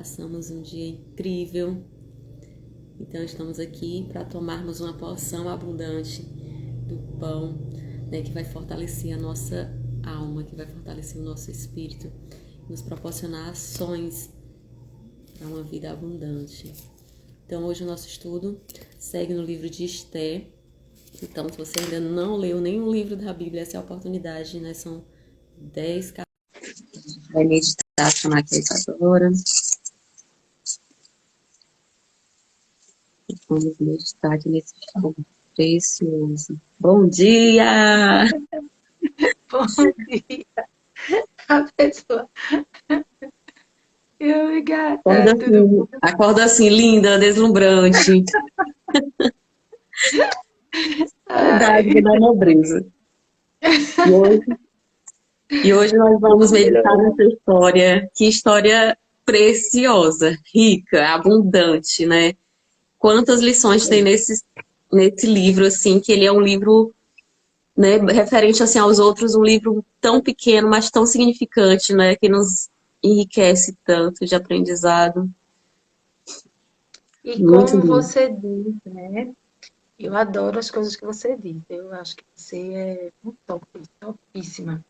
Passamos um dia incrível, então estamos aqui para tomarmos uma porção abundante do pão, né, que vai fortalecer a nossa alma, que vai fortalecer o nosso espírito, nos proporcionar ações para uma vida abundante. Então hoje o nosso estudo segue no livro de Esther. Então, se você ainda não leu nenhum livro da Bíblia, essa é a oportunidade, né? São 10 capítulos. Vai meditar, chamar aqui a agora. Vamos meditar aqui nesse estudo precioso. Bom dia! Bom dia, a pessoa. Oi, gata, tudo bom? Acorda assim, linda, deslumbrante. Saudade Ai, da nobreza. E hoje, e hoje nós vamos meditar maravilhoso. nessa história. Que história preciosa, rica, abundante, né? Quantas lições tem nesse livro, assim, que ele é um livro, né, referente assim aos outros, um livro tão pequeno, mas tão significante, né, que nos enriquece tanto de aprendizado. E Muito como lindo. você diz, né? Eu adoro as coisas que você diz. Eu acho que você é um top, topíssima.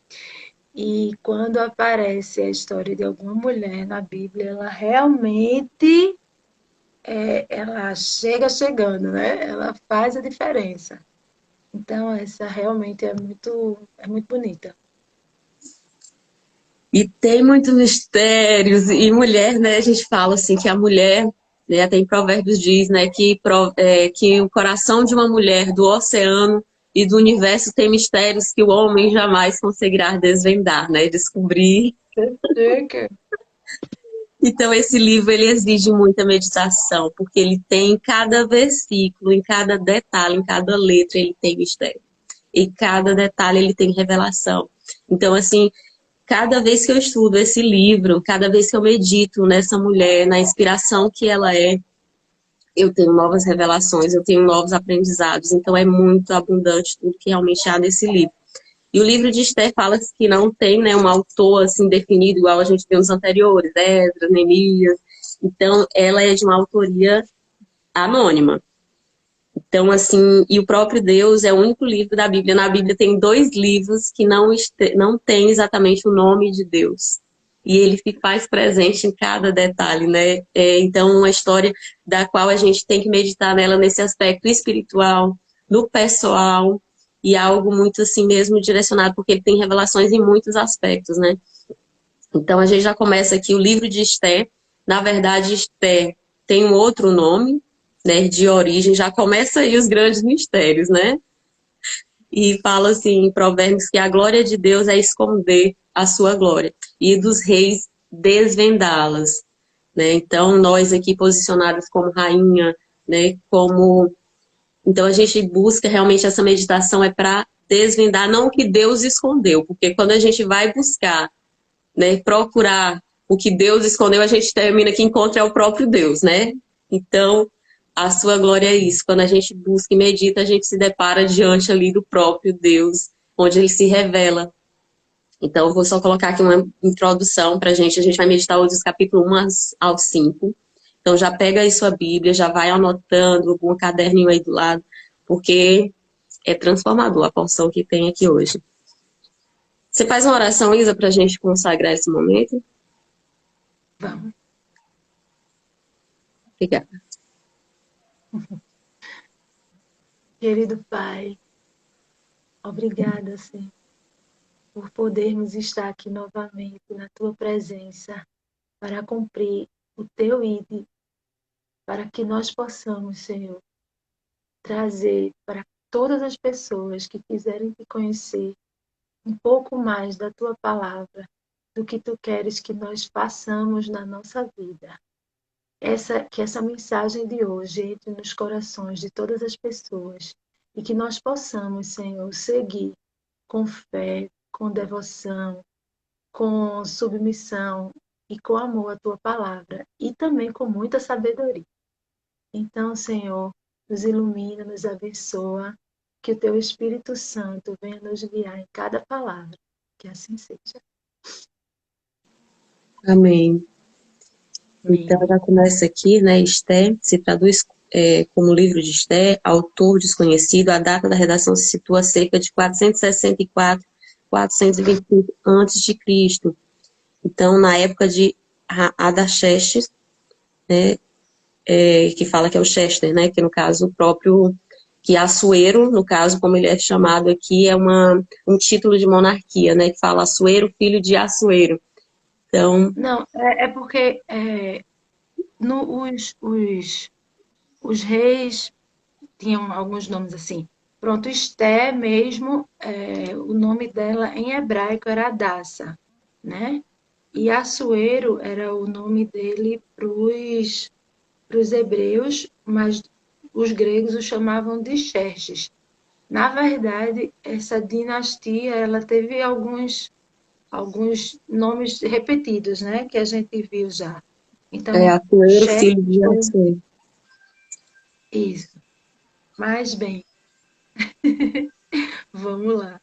E quando aparece a história de alguma mulher na Bíblia, ela realmente ela chega chegando, né? Ela faz a diferença. Então, essa realmente é muito bonita. E tem muitos mistérios, e mulher, né, a gente fala assim que a mulher, né, até em Provérbios diz, né, que o coração de uma mulher do oceano e do universo tem mistérios que o homem jamais conseguirá desvendar, né, descobrir. Chega. Então esse livro ele exige muita meditação, porque ele tem em cada versículo, em cada detalhe, em cada letra ele tem mistério. Em cada detalhe ele tem revelação. Então assim, cada vez que eu estudo esse livro, cada vez que eu medito nessa mulher, na inspiração que ela é, eu tenho novas revelações, eu tenho novos aprendizados. Então é muito abundante tudo que realmente há nesse livro. E o livro de Esther fala que não tem, né, um autor assim definido, igual a gente tem nos anteriores, Esdras, Neemias. Então ela é de uma autoria anônima. Então, assim, e o próprio Deus é o único livro da Bíblia. Na Bíblia tem dois livros que não tem exatamente o nome de Deus. E ele se faz presente em cada detalhe, né? Então, uma história da qual a gente tem que meditar nela nesse aspecto espiritual, no pessoal, e algo muito assim mesmo direcionado, porque ele tem revelações em muitos aspectos, né? Então, a gente já começa aqui o livro de Esther. Na verdade, Esther tem um outro nome, né, de origem, já começa aí os grandes mistérios, né? E fala assim em Provérbios que a glória de Deus é esconder a sua glória e dos reis desvendá-las, né? Então, nós aqui posicionados como rainha, né, como então a gente busca realmente essa meditação é para desvendar não o que Deus escondeu, porque quando a gente vai buscar, né, procurar o que Deus escondeu, a gente termina que encontra é o próprio Deus, né? Então, a sua glória é isso. Quando a gente busca e medita, a gente se depara diante ali do próprio Deus, onde ele se revela. Então, eu vou só colocar aqui uma introdução para a gente. A gente vai meditar hoje os capítulos 1 ao 5. Então, já pega aí sua Bíblia, já vai anotando algum caderninho aí do lado, porque é transformador a porção que tem aqui hoje. Você faz uma oração, Isa, para a gente consagrar esse momento? Vamos. Obrigada. Querido Pai, obrigada, Senhor, por podermos estar aqui novamente na Tua presença para cumprir o Teu ID, para que nós possamos, Senhor, trazer para todas as pessoas que quiserem Te conhecer um pouco mais da Tua palavra, do que Tu queres que nós façamos na nossa vida. Que essa mensagem de hoje entre nos corações de todas as pessoas e que nós possamos, Senhor, seguir com fé, com devoção, com submissão e com amor à tua palavra e também com muita sabedoria. Então, Senhor, nos ilumina, nos abençoa, que o teu Espírito Santo venha nos guiar em cada palavra. Que assim seja. Amém. Então, já começa aqui, né? Esther se traduz como livro de Esther, autor desconhecido. A data da redação se situa cerca de 464, 425 antes de Cristo. Então, na época de Artaxerxes, né? Que fala que é o Chester, né? Que no caso o próprio que Assuero, no caso, como ele é chamado aqui, é um título de monarquia, né? Que fala Assuero, filho de Assuero. Então, Não, é porque os reis tinham alguns nomes assim. Pronto, Esté mesmo, o nome dela em hebraico era Adassa, né? E Assuero era o nome dele para os hebreus, mas os gregos o chamavam de Xerxes. Na verdade, essa dinastia ela teve alguns nomes repetidos, né? Que a gente viu já. Então, Assuero, Xerxes filho de foi Assuero. isso. Mas bem, vamos lá.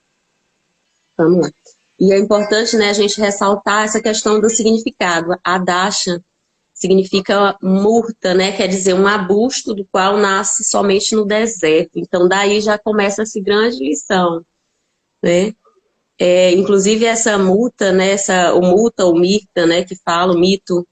Vamos lá. E é importante, né, a gente ressaltar essa questão do significado. A Dasha significa murta, né, quer dizer um arbusto do qual nasce somente no deserto. Então, daí já começa essa grande lição, né? Inclusive essa muta, né, o muta ou mirta, né, que fala, o mirto,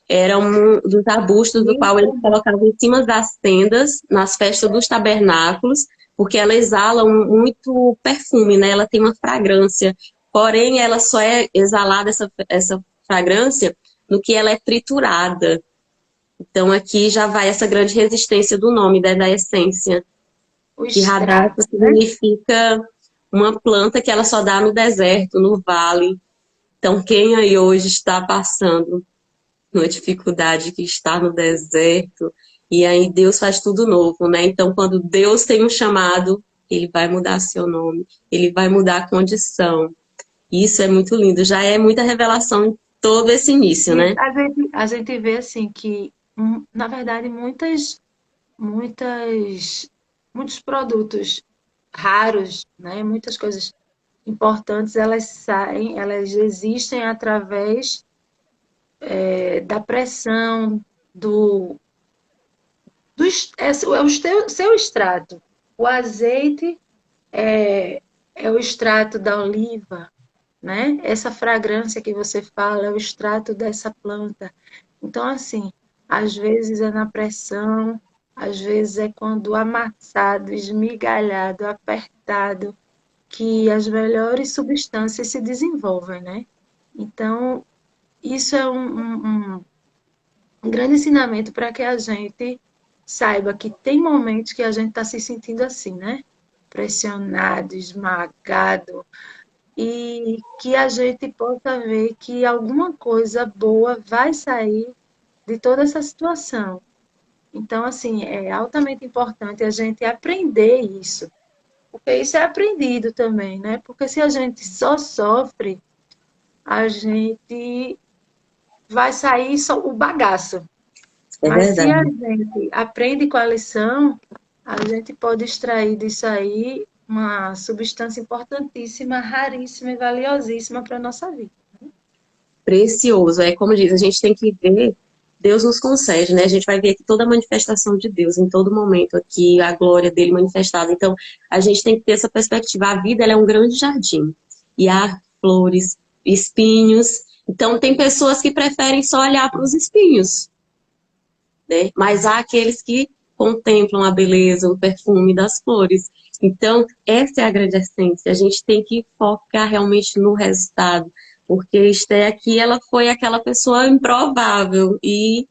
era um dos arbustos do qual eles colocavam em cima das tendas, nas festas dos tabernáculos, porque ela exala muito perfume, né, ela tem uma fragrância, porém ela só é exalada, essa fragrância, no que ela é triturada. Então aqui já vai essa grande resistência do nome, da essência, O que Radassa extrato, né? significa uma planta que ela só dá no deserto, no vale. Então, quem aí hoje está passando uma dificuldade que está no deserto, e aí Deus faz tudo novo, né? Então, quando Deus tem um chamado, ele vai mudar seu nome, ele vai mudar a condição. Isso é muito lindo, já é muita revelação em todo esse início, E né? a gente vê assim que, na verdade, muitas, muitos produtos raros, né? Muitas coisas importantes, elas saem, elas existem através da pressão, do seu extrato. O azeite é o extrato da oliva, né? Essa fragrância que você fala é o extrato dessa planta. Então, assim, às vezes é na pressão, às vezes é quando amassado, esmigalhado, apertado, que as melhores substâncias se desenvolvem, né? Então, isso é um grande ensinamento para que a gente saiba que tem momentos que a gente está se sentindo assim, né? Pressionado, esmagado, e que a gente possa ver que alguma coisa boa vai sair de toda essa situação. Então, assim, é altamente importante a gente aprender isso, porque isso é aprendido também, né? Porque se a gente só sofre, a gente vai sair só o bagaço. É Mas se a verdade. gente aprende com a lição, a gente pode extrair disso aí uma substância importantíssima, raríssima e valiosíssima para a nossa vida. Precioso. É como diz, a gente tem que ver, Deus nos concede, né? A gente vai ver aqui toda a manifestação de Deus em todo momento aqui, a glória dele manifestada. Então, a gente tem que ter essa perspectiva. A vida, ela é um grande jardim. E há flores, espinhos. Então, tem pessoas que preferem só olhar para os espinhos, né? Mas há aqueles que contemplam a beleza, o perfume das flores. Então, essa é a grande essência. A gente tem que focar realmente no resultado, porque Esté aqui, ela foi aquela pessoa improvável e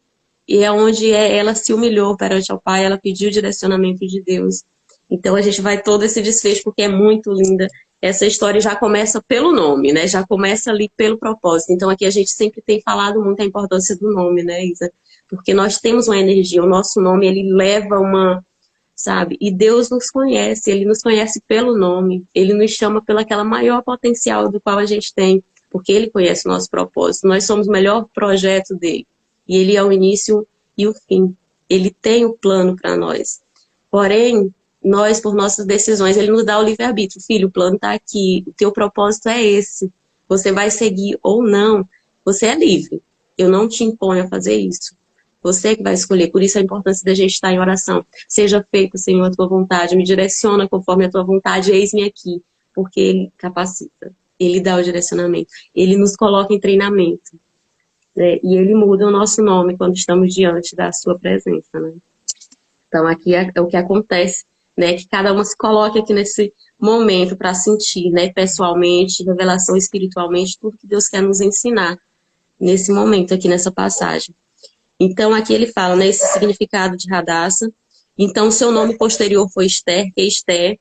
é onde ela se humilhou perante ao Pai, ela pediu o direcionamento de Deus. Então, a gente vai todo esse desfecho porque é muito linda. Essa história já começa pelo nome, né? Já começa ali pelo propósito. Então, aqui a gente sempre tem falado muito a importância do nome, né, Isa? Porque nós temos uma energia, o nosso nome, ele leva uma, sabe? E Deus nos conhece, ele nos conhece pelo nome, ele nos chama pelo aquela maior potencial do qual a gente tem, porque ele conhece o nosso propósito, nós somos o melhor projeto dele, e ele é o início e o fim, ele tem o plano para nós. Porém, nós, por nossas decisões, ele nos dá o livre-arbítrio, filho, o plano está aqui, o teu propósito é esse, você vai seguir ou não, você é livre. Eu não te imponho a fazer isso. Você que vai escolher. Por isso a importância da gente estar em oração. Seja feita, Senhor, a tua vontade. Me direciona conforme a tua vontade. Eis-me aqui. Porque Ele capacita. Ele dá o direcionamento. Ele nos coloca em treinamento. Né? E Ele muda o nosso nome quando estamos diante da sua presença. Né? Então aqui é o que acontece. Né? Que cada uma se coloque aqui nesse momento para sentir, né? Pessoalmente, revelação espiritualmente, tudo que Deus quer nos ensinar nesse momento aqui nessa passagem. Então, aqui ele fala, né, esse significado de Radassa. Então, seu nome posterior foi Esther, que Esther,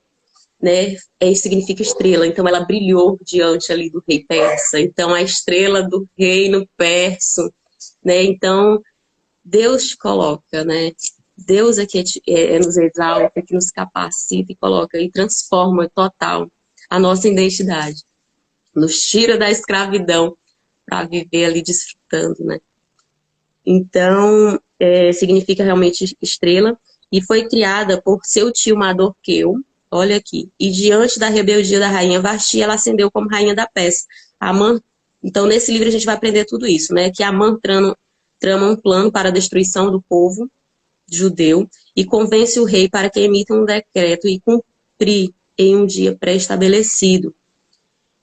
né, significa estrela. Então, ela brilhou diante ali do rei persa. Então, a estrela do reino persa, né? Então, Deus te coloca, né? Deus aqui nos exalta, que nos capacita e coloca e transforma total a nossa identidade. Nos tira da escravidão para viver ali desfrutando, né? Então, significa realmente estrela, e foi criada por seu tio Mardoqueu, olha aqui, e diante da rebeldia da rainha Vasti, ela ascendeu como rainha da Pérsia. Amã, então, nesse livro a gente vai aprender tudo isso, né? Que Amã trama um plano para a destruição do povo judeu e convence o rei para que emita um decreto e cumprir em um dia pré-estabelecido.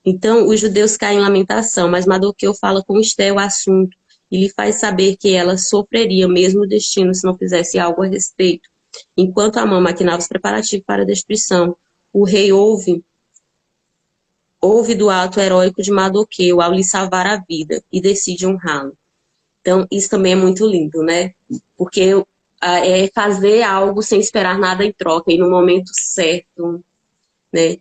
Então, os judeus caem em lamentação, mas Mardoqueu fala com Esther o assunto e lhe faz saber que ela sofreria mesmo o destino se não fizesse algo a respeito. Enquanto Amã maquinava os preparativos para a destruição, o rei ouve do ato heróico de Mardoqueu ao lhe salvar a vida e decide honrá-lo. Então, isso também é muito lindo, né? Porque é fazer algo sem esperar nada em troca e no momento certo, né?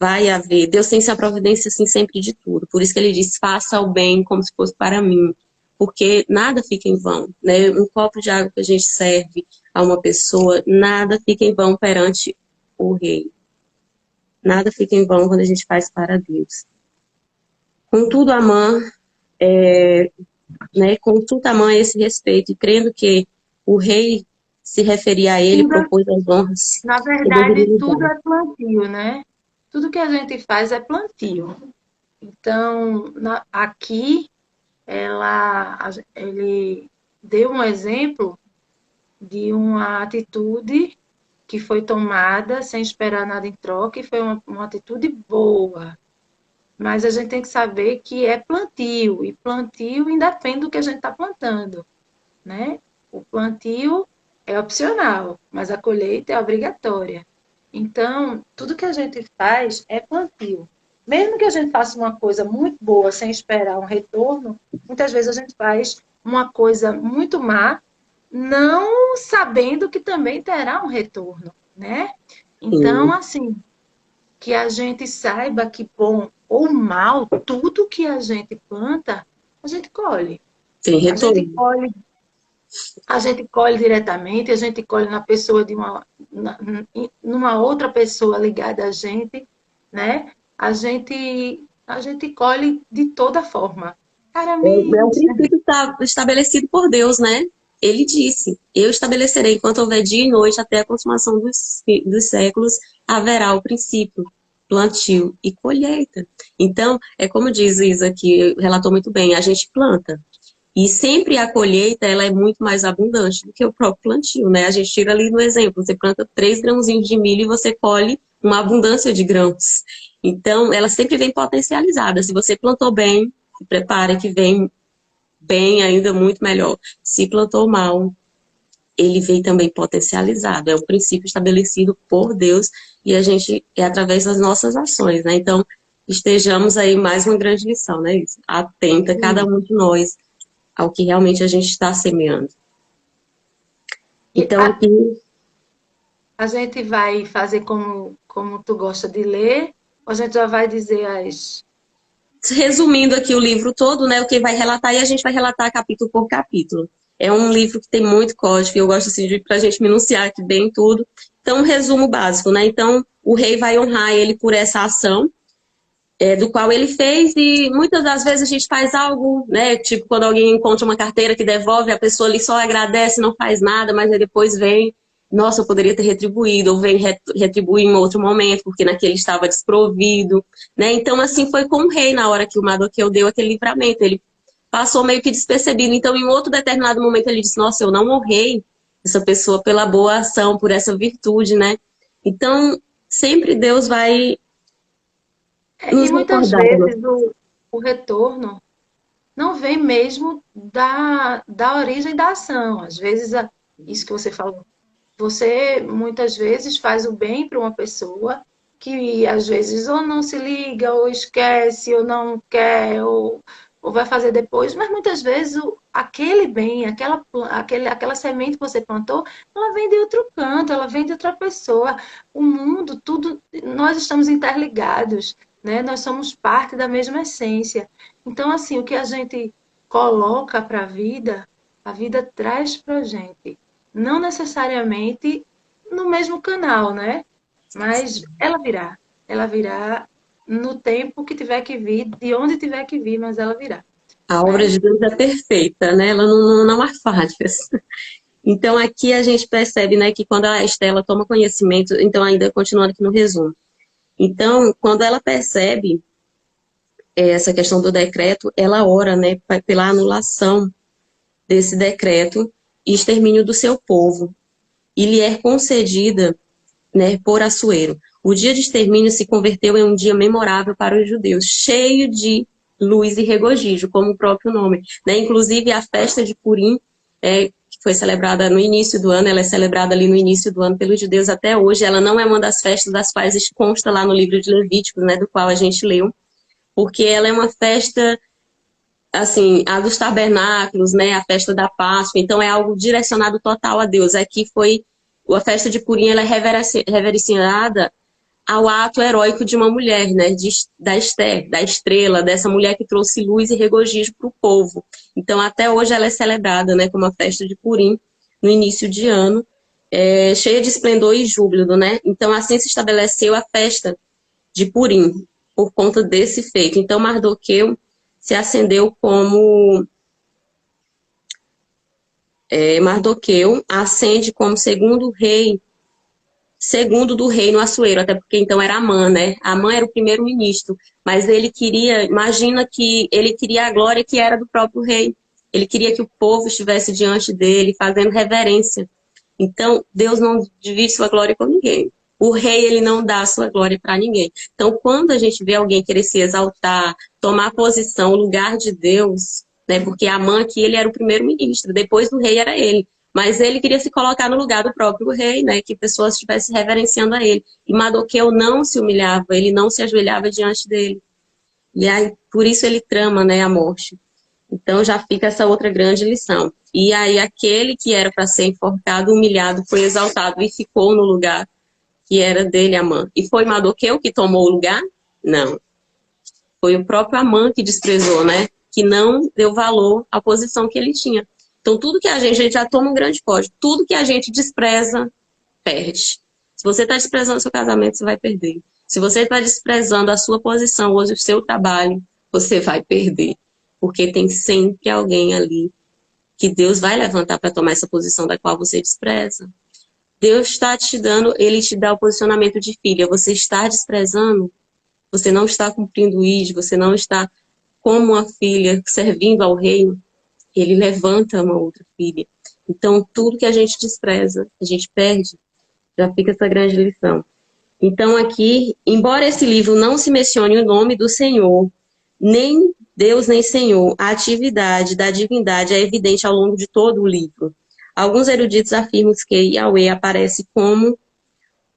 Vai haver. Deus tem essa providência assim sempre de tudo. Por isso que ele diz, faça o bem como se fosse para mim. Porque nada fica em vão, né? Um copo de água que a gente serve a uma pessoa, nada fica em vão perante o rei. Nada fica em vão quando a gente faz para Deus. Contudo, Amã, né, consulta Amã a esse respeito, e crendo que o rei se referia a ele, propôs as honras. Na verdade, tudo é plantio, né? Tudo que a gente faz é plantio. Então, aqui, ele deu um exemplo de uma atitude que foi tomada sem esperar nada em troca, e foi uma atitude boa. Mas a gente tem que saber que é plantio, e plantio independe do que a gente está plantando, né? O plantio é opcional, mas a colheita é obrigatória. Então, tudo que a gente faz é plantio. Mesmo que a gente faça uma coisa muito boa sem esperar um retorno, muitas vezes a gente faz uma coisa muito má, não sabendo que também terá um retorno, né? Então, assim, que a gente saiba que bom ou mal, tudo que a gente planta, a gente colhe. Tem retorno. A gente colhe diretamente, a gente colhe na pessoa numa outra pessoa ligada a gente, né? A gente colhe de toda forma. É um princípio estabelecido por Deus, né? Ele disse, eu estabelecerei enquanto houver dia e noite até a consumação dos séculos, haverá o princípio, plantio e colheita. Então, é como diz Isa, que relatou muito bem, a gente planta. E sempre a colheita, ela é muito mais abundante do que o próprio plantio, né? A gente tira ali no exemplo, você planta 3 grãozinhos de milho e você colhe uma abundância de grãos. Então, ela sempre vem potencializada. Se você plantou bem, se prepara que vem bem, ainda muito melhor. Se plantou mal, ele vem também potencializado. É um princípio estabelecido por Deus e a gente é através das nossas ações, né? Então, estejamos aí mais uma grande lição, né? Atenta, cada um de nós, ao que realmente a gente está semeando. Então, aqui... A gente vai fazer como tu gosta de ler, ou a gente já vai dizer as... Resumindo aqui o livro todo, né, o que vai relatar, e a gente vai relatar capítulo por capítulo. É um livro que tem muito código, e eu gosto assim, para a gente minuciar aqui bem tudo. Então, um resumo básico, né? Então, o rei vai honrar ele por essa ação, do qual ele fez, e muitas das vezes a gente faz algo, né? Tipo, quando alguém encontra uma carteira que devolve, a pessoa ali só agradece, não faz nada, mas aí depois vem, nossa, eu poderia ter retribuído, ou vem retribuir em outro momento, porque naquele estava desprovido, né? Então, assim foi com o rei, na hora que o Mardoqueu deu aquele livramento. Ele passou meio que despercebido. Então, em outro determinado momento, ele disse, nossa, eu não honrei essa pessoa pela boa ação, por essa virtude, né? Então, sempre Deus vai E nos muitas recordar. vezes o retorno não vem mesmo da origem da ação. Às vezes, isso que você falou, você muitas vezes faz o bem para uma pessoa que às vezes ou não se liga, ou esquece, ou não quer, ou vai fazer depois, mas muitas vezes aquele bem, aquela semente que você plantou, ela vem de outro canto, ela vem de outra pessoa. O mundo, tudo, nós estamos interligados, né? Nós somos parte da mesma essência. Então, assim, o que a gente coloca para a vida traz para a gente. Não necessariamente no mesmo canal, né? Mas ela virá. Ela virá no tempo que tiver que vir, de onde tiver que vir, mas ela virá. A obra Né? de Deus é perfeita, né? Ela não há falhas. Então, aqui a gente percebe, né, que quando a Estela toma conhecimento, então ainda continuando aqui no resumo. Então, quando ela percebe essa questão do decreto, ela ora, né, pela anulação desse decreto e extermínio do seu povo. E lhe é concedida, né, por Assuero. O dia de extermínio se converteu em um dia memorável para os judeus, cheio de luz e regozijo, como o próprio nome. Né? Inclusive, a festa de Purim, que foi celebrada no início do ano, ela é celebrada ali no início do ano pelos judeus até hoje. Ela não é uma das festas das quais consta lá no livro de Levíticos, né, do qual a gente leu, porque ela é uma festa, assim, a dos tabernáculos, né, a festa da Páscoa, então é algo direcionado total a Deus. Aqui foi, a festa de Purim, ela é reverenciada ao ato heróico de uma mulher, né, da Esther, da estrela, dessa mulher que trouxe luz e regozijo para o povo. Então, até hoje ela é celebrada, né, como a festa de Purim, no início de ano, cheia de esplendor e júbilo, né? Então, assim se estabeleceu a festa de Purim, por conta desse feito. Então, Mardoqueu se acendeu como... Mardoqueu ascende como segundo do reino Assuero, até porque então era Amã, né? Amã era o primeiro-ministro, mas ele queria, imagina que ele queria a glória que era do próprio rei. Ele queria que o povo estivesse diante dele, fazendo reverência. Então, Deus não divide sua glória com ninguém. O rei, ele não dá a sua glória para ninguém. Então, quando a gente vê alguém querer se exaltar, tomar posição, o lugar de Deus, né? Porque Amã aqui, ele era o primeiro-ministro, depois do rei era ele. Mas ele queria se colocar no lugar do próprio rei, né? Que pessoas estivessem reverenciando a ele. E Mardoqueu não se humilhava, ele não se ajoelhava diante dele. E aí, por isso ele trama, né, a morte. Então já fica essa outra grande lição. E aí aquele que era para ser enforcado, humilhado, foi exaltado e ficou no lugar que era dele, Amã. E foi Mardoqueu que tomou o lugar? Não. Foi o próprio Amã que desprezou, né? Que não deu valor à posição que ele tinha. Então tudo que a gente já toma um grande código, tudo que a gente despreza, perde. Se você está desprezando seu casamento, você vai perder. Se você está desprezando a sua posição, hoje o seu trabalho, você vai perder. Porque tem sempre alguém ali que Deus vai levantar para tomar essa posição da qual você despreza. Deus está te dando, ele te dá o posicionamento de filha. Você está desprezando, você não está cumprindo isso, você não está como uma filha servindo ao reino. Ele levanta uma outra filha. Então, tudo que a gente despreza, a gente perde. Já fica essa grande lição. Então, aqui, embora esse livro não se mencione o nome do Senhor, nem Deus nem Senhor, a atividade da divindade é evidente ao longo de todo o livro. Alguns eruditos afirmam que Yahweh aparece como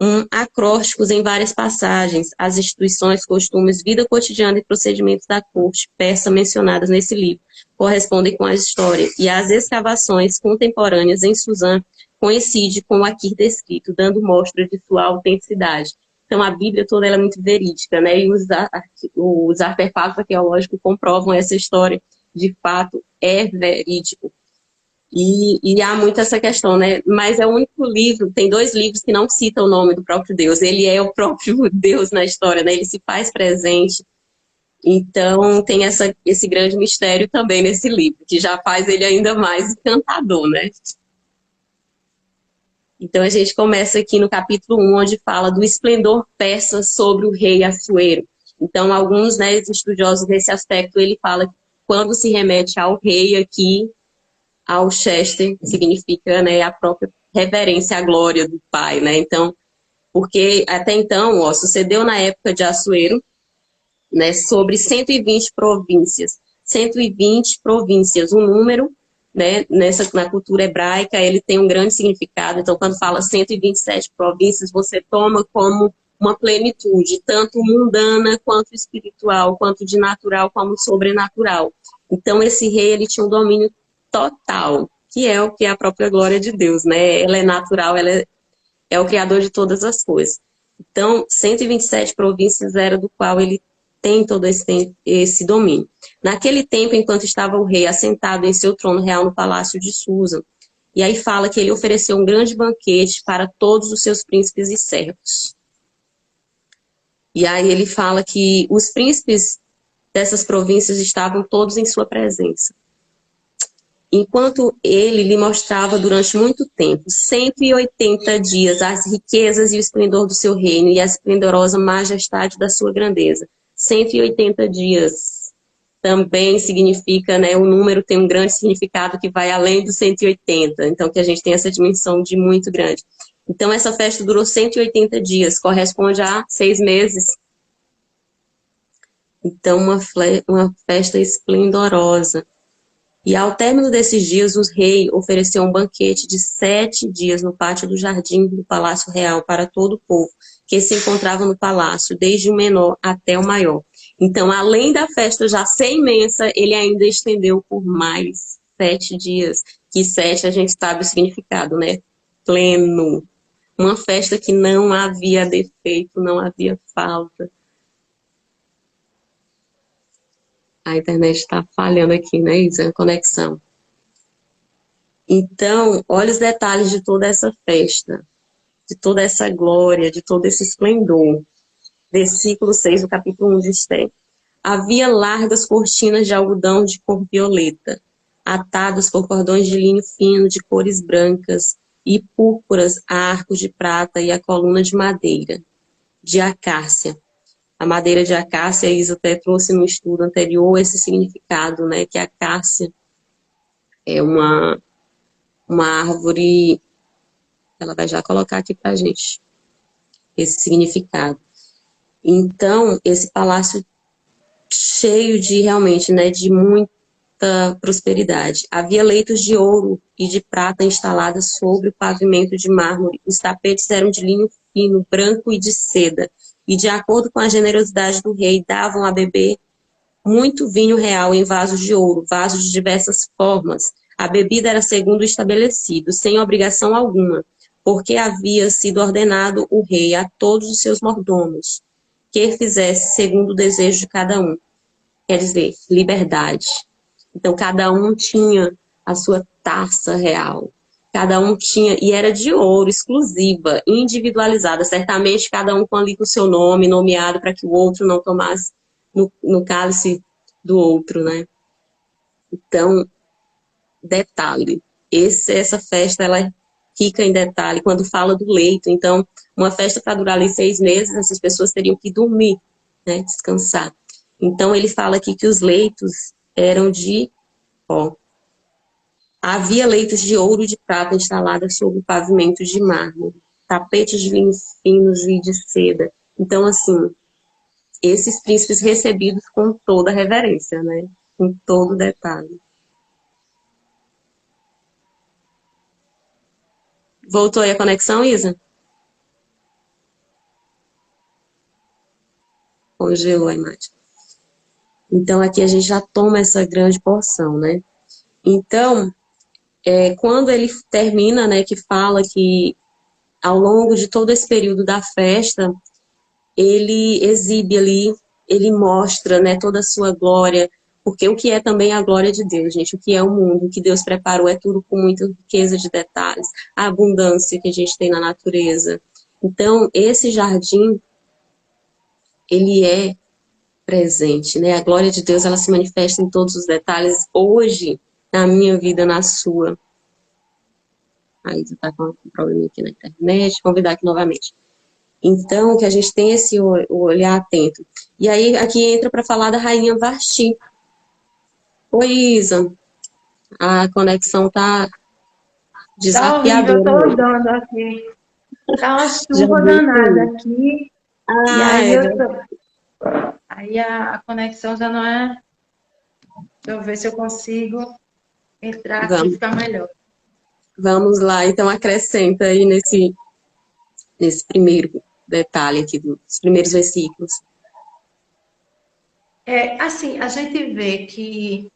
um acrósticos em várias passagens, as instituições, costumes, vida cotidiana e procedimentos da corte persa mencionadas nesse livro correspondem com as histórias, e as escavações contemporâneas em Suzã coincide com o aqui descrito, dando mostra de sua autenticidade. Então, a Bíblia toda ela é muito verídica, né? E os artefatos arqueológicos comprovam essa história, de fato, é verídico. E há muito essa questão, né? Mas é o único livro, tem dois livros que não citam o nome do próprio Deus. Ele é o próprio Deus na história, né? Ele se faz presente. Então, tem esse grande mistério também nesse livro, que já faz ele ainda mais encantador, né? Então, a gente começa aqui no capítulo 1, onde fala do esplendor persa sobre o rei Assuero. Então, alguns, né, estudiosos nesse aspecto, ele fala quando se remete ao rei aqui, ao Chester, significa, né, a própria reverência à glória do pai, né? Então, porque até então, ó, sucedeu na época de Assuero, né, sobre 120 províncias. 120 províncias, um número, né, na cultura hebraica, ele tem um grande significado. Então, quando fala 127 províncias, você toma como uma plenitude, tanto mundana, quanto espiritual, quanto de natural, como sobrenatural. Então, esse rei, ele tinha um domínio total, que é o que é a própria glória de Deus, né? Ela é natural, é o criador de todas as coisas. Então, 127 províncias era do qual ele tem todo esse domínio. Naquele tempo, enquanto estava o rei assentado em seu trono real no palácio de Susa, e aí fala que ele ofereceu um grande banquete para todos os seus príncipes e servos. E aí ele fala que os príncipes dessas províncias estavam todos em sua presença. Enquanto ele lhe mostrava durante muito tempo, 180 dias, as riquezas e o esplendor do seu reino e a esplendorosa majestade da sua grandeza. 180 dias também significa, né, o número tem um grande significado que vai além dos 180, então que a gente tem essa dimensão de muito grande. Então essa festa durou 180 dias, corresponde a 6 meses. Então uma festa esplendorosa. E ao término desses dias, o rei ofereceu um banquete de 7 dias no pátio do jardim do Palácio Real para todo o povo que se encontrava no palácio, desde o menor até o maior. Então, além da festa já ser imensa, ele ainda estendeu por mais 7 dias. Que 7 a gente sabe o significado, né? Pleno. Uma festa que não havia defeito, não havia falta. A internet está falhando aqui, né, Isa? A conexão. Então, olha os detalhes de toda essa festa, de toda essa glória, de todo esse esplendor. Versículo 6 do capítulo 1 de Esté. Havia largas cortinas de algodão de cor violeta, atadas por cordões de linho fino de cores brancas e púrpuras a arcos de prata e a coluna de madeira, de acácia. A madeira de acácia, a Isa até trouxe no estudo anterior esse significado, né, que a acácia é uma árvore, ela vai já colocar aqui para a gente esse significado. Então, esse palácio cheio de, realmente, né, de muita prosperidade. Havia leitos de ouro e de prata instalados sobre o pavimento de mármore. Os tapetes eram de linho fino, branco e de seda. E, de acordo com a generosidade do rei, davam a beber muito vinho real em vasos de ouro, vasos de diversas formas. A bebida era segundo o estabelecido, sem obrigação alguma, porque havia sido ordenado o rei a todos os seus mordomos, que fizesse segundo o desejo de cada um. Quer dizer, liberdade. Então, cada um tinha a sua taça real. Cada um tinha, e era de ouro, exclusiva, individualizada. Certamente, cada um com ali com o seu nome, nomeado, para que o outro não tomasse no cálice do outro, né? Então, detalhe. Essa festa, ela é rica em detalhe. Quando fala do leito, então, uma festa para durar ali 6 meses, essas pessoas teriam que dormir, né? Descansar. Então, ele fala aqui que os leitos eram de, ó, havia leitos de ouro e de prata instalados sobre o pavimento de mármore, tapetes de linhos finos e de seda. Então, assim, esses príncipes recebidos com toda a reverência, né? Com todo detalhe. Voltou aí a conexão, Isa? Congelou a imagem. Então, aqui a gente já toma essa grande porção, né? Então, quando ele termina, né, que fala que ao longo de todo esse período da festa, ele exibe ali, ele mostra, né, toda a sua glória, porque o que é também a glória de Deus, gente, o que é o mundo, o que Deus preparou é tudo com muita riqueza de detalhes, a abundância que a gente tem na natureza. Então, esse jardim, ele é presente, né? A glória de Deus, ela se manifesta em todos os detalhes, hoje, na minha vida, na sua. Aí, você está com um problema aqui na internet, convidar aqui novamente. Então, que a gente tem esse olhar atento. E aí, aqui entra para falar da rainha Vasti. Oi, Isa, a conexão tá Tá horrível, eu desafiadora tô hoje. andando aqui. Tá uma Já chuva vi danada sim. aqui. E Ah, aí é eu verdade. tô. Aí a conexão já não é. Deixa eu ver se eu consigo entrar aqui e Vamos, ficar melhor. vamos lá. Então, acrescenta aí nesse primeiro detalhe aqui, dos primeiros versículos. É, assim, a gente vê que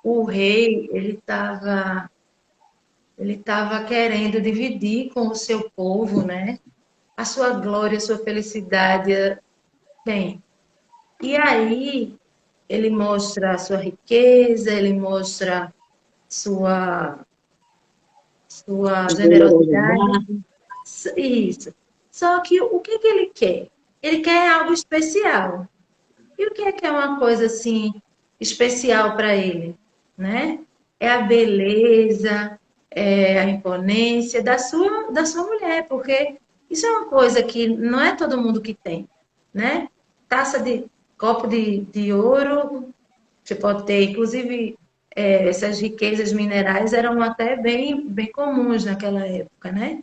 o rei, ele estava querendo dividir com o seu povo, né? A sua glória, a sua felicidade. Bem, e aí ele mostra a sua riqueza, ele mostra sua, sua generosidade. Generosidade. Isso. Só que o que que ele quer? Ele quer algo especial. E o que é uma coisa assim especial para ele, né? É a beleza, é a imponência da sua mulher, porque isso é uma coisa que não é todo mundo que tem, né? Taça de copo de ouro, você pode ter, inclusive, essas riquezas minerais eram até bem, bem comuns naquela época, né?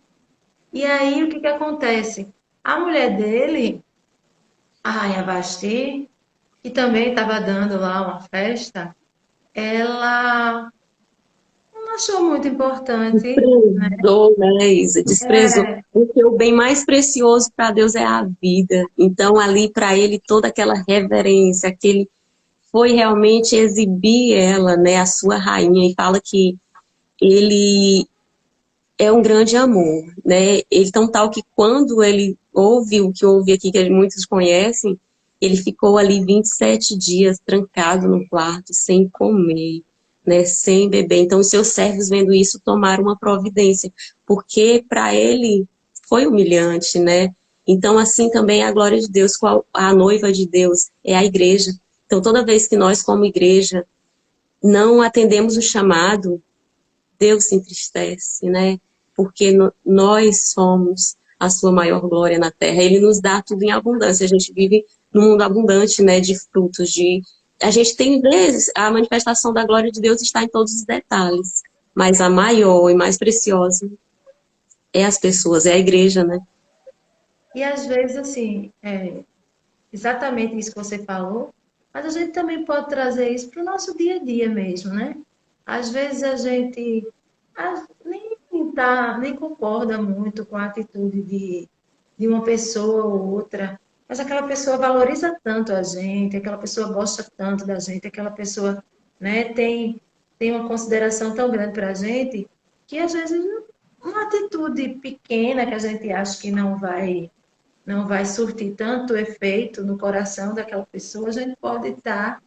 E aí o que que acontece? A mulher dele, a rainha Vasti, que também estava dando lá uma festa, ela não achou muito importante, né? Desprezou, né, Isa? Desprezou. É, Porque o bem mais precioso para Deus é a vida. Então, ali para ele, toda aquela reverência, aquele foi realmente exibir ela, né, a sua rainha, e fala que ele é um grande amor, né? Ele tão tal que quando ele ouve o que ouve aqui, que muitos conhecem, ele ficou ali 27 dias trancado no quarto, sem comer, né, sem beber. Então, os seus servos, vendo isso, tomaram uma providência, porque para ele foi humilhante, né? Então, assim também é a glória de Deus, qual a noiva de Deus é a igreja. Então, toda vez que nós, como igreja, não atendemos o chamado, Deus se entristece, né? Porque nós somos a sua maior glória na terra. Ele nos dá tudo em abundância. A gente vive num mundo abundante, né, de frutos, de a gente tem vezes a manifestação da glória de Deus está em todos os detalhes, mas a maior e mais preciosa é as pessoas, é a igreja, né? e às vezes, assim, exatamente isso que você falou, mas a gente também pode trazer isso para o nosso dia a dia mesmo, né? Às vezes a gente nem concorda muito com a atitude de uma pessoa ou outra, mas aquela pessoa valoriza tanto a gente, aquela pessoa gosta tanto da gente, aquela pessoa, né, tem uma consideração tão grande para a gente, que às vezes uma atitude pequena que a gente acha que não vai surtir tanto efeito no coração daquela pessoa, a gente pode estar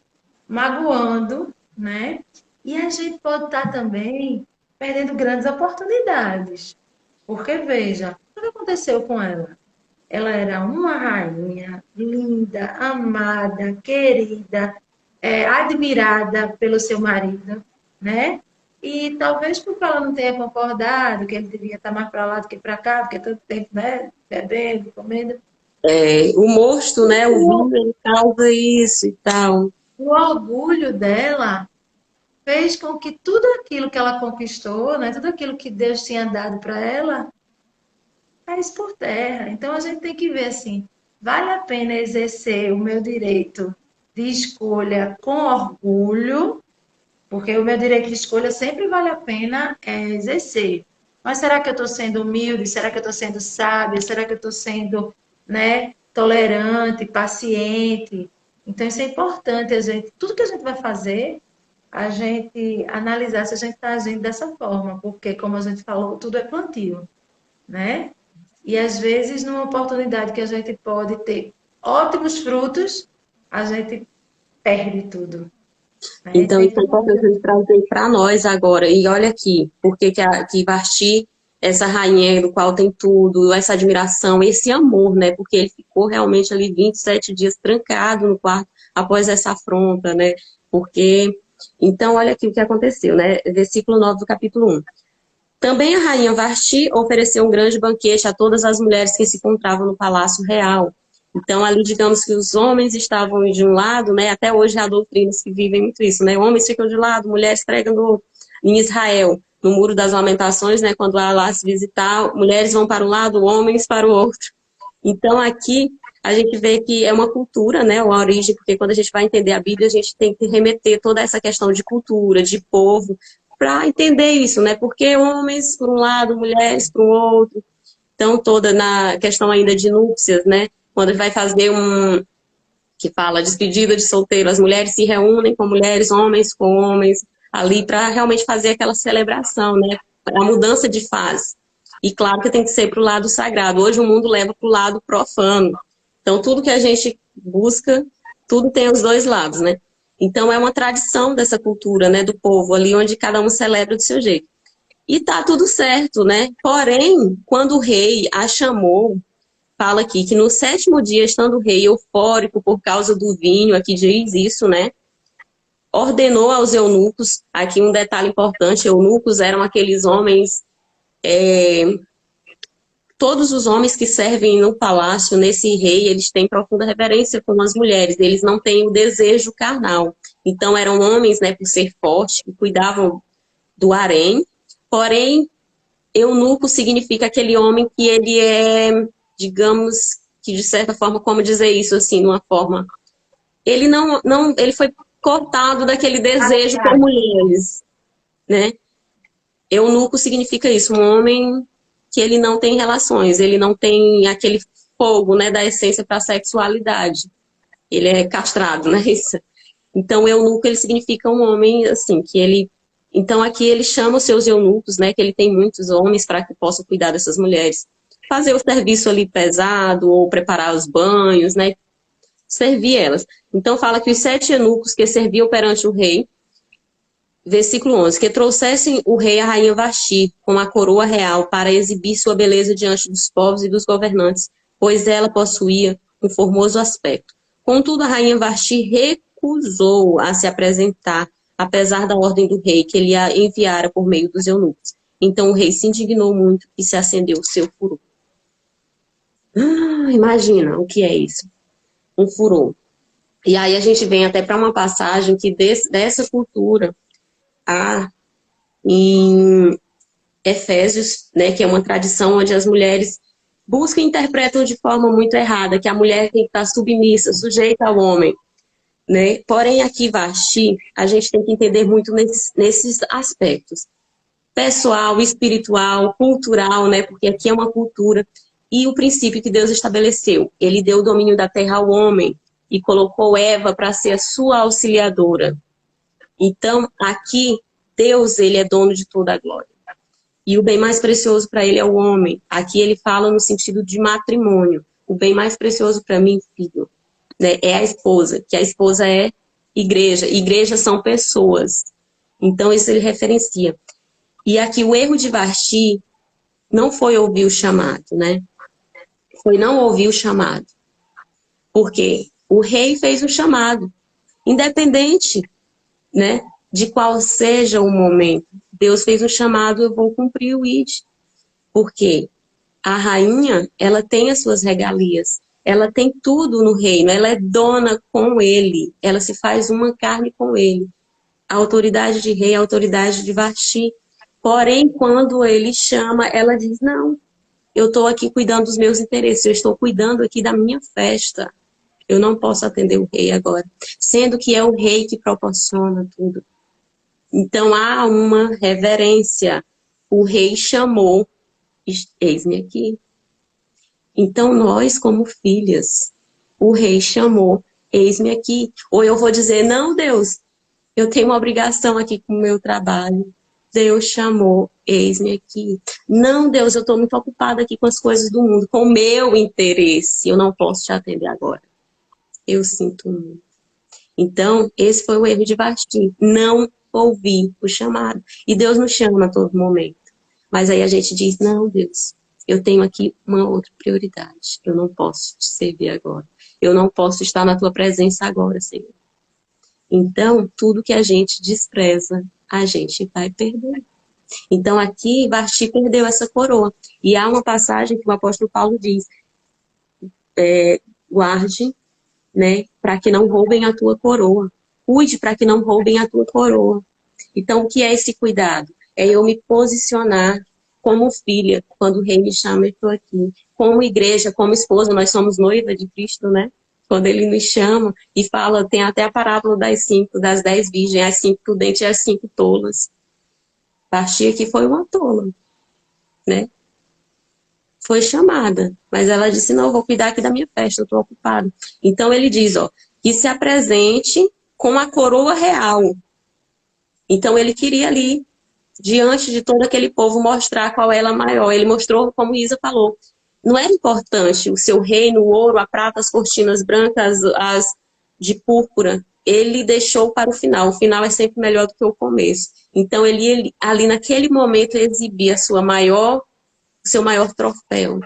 magoando, né? E a gente pode estar também perdendo grandes oportunidades. Porque, veja, o que aconteceu com ela? Ela era uma rainha linda, amada, querida, admirada pelo seu marido, né? E talvez porque ela não tenha concordado que ele devia estar mais para lá do que para cá, porque todo tempo, né, bebendo, comendo, É, o mosto, né, o vinho, ele causa isso e tal. o orgulho dela fez com que tudo aquilo que ela conquistou, né, tudo aquilo que Deus tinha dado para ela, caísse por terra. Então a gente tem que ver assim, vale a pena exercer o meu direito de escolha com orgulho, porque o meu direito de escolha sempre vale a pena exercer. Mas será que eu estou sendo humilde? Será que eu estou sendo sábia? Será que eu estou sendo, né, tolerante, paciente? Então isso é importante, a gente, tudo que a gente vai fazer, a gente analisar se a gente está agindo dessa forma, porque como a gente falou, tudo é plantio, né? E às vezes, numa oportunidade que a gente pode ter ótimos frutos, a gente perde tudo, né? Então, Tem isso é tudo. importante a gente trazer para nós agora. E olha aqui, porque que Vasti, essa rainha do qual tem tudo, essa admiração, esse amor, né? Porque ele ficou realmente ali 27 dias trancado no quarto após essa afronta, né? Porque. Então, olha aqui o que aconteceu, né? Versículo 9 do capítulo 1. Também a rainha Vasti ofereceu um grande banquete a todas as mulheres que se encontravam no palácio real. Então, ali, digamos que os homens estavam de um lado, né? Até hoje há doutrinas que vivem muito isso, né? Homens ficam de um lado, mulheres pregam do outro. Em Israel, no Muro das Lamentações, né? Quando há lá se visitar, mulheres vão para um lado, homens para o outro. Então, aqui, a gente vê que é uma cultura, né? Uma origem, porque quando a gente vai entender a Bíblia, a gente tem que remeter toda essa questão de cultura, de povo, para entender isso, né? Porque homens por um lado, mulheres para o outro. Então, toda na questão ainda de núpcias, né? Quando vai fazer que fala despedida de solteiro, as mulheres se reúnem com mulheres, homens com homens, ali para realmente fazer aquela celebração, né? A mudança de fase. E claro que tem que ser para o lado sagrado. Hoje o mundo leva para o lado profano. Então, tudo que a gente busca, tudo tem os dois lados, né? Então, é uma tradição dessa cultura, né? Do povo ali, onde cada um celebra do seu jeito. E tá tudo certo, né? Porém, quando o rei a chamou, fala aqui que no 7º dia, estando o rei eufórico por causa do vinho, aqui diz isso, né? Ordenou aos eunucos, aqui um detalhe importante, eunucos eram aqueles homens, todos os homens que servem no palácio, nesse rei, eles têm profunda reverência com as mulheres, eles não têm o desejo carnal. Então eram homens, né, por ser fortes, que cuidavam do harém, porém, eunuco significa aquele homem que ele é, digamos, que de certa forma, como dizer isso assim, de uma forma, ele ele foi cortado daquele desejo por mulheres, né? Eunuco significa isso, um homem que ele não tem relações, ele não tem aquele fogo, né, da essência para a sexualidade. Ele é castrado, né? Isso. Então, eunuco, ele significa um homem, assim, que ele... Então, aqui ele chama os seus eunucos, né? Que ele tem muitos homens para que possam cuidar dessas mulheres. Fazer o serviço ali pesado, ou preparar os banhos, né? Servir elas. Então, fala que os 7 eunucos que serviam perante o rei, versículo 11, que trouxessem o rei e a rainha Vasti com a coroa real para exibir sua beleza diante dos povos e dos governantes, pois ela possuía um formoso aspecto. Contudo, a rainha Vasti recusou a se apresentar, apesar da ordem do rei, que ele a enviara por meio dos eunucos. Então o rei se indignou muito e se acendeu o seu furor. Imagina o que é isso, um furor. E aí a gente vem até para uma passagem que dessa cultura há em Efésios, né, que é uma tradição onde as mulheres buscam e interpretam de forma muito errada, que a mulher tem que estar submissa, sujeita ao homem, né? Porém, aqui, Vasti, a gente tem que entender muito nesses aspectos. Pessoal, espiritual, cultural, né? Porque aqui é uma cultura. E o princípio que Deus estabeleceu. Ele deu o domínio da terra ao homem e colocou Eva para ser a sua auxiliadora. Então, aqui, Deus, ele é dono de toda a glória. E o bem mais precioso para ele é o homem. Aqui ele fala no sentido de matrimônio. O bem mais precioso para mim, filho, né, é a esposa, que a esposa é igreja. Igreja são pessoas. Então, isso ele referencia. E aqui o erro de Vasti não foi ouvir o chamado, né? Foi não ouvir o chamado. Porque o rei fez o chamado. Independente, né, de qual seja o momento. Deus fez um chamado, eu vou cumprir o id. Porque a rainha, ela tem as suas regalias, ela tem tudo no reino, ela é dona com ele, ela se faz uma carne com ele. A autoridade de rei, a autoridade de Vasti. Porém, quando ele chama, ela diz, não, eu estou aqui cuidando dos meus interesses, eu estou cuidando aqui da minha festa. Eu não posso atender o rei agora. Sendo que é o rei que proporciona tudo. Então, há uma reverência. O rei chamou, eis-me aqui. Então, nós, como filhas, o rei chamou, eis-me aqui. Ou eu vou dizer, não, Deus, eu tenho uma obrigação aqui com o meu trabalho. Deus chamou, eis-me aqui. Não, Deus, eu estou muito ocupada aqui com as coisas do mundo, com o meu interesse. Eu não posso te atender agora. Eu sinto muito. Então, esse foi o erro de Vasti. Não ouvir o chamado. E Deus nos chama a todo momento. Mas aí a gente diz, não, Deus, eu tenho aqui uma outra prioridade. Eu não posso te servir agora. Eu não posso estar na tua presença agora, Senhor. Então, tudo que a gente despreza, a gente vai perder. Então, aqui, Vasti perdeu essa coroa. E há uma passagem que o apóstolo Paulo diz, guarde, né, para que não roubem a tua coroa. Cuide para que não roubem a tua coroa. Então, o que é esse cuidado? É eu me posicionar como filha, quando o rei me chama, eu estou aqui. Como igreja, como esposa, nós somos noiva de Cristo, né? Quando ele nos chama e fala, tem até a parábola das 10 virgens, as 5 prudentes e as 5 tolas. Vasti aqui foi uma tola, né? Foi chamada, mas ela disse, não, eu vou cuidar aqui da minha festa, eu estou ocupada. Então ele diz, ó, que se apresente com a coroa real. Então ele queria ali, diante de todo aquele povo, mostrar qual era a maior. Ele mostrou, como Isa falou, não era importante o seu reino, o ouro, a prata, as cortinas brancas, as de púrpura. Ele deixou para o final. O final é sempre melhor do que o começo. Então ele ali naquele momento exibia o seu maior troféu,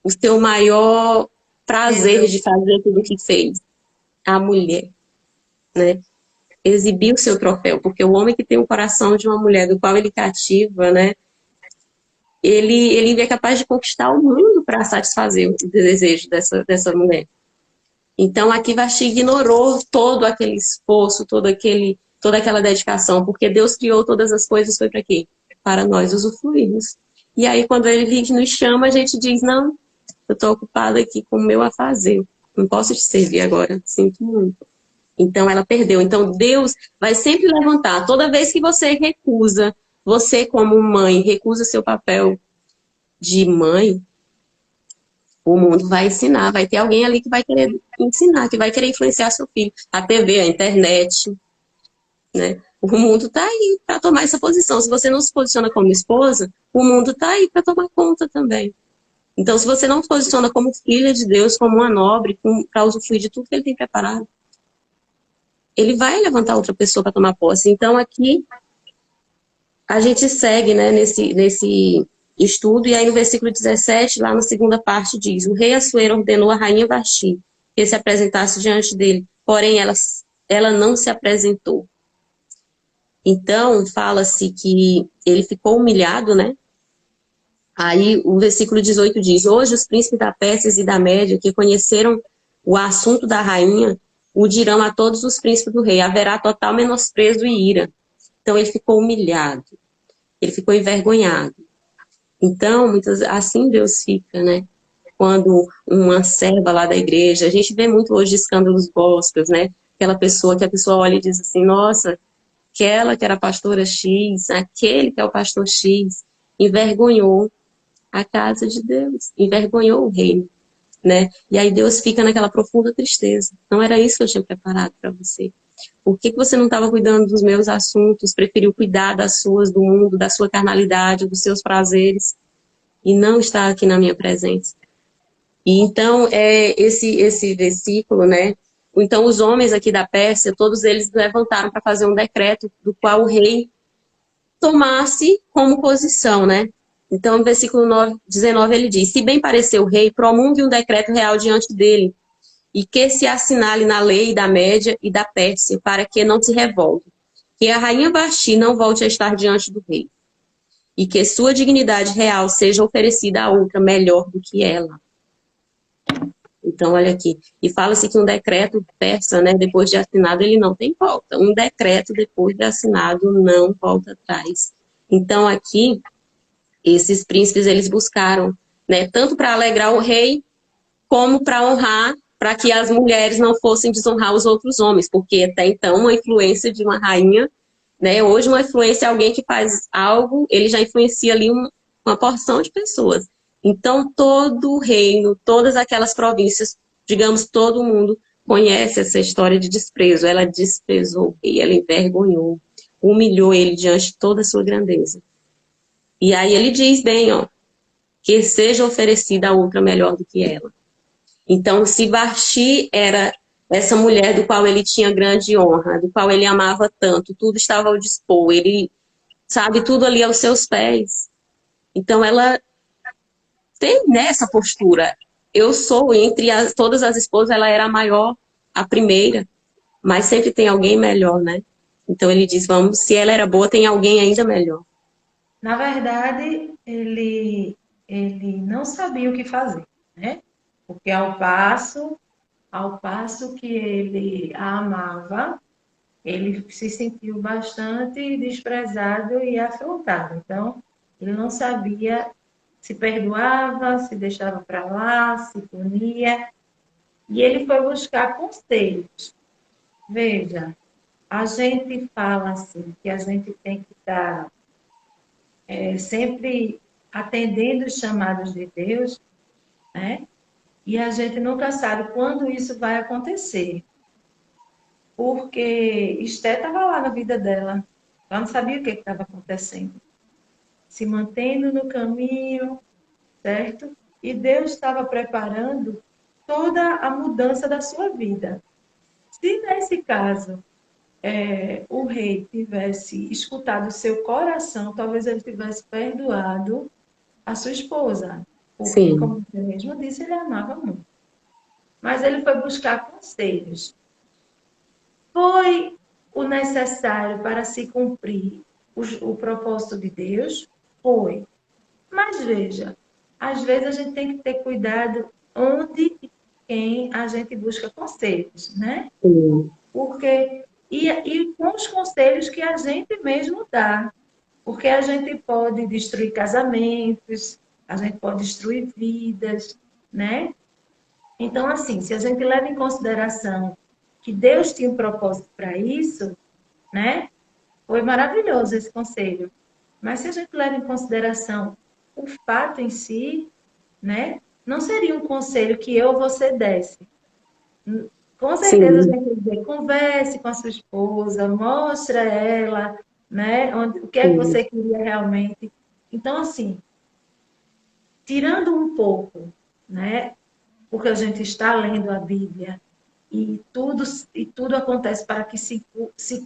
o seu maior prazer de fazer tudo o que fez. A mulher, né? Exibir o seu troféu, porque o homem que tem o coração de uma mulher do qual ele cativa, né? Ele é capaz de conquistar o mundo para satisfazer o desejo dessa mulher. Então, aqui Vasti ignorou todo aquele esforço, toda aquela dedicação, porque Deus criou todas as coisas, foi para quê? Para nós usufruirmos. E aí, quando ele nos chama, a gente diz, não, eu estou ocupada aqui com o meu a fazer, não posso te servir agora, sinto muito. Então, ela perdeu. Então, Deus vai sempre levantar. Toda vez que você recusa, você como mãe, recusa seu papel de mãe, o mundo vai ensinar. Vai ter alguém ali que vai querer ensinar, que vai querer influenciar seu filho. A TV, a internet, né? O mundo está aí para tomar essa posição. Se você não se posiciona como esposa, o mundo está aí para tomar conta também. Então, se você não se posiciona como filha de Deus, como uma nobre, para usufruir de tudo que ele tem preparado, ele vai levantar outra pessoa para tomar posse. Então, aqui, a gente segue, né, nesse estudo, e aí no versículo 17, lá na segunda parte, diz: o rei Assuero ordenou a rainha Vasti que se apresentasse diante dele, porém ela não se apresentou. Então, fala-se que ele ficou humilhado, né? Aí o versículo 18 diz: hoje os príncipes da Pérsia e da Média, que conheceram o assunto da rainha, o dirão a todos os príncipes do rei, haverá total menosprezo e ira. Então ele ficou humilhado, ele ficou envergonhado. Então, assim Deus fica, né? Quando uma serva lá da igreja, a gente vê muito hoje escândalos gospels, né? Aquela pessoa que a pessoa olha e diz assim, nossa, aquela que era a pastora X, aquele que é o pastor X, envergonhou a casa de Deus, envergonhou o reino, né? E aí Deus fica naquela profunda tristeza. Não era isso que eu tinha preparado para você. Por que você não estava cuidando dos meus assuntos, preferiu cuidar das suas, do mundo, da sua carnalidade, dos seus prazeres, e não está aqui na minha presença? E então, esse versículo, né? Então, os homens aqui da Pérsia, todos eles levantaram para fazer um decreto do qual o rei tomasse como posição, né? Então, no versículo 19, ele diz: se bem parecer o rei, promulgue um decreto real diante dele, e que se assinale na lei da Média e da Pérsia, para que não se revolte, que a rainha Vasti não volte a estar diante do rei, e que sua dignidade real seja oferecida a outra melhor do que ela. Então, olha aqui, e fala-se que um decreto persa, né, depois de assinado, ele não tem volta. Um decreto depois de assinado não volta atrás. Então, aqui, esses príncipes, eles buscaram, né, tanto para alegrar o rei, como para honrar, para que as mulheres não fossem desonrar os outros homens, porque até então uma influência de uma rainha, né, hoje uma influência é alguém que faz algo, ele já influencia ali uma porção de pessoas. Então todo o reino, todas aquelas províncias, digamos, todo mundo conhece essa história de desprezo. Ela desprezou e ela envergonhou, humilhou ele diante de toda a sua grandeza. E aí ele diz bem, ó, que seja oferecida a outra melhor do que ela. Então, se Vasti era essa mulher do qual ele tinha grande honra, do qual ele amava tanto, tudo estava ao dispor, ele sabe tudo ali aos seus pés. Então, ela tem nessa postura. Eu sou, entre todas as esposas, ela era a maior, a primeira, mas sempre tem alguém melhor, né? Então, ele diz, vamos, se ela era boa, tem alguém ainda melhor. Na verdade, ele não sabia o que fazer, né? Porque ao passo ao passo que ele a amava, ele se sentiu bastante desprezado e afrontado. Então, ele não sabia se perdoava, se deixava para lá, se punia, e ele foi buscar conselhos. Veja, a gente fala assim, que a gente tem que estar sempre atendendo os chamados de Deus, né? E a gente nunca sabe quando isso vai acontecer. Porque Esté estava lá na vida dela, ela não sabia o que estava acontecendo. Se mantendo no caminho, certo? E Deus estava preparando toda a mudança da sua vida. Se nesse caso o rei tivesse escutado o seu coração, talvez ele tivesse perdoado a sua esposa, porque, Sim, como você mesmo disse, ele amava muito. Mas ele foi buscar conselhos. Foi o necessário para se cumprir o propósito de Deus? Foi. Mas veja, às vezes a gente tem que ter cuidado onde e quem a gente busca conselhos, né? sim, Porque e com os conselhos que a gente mesmo dá, porque a gente pode destruir casamentos, a gente pode destruir vidas, né? Então, assim, se a gente leva em consideração que Deus tinha um propósito para isso, né? Foi maravilhoso esse conselho. Mas se a gente leva em consideração o fato em si, né? Não seria um conselho que eu ou você desse. Com certeza a sim, gente vai dizer, converse com a sua esposa, mostre a ela, né? O que é que sim, você queria realmente. Então, assim, tirando um pouco, né? Porque a gente está lendo a Bíblia e tudo acontece para que se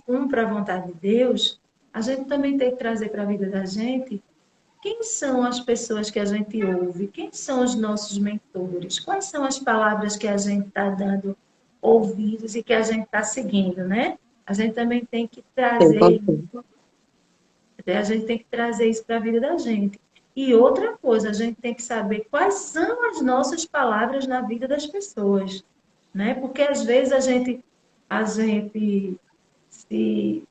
cumpra a vontade de Deus, a gente também tem que trazer para a vida da gente quem são as pessoas que a gente ouve, quem são os nossos mentores, quais são as palavras que a gente está dando ouvidos e que a gente está seguindo, né? A gente também tem que sim, trazer concordo. a gente tem que trazer isso para a vida da gente. E outra coisa, a gente tem que saber quais são as nossas palavras na vida das pessoas, né? Porque às vezes a gente se,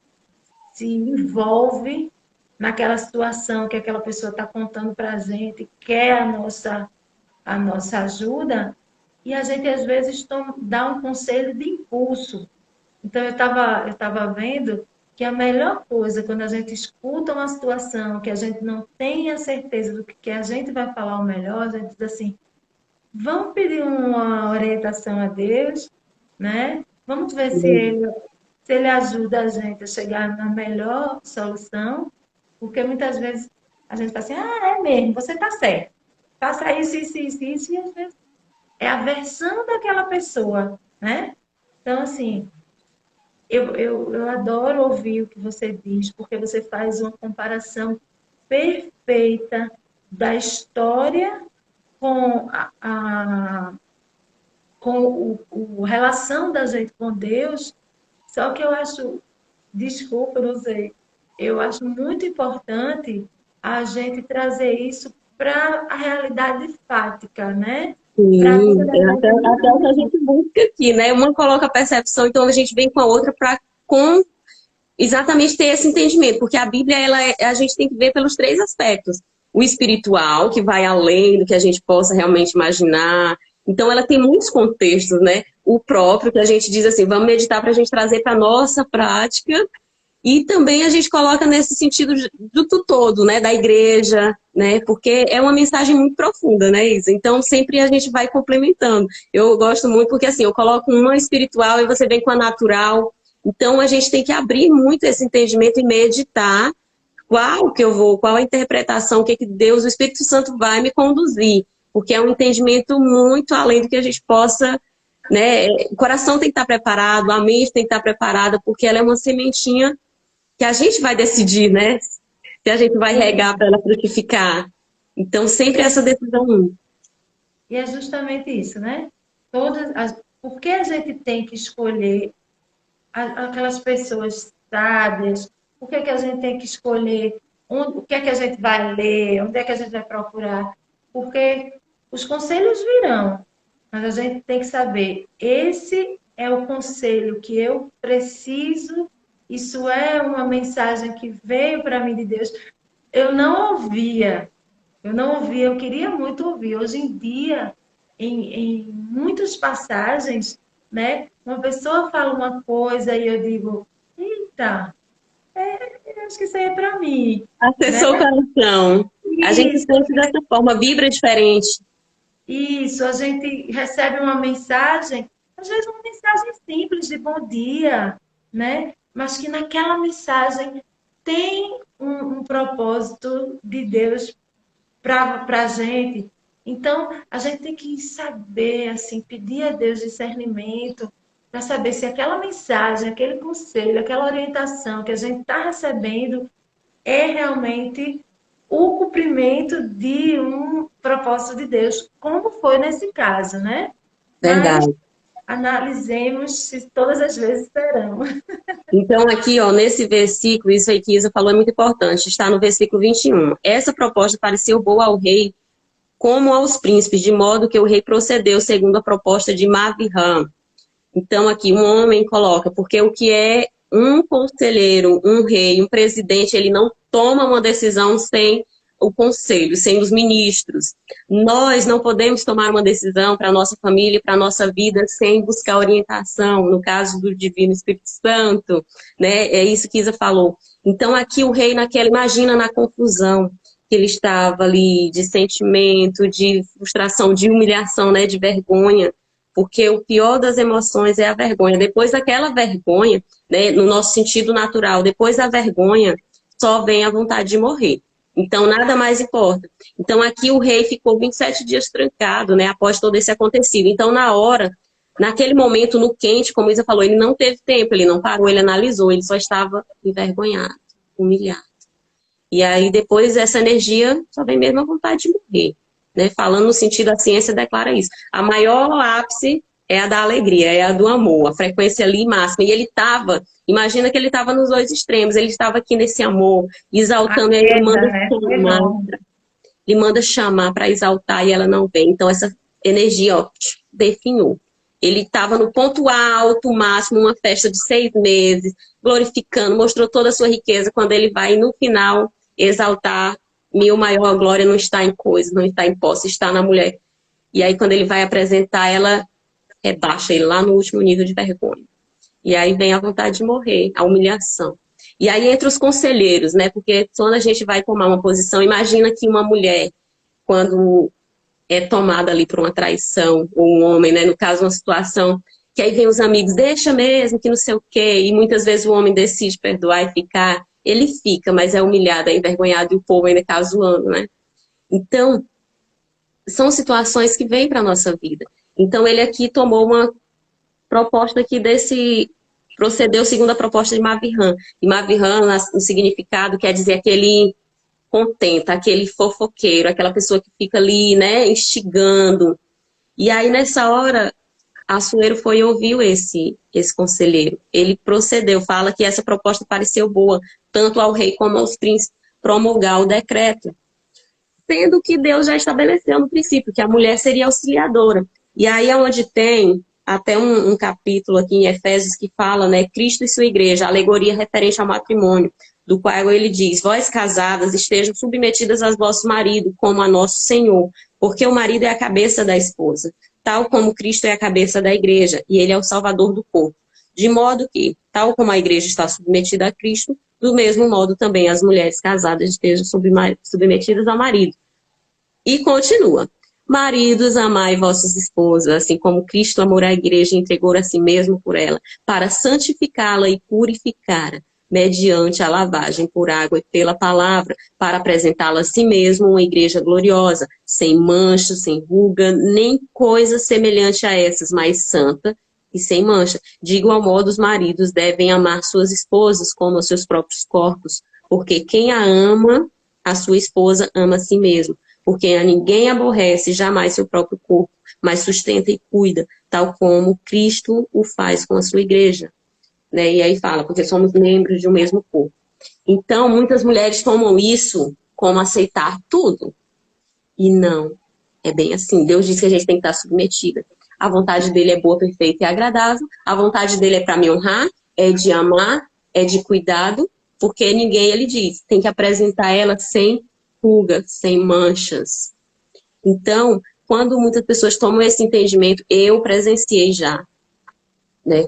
se envolve naquela situação que aquela pessoa está contando para a gente, quer a nossa ajuda, e a gente às vezes dá um conselho de impulso. Então, eu tava vendo que a melhor coisa, quando a gente escuta uma situação que a gente não tem a certeza do que a gente vai falar o melhor, a gente diz assim, vamos pedir uma orientação a Deus, né? Vamos ver se ele ajuda a gente a chegar na melhor solução, porque muitas vezes a gente fala assim, é mesmo, você está certo. Faça isso, isso, isso, isso, e às vezes é a versão daquela pessoa, né? Então, assim, eu adoro ouvir o que você diz, porque você faz uma comparação perfeita da história com com a relação da gente com Deus. Só que eu acho, desculpa, não sei, eu acho muito importante a gente trazer isso para a realidade fática, né? Para a vida Sim, da é gente até o que a gente busca aqui, né? Uma coloca a percepção, então a gente vem com a outra para com exatamente ter esse entendimento, porque a Bíblia a gente tem que ver pelos três aspectos. O espiritual, que vai além do que a gente possa realmente imaginar. Então, ela tem muitos contextos, né? O próprio, que a gente diz assim, vamos meditar para a gente trazer para a nossa prática. E também a gente coloca nesse sentido do todo, né? Da igreja, né? Porque é uma mensagem muito profunda, né, Isa? Então, sempre a gente vai complementando. Eu gosto muito porque, assim, eu coloco uma espiritual e você vem com a natural. Então, a gente tem que abrir muito esse entendimento e meditar qual a interpretação, que Deus, o Espírito Santo vai me conduzir. Porque é um entendimento muito além do que a gente possa, né? O coração tem que estar preparado, a mente tem que estar preparada, porque ela é uma sementinha que a gente vai decidir, né? Se a gente vai regar para ela frutificar. Então, sempre essa decisão. E é justamente isso, né? Por que a gente tem que escolher aquelas pessoas sábias? Por que a gente tem que escolher o que é que a gente vai ler? Onde é que a gente vai procurar? Porque os conselhos virão, Mas a gente tem que saber, esse é o conselho que eu preciso, isso é uma mensagem que veio para mim de Deus. Eu não ouvia, eu queria muito ouvir. Hoje em dia, em muitas passagens, né, uma pessoa fala uma coisa e eu digo, eita, eu acho que isso aí é para mim, né? Acessou o coração. A gente Isso, sente dessa forma, vibra diferente. isso, a gente recebe uma mensagem, às vezes uma mensagem simples de bom dia, né? Mas que naquela mensagem tem um propósito de Deus para a gente. Então, a gente tem que saber, assim, pedir a Deus discernimento para saber se aquela mensagem, aquele conselho, aquela orientação que a gente está recebendo é realmente o cumprimento de um propósito de Deus, como foi nesse caso, né? Mas Verdade. analisemos se todas as vezes serão. Então, aqui, ó, nesse versículo, isso aí que Isa falou é muito importante, está no versículo 21. Essa proposta pareceu boa ao rei, como aos príncipes, de modo que o rei procedeu segundo a proposta de Mavirham. Então, aqui, um homem coloca, porque o que é um conselheiro, um rei, um presidente, ele não toma uma decisão sem o conselho, sem os ministros. Nós não podemos tomar uma decisão para a nossa família, para a nossa vida, sem buscar orientação, no caso do Divino Espírito Santo, né? É isso que Isa falou. Então, aqui o rei, naquela, imagina na confusão que ele estava ali, de sentimento, de frustração, de humilhação, né? De vergonha. Porque o pior das emoções é a vergonha. Depois daquela vergonha, né, no nosso sentido natural, depois da vergonha, só vem a vontade de morrer. Então, nada mais importa. Então, aqui o rei ficou 27 dias trancado, né, após todo esse acontecido. Então, na hora, naquele momento, no quente, como Isa falou, ele não teve tempo, ele não parou, ele analisou, ele só estava envergonhado, humilhado. E aí, depois, essa energia só vem mesmo a vontade de morrer. Né? Falando no sentido, a ciência declara isso. A maior ápice é a da alegria, é a do amor, a frequência ali máxima. E ele estava, imagina que ele estava nos dois extremos, ele estava aqui nesse amor, A exaltando, e aí queda, né? Foi enorme. ele manda chamar para exaltar e ela não vem. Então, essa energia, ó, definhou. Ele estava no ponto alto, máximo, uma festa de 6 meses, glorificando, mostrou toda a sua riqueza. Quando ele vai, no final, exaltar, meu maior glória não está em coisa, não está em posse, está na mulher. E aí, quando ele vai apresentar, ela rebaixa ele lá no último nível de vergonha. E aí vem a vontade de morrer, a humilhação. E aí entre os conselheiros, né? Porque quando a gente vai tomar uma posição, imagina que uma mulher, quando é tomada ali por uma traição, ou um homem, né? No caso, uma situação que aí vem os amigos, deixa mesmo, que não sei o quê, e muitas vezes o homem decide perdoar e ficar, ele fica, mas é humilhado, é envergonhado, e o povo ainda tá zoando, né? Então, são situações que vêm para a nossa vida. Então, ele aqui tomou uma proposta aqui desse, procedeu segundo a proposta de Mavirhan. E Mavirhan, no significado, quer dizer aquele contenta, aquele fofoqueiro, aquela pessoa que fica ali, né, instigando. E aí, nessa hora, Assuero foi e ouviu esse conselheiro. Ele procedeu, fala que essa proposta pareceu boa, tanto ao rei como aos príncipes, promulgar o decreto. Sendo que Deus já estabeleceu no princípio que a mulher seria auxiliadora. E aí é onde tem até um capítulo aqui em Efésios que fala, né, Cristo e sua igreja, alegoria referente ao matrimônio, do qual ele diz, vós casadas estejam submetidas aos vossos maridos, como a nosso Senhor, porque o marido é a cabeça da esposa, tal como Cristo é a cabeça da igreja, e ele é o salvador do corpo. De modo que, tal como a igreja está submetida a Cristo, do mesmo modo também as mulheres casadas estejam submetidas ao marido. E continua. Maridos, amai vossas esposas, assim como Cristo amou a igreja e entregou a si mesmo por ela, para santificá-la e purificá-la, mediante a lavagem por água e pela palavra, para apresentá-la a si mesmo uma igreja gloriosa, sem mancha, sem ruga, nem coisa semelhante a essas, mas santa e sem mancha. De igual modo, os maridos devem amar suas esposas como os seus próprios corpos, porque quem a ama, a sua esposa ama a si mesmo. Porque a ninguém aborrece jamais seu próprio corpo, mas sustenta e cuida, tal como Cristo o faz com a sua igreja. Né? E aí fala, porque somos membros de um mesmo corpo. Então, muitas mulheres tomam isso como aceitar tudo. E não, é bem assim. Deus diz que a gente tem que estar submetida. A vontade dele é boa, perfeita e agradável. A vontade dele é para me honrar, é de amar, é de cuidado, porque ninguém, ele diz, tem que apresentar ela sem rugas, sem manchas. Então, quando muitas pessoas tomam esse entendimento, eu presenciei já, né?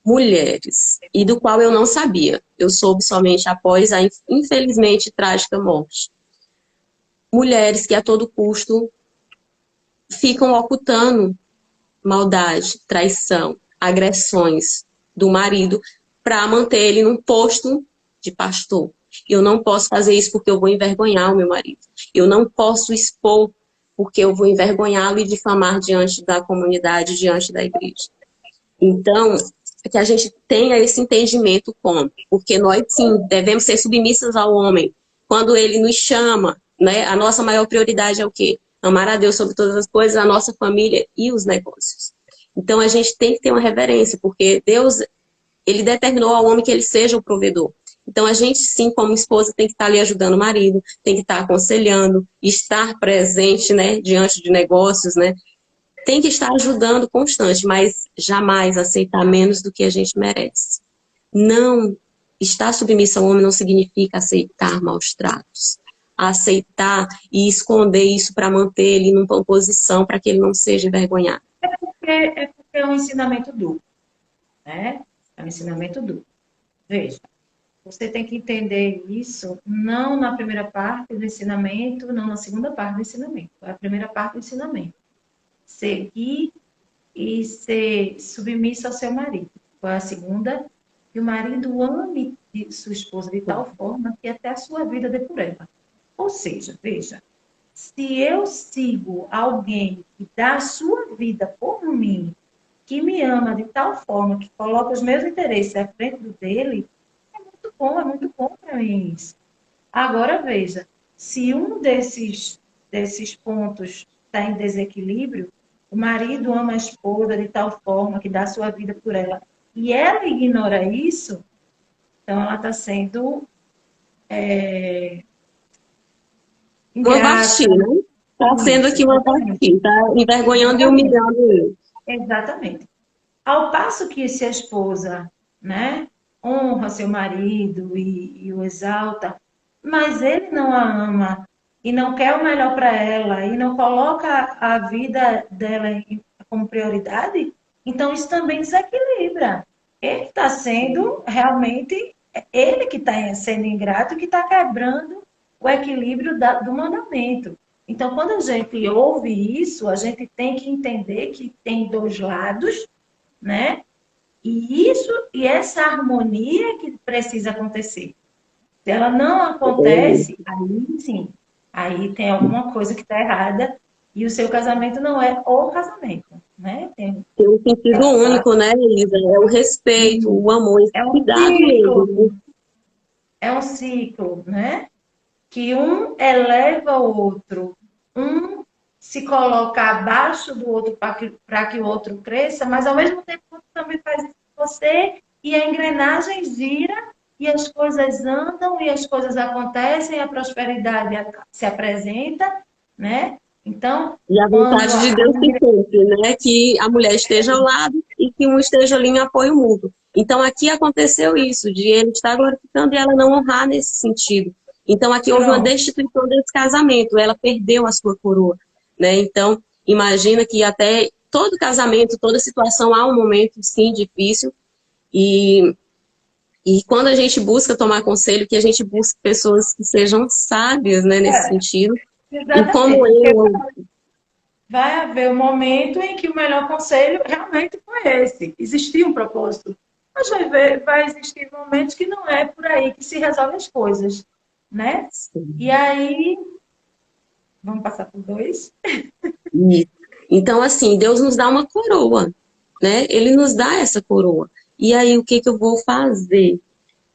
Mulheres, e do qual eu não sabia. Eu soube somente após a, infelizmente, trágica morte. Mulheres que a todo custo ficam ocultando maldade, traição, agressões do marido para manter ele num posto de pastor. Eu não posso fazer isso porque eu vou envergonhar o meu marido. Eu não posso expor porque eu vou envergonhá-lo e difamar diante da comunidade, diante da igreja. Então, que a gente tenha esse entendimento como, porque nós, sim, devemos ser submissas ao homem. Quando ele nos chama, né, a nossa maior prioridade é o quê? Amar a Deus sobre todas as coisas, a nossa família e os negócios. Então, a gente tem que ter uma reverência, porque Deus, ele determinou ao homem que ele seja o provedor. Então, a gente, sim, como esposa, tem que estar ali ajudando o marido, tem que estar aconselhando, estar presente, né, diante de negócios, né, tem que estar ajudando constante, mas jamais aceitar menos do que a gente merece. Não estar submissa ao homem não significa aceitar maus tratos. Aceitar e esconder isso para manter ele numa posição para que ele não seja envergonhado. Porque é um ensinamento duplo, né? É um ensinamento duplo. Veja, você tem que entender isso não na primeira parte do ensinamento, não na segunda parte do ensinamento. É a primeira parte do ensinamento. Seguir e ser submissa ao seu marido. Foi a segunda, que o marido ame sua esposa de tal forma que até a sua vida dê por ela. Ou seja, veja, se eu sigo alguém que dá a sua vida por mim, que me ama de tal forma que coloca os meus interesses à frente do dele, é muito bom para mim isso. Agora veja, se um desses pontos está em desequilíbrio, o marido ama a esposa de tal forma que dá a sua vida por ela, e ela ignora isso, então ela está sendo Uma vacina, né? Está sendo aqui uma vacina, está envergonhando e humilhando ele. Exatamente. Ao passo que se a esposa, né, honra seu marido e o exalta, mas ele não a ama e não quer o melhor para ela e não coloca a vida dela como prioridade, então isso também desequilibra. Ele está sendo realmente, ele que está sendo ingrato, que está quebrando o equilíbrio do mandamento. Então, quando a gente ouve isso, a gente tem que entender que tem dois lados, né? E essa harmonia que precisa acontecer. Se ela não acontece, aí sim, aí tem alguma coisa que está errada e o seu casamento não é o casamento, né? Tem um sentido único, né, Elisa? É o respeito, o amor, esse cuidado mesmo. É um ciclo, né? Que um eleva o outro, um se coloca abaixo do outro para que o outro cresça, mas ao mesmo tempo o outro também faz isso com você e a engrenagem gira e as coisas andam e as coisas acontecem, a prosperidade se apresenta, né? Então, e a vontade de Deus se cumpre, né? Que a mulher esteja ao lado e que um esteja ali em apoio mútuo. Então, aqui aconteceu isso, de ele estar glorificando e ela não honrar nesse sentido. Então, aqui houve uma destituição desse casamento, ela perdeu a sua coroa, né? Então, imagina que até todo casamento, toda situação, há um momento, sim, difícil. E quando a gente busca tomar conselho, que a gente busque pessoas que sejam sábias, né, nesse sentido. Exatamente. E como eu... Vai haver um momento em que o melhor conselho realmente foi esse. Existia um propósito. Mas vai existir momentos que não é por aí que se resolvem as coisas, né? Sim. E aí... Vamos passar por 2? Então, assim, Deus nos dá uma coroa, né? Ele nos dá essa coroa. E aí, o que eu vou fazer?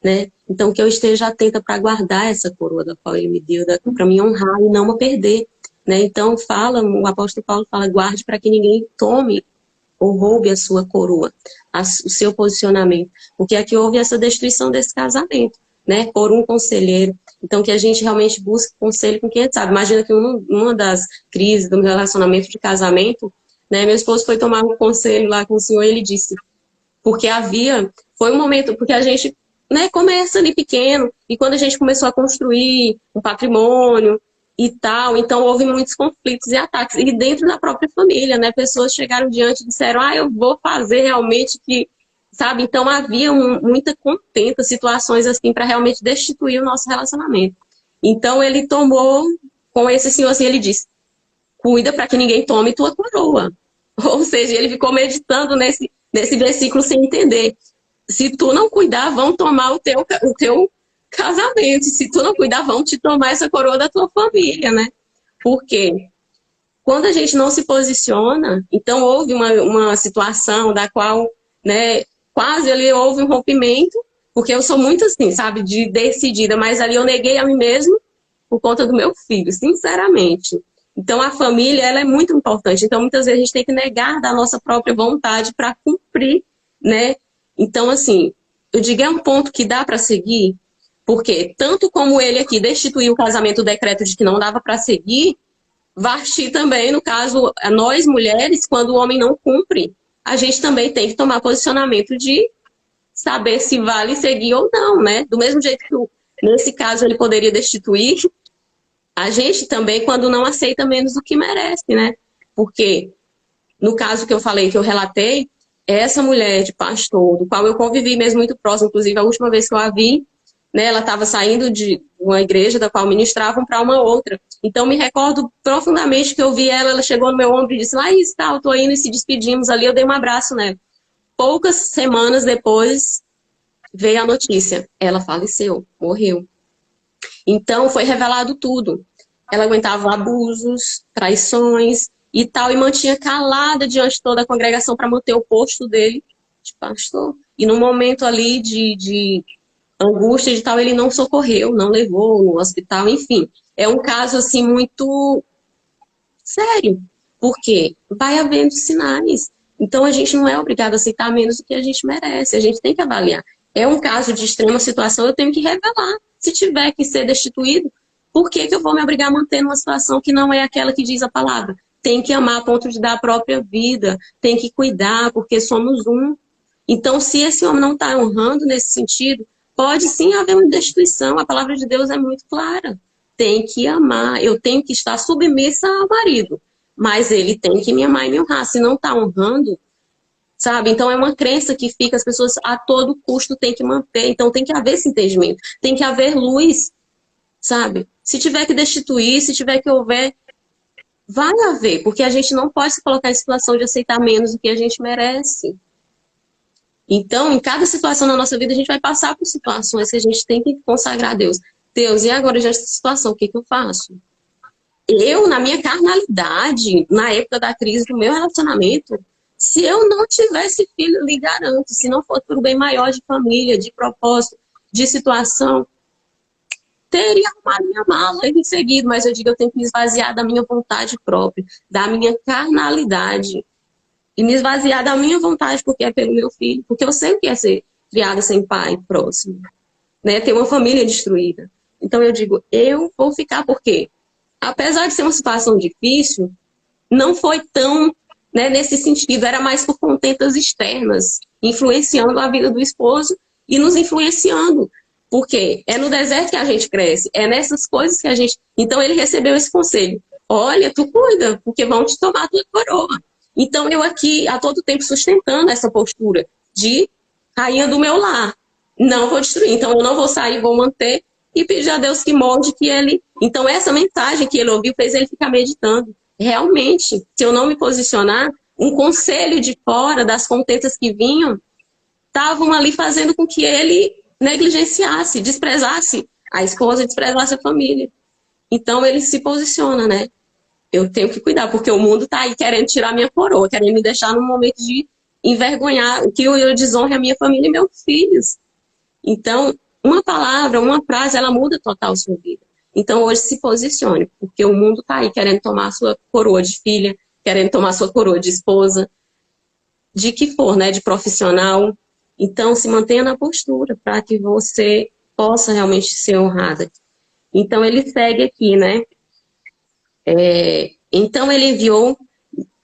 Né? Então, que eu esteja atenta para guardar essa coroa da qual ele me deu, para me honrar e não a perder. Né? Então, o apóstolo Paulo fala, guarde para que ninguém tome ou roube a sua coroa, o seu posicionamento. Porque aqui houve essa destruição desse casamento, né? Por um conselheiro. Então, que a gente realmente busque conselho com quem sabe. Imagina que uma das crises do relacionamento de casamento, né? Meu esposo foi tomar um conselho lá com o senhor e ele disse, porque foi um momento, porque a gente, né, começa ali pequeno, e quando a gente começou a construir um patrimônio e tal, então houve muitos conflitos e ataques, e dentro da própria família, né, pessoas chegaram diante e disseram, eu vou fazer realmente que, sabe, então havia muita contenta, situações assim, para realmente destituir o nosso relacionamento. Então ele tomou, com esse senhor assim, ele disse, cuida para que ninguém tome tua coroa. Ou seja, ele ficou meditando nesse versículo sem entender. Se tu não cuidar, vão tomar o teu casamento. Se tu não cuidar, vão te tomar essa coroa da tua família, né? Porque quando a gente não se posiciona, então houve uma situação da qual, né, quase ali houve um rompimento, porque eu sou muito assim, sabe, de decidida, mas ali eu neguei a mim mesmo por conta do meu filho, sinceramente. Então, a família, ela é muito importante. Então, muitas vezes a gente tem que negar da nossa própria vontade para cumprir, né? Então, assim, eu digo, é um ponto que dá para seguir, porque tanto como ele aqui destituiu o casamento, o decreto de que não dava para seguir, Vasti também, no caso, nós mulheres, quando o homem não cumpre, a gente também tem que tomar posicionamento de saber se vale seguir ou não, né? Do mesmo jeito que, nesse caso, ele poderia destituir, a gente também, quando não aceita menos do que merece, né? Porque, no caso que eu falei, que eu relatei, essa mulher de pastor, do qual eu convivi mesmo muito próximo, inclusive a última vez que eu a vi, né, ela estava saindo de uma igreja da qual ministravam para uma outra. Então, me recordo profundamente que eu vi ela chegou no meu ombro e disse, Laís, tá, eu tô indo, e se despedimos ali, eu dei um abraço nela. Poucas semanas depois, veio a notícia, ela faleceu, morreu. Então, foi revelado tudo. Ela aguentava abusos, traições e tal, e mantinha calada diante de toda a congregação para manter o posto dele de pastor. E no momento ali de angústia e tal, ele não socorreu, não levou no hospital, enfim. É um caso, assim, muito sério, porque vai havendo sinais. Então, a gente não é obrigado a aceitar menos do que a gente merece, a gente tem que avaliar. É um caso de extrema situação, eu tenho que revelar. Se tiver que ser destituído, por que eu vou me obrigar a manter numa situação que não é aquela que diz a palavra? Tem que amar a ponto de dar a própria vida, tem que cuidar, porque somos um. Então, se esse homem não está honrando nesse sentido, pode sim haver uma destituição. A palavra de Deus é muito clara. Tem que amar, eu tenho que estar submissa ao marido, mas ele tem que me amar e me honrar. Se não está honrando, sabe? Então é uma crença que fica, as pessoas a todo custo têm que manter. Então tem que haver esse entendimento, tem que haver luz, sabe? Se tiver que destituir, se tiver que houver, vai haver, porque a gente não pode se colocar em situação de aceitar menos do que a gente merece. Então, em cada situação na nossa vida, a gente vai passar por situações que a gente tem que consagrar a Deus. Deus, e agora já essa situação, o que eu faço? Eu, na minha carnalidade, na época da crise do meu relacionamento, se eu não tivesse filho, lhe garanto, se não fosse por um bem maior de família, de propósito, de situação, teria arrumado minha mala em seguida, mas eu digo, eu tenho que me esvaziar da minha vontade própria, da minha carnalidade, e me esvaziar da minha vontade, porque é pelo meu filho, porque eu sei o que é ser criada sem pai próximo, né? Ter uma família destruída. Então eu digo, eu vou ficar, porque apesar de ser uma situação difícil, não foi tão, né, nesse sentido, era mais por contentas externas, influenciando a vida do esposo e nos influenciando. Porque é no deserto que a gente cresce, é nessas coisas que a gente... Então ele recebeu esse conselho, olha, tu cuida, porque vão te tomar a tua coroa. Então eu aqui, a todo tempo, sustentando essa postura de rainha do meu lar. Não vou destruir, então eu não vou sair, vou manter e pedir a Deus que molde, que ele... Então essa mensagem que ele ouviu fez ele ficar meditando. Realmente, se eu não me posicionar, um conselho de fora, das contentas que vinham, estavam ali fazendo com que ele negligenciasse, desprezasse a esposa, desprezasse a família. Então ele se posiciona, né? Eu tenho que cuidar, porque o mundo está aí querendo tirar minha coroa, querendo me deixar num momento de envergonhar, que eu desonre a minha família e meus filhos. Então, uma palavra, uma frase, ela muda total a sua vida. Então, hoje se posicione, porque o mundo está aí querendo tomar a sua coroa de filha, querendo tomar a sua coroa de esposa, de que for, né, de profissional. Então, se mantenha na postura para que você possa realmente ser honrada. Então, ele segue aqui, né? Então, ele enviou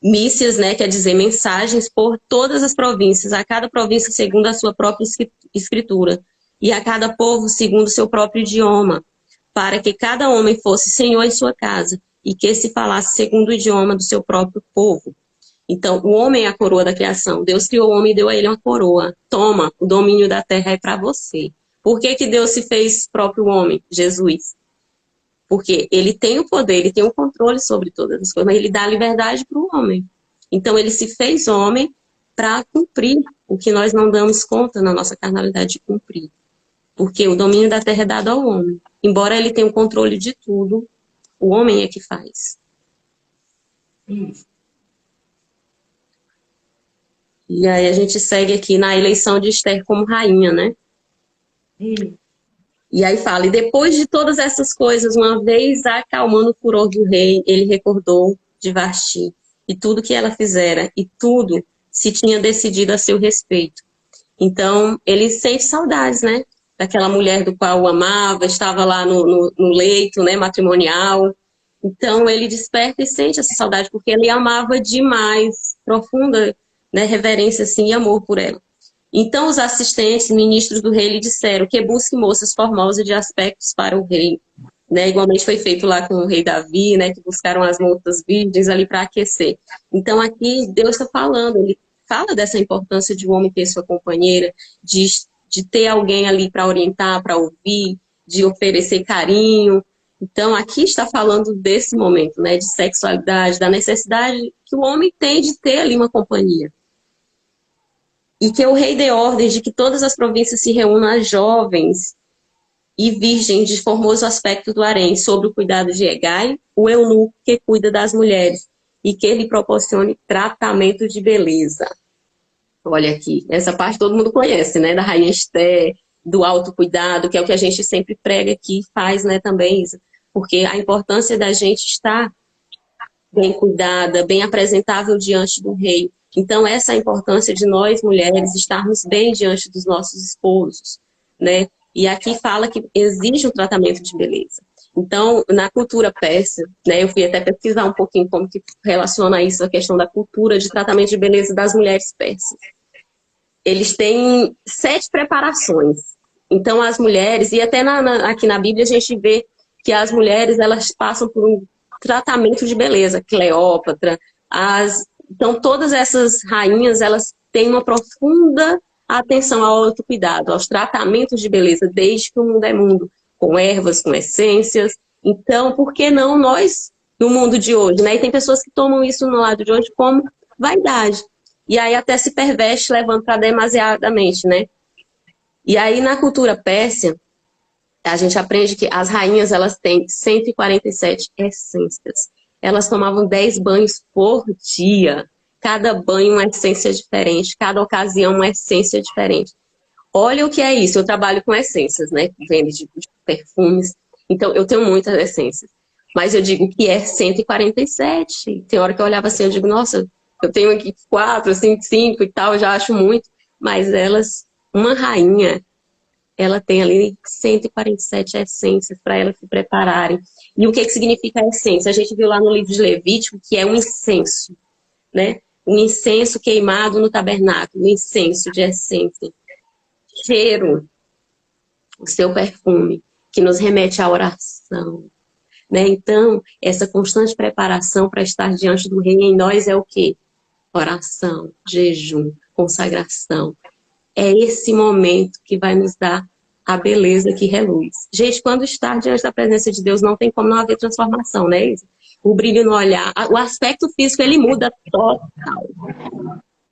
mícias, né, quer dizer mensagens, por todas as províncias, a cada província segundo a sua própria escritura, e a cada povo segundo o seu próprio idioma, para que cada homem fosse senhor em sua casa, e que se falasse segundo o idioma do seu próprio povo. Então, o homem é a coroa da criação. Deus criou o homem e deu a ele uma coroa. Toma, o domínio da terra é para você. Por que que Deus se fez próprio homem? Jesus. Porque ele tem o poder, ele tem o controle sobre todas as coisas, mas ele dá liberdade para o homem. Então, ele se fez homem para cumprir o que nós não damos conta na nossa carnalidade de cumprir. Porque o domínio da terra é dado ao homem. Embora ele tenha o controle de tudo, o homem é que faz. Isso. E aí a gente segue aqui na eleição de Esther como rainha, né? Isso. E aí fala, e depois de todas essas coisas, uma vez acalmando o furor do rei, ele recordou de Vasti e tudo que ela fizera, e tudo se tinha decidido a seu respeito. Então, ele sente saudades, né? Daquela mulher do qual o amava, estava lá no leito, né, matrimonial. Então, ele desperta e sente essa saudade, porque ele amava demais, profunda, né, reverência assim, e amor por ela. Então, os assistentes, ministros do rei, lhe disseram que busque moças formosas de aspectos para o rei. Né? Igualmente foi feito lá com o rei Davi, né, que buscaram as moças virgens ali para aquecer. Então, aqui, Deus está falando, ele fala dessa importância de um homem ter sua companheira, de ter alguém ali para orientar, para ouvir, de oferecer carinho. Então, aqui está falando desse momento, né, de sexualidade, da necessidade que o homem tem de ter ali uma companhia. E que o rei dê ordens de que todas as províncias se reúnam as jovens e virgens de formoso aspecto do harém, sob o cuidado de Hegai, o eunuco que cuida das mulheres, e que lhe proporcione tratamento de beleza. Olha aqui, essa parte todo mundo conhece, né? Da rainha Esther, do autocuidado, que é o que a gente sempre prega aqui e faz, né, também, Isa. Porque a importância da gente estar bem cuidada, bem apresentável diante do rei. Então, essa é a importância de nós, mulheres, estarmos bem diante dos nossos esposos, né? E aqui fala que exige um tratamento de beleza. Então, na cultura persa, né, eu fui até pesquisar um pouquinho como que relaciona isso a questão da cultura de tratamento de beleza das mulheres persas. Eles têm 7 preparações. Então, as mulheres, e até aqui na Bíblia a gente vê que as mulheres, elas passam por um tratamento de beleza. Cleópatra, então todas essas rainhas, elas têm uma profunda atenção ao autocuidado, aos tratamentos de beleza, desde que o mundo é mundo, com ervas, com essências. Então, por que não nós, no mundo de hoje, né? E tem pessoas que tomam isso no lado de hoje como vaidade. E aí até se perverte, levando para demasiadamente, né? E aí na cultura pérsia, a gente aprende que as rainhas, elas têm 147 essências. Elas tomavam 10 banhos por dia. Cada banho uma essência diferente, cada ocasião uma essência diferente. Olha o que é isso, eu trabalho com essências, né? Vendo de perfumes. Então, eu tenho muitas essências. Mas eu digo que é 147. Tem hora que eu olhava assim, eu digo, nossa, eu tenho aqui 4, 5 e tal, eu já acho muito. Mas elas, uma rainha, ela tem ali 147 essências para elas se prepararem. E o que significa a essência? A gente viu lá no livro de Levítico que é um incenso, né? Um incenso queimado no tabernáculo, um incenso de essência. Cheiro, o seu perfume, que nos remete à oração. Né? Então, essa constante preparação para estar diante do rei em nós é o quê? Oração, jejum, consagração. É esse momento que vai nos dar a beleza que reluz. Gente, quando estar diante da presença de Deus, não tem como não haver transformação, né, Isa? O brilho no olhar, o aspecto físico, ele muda total.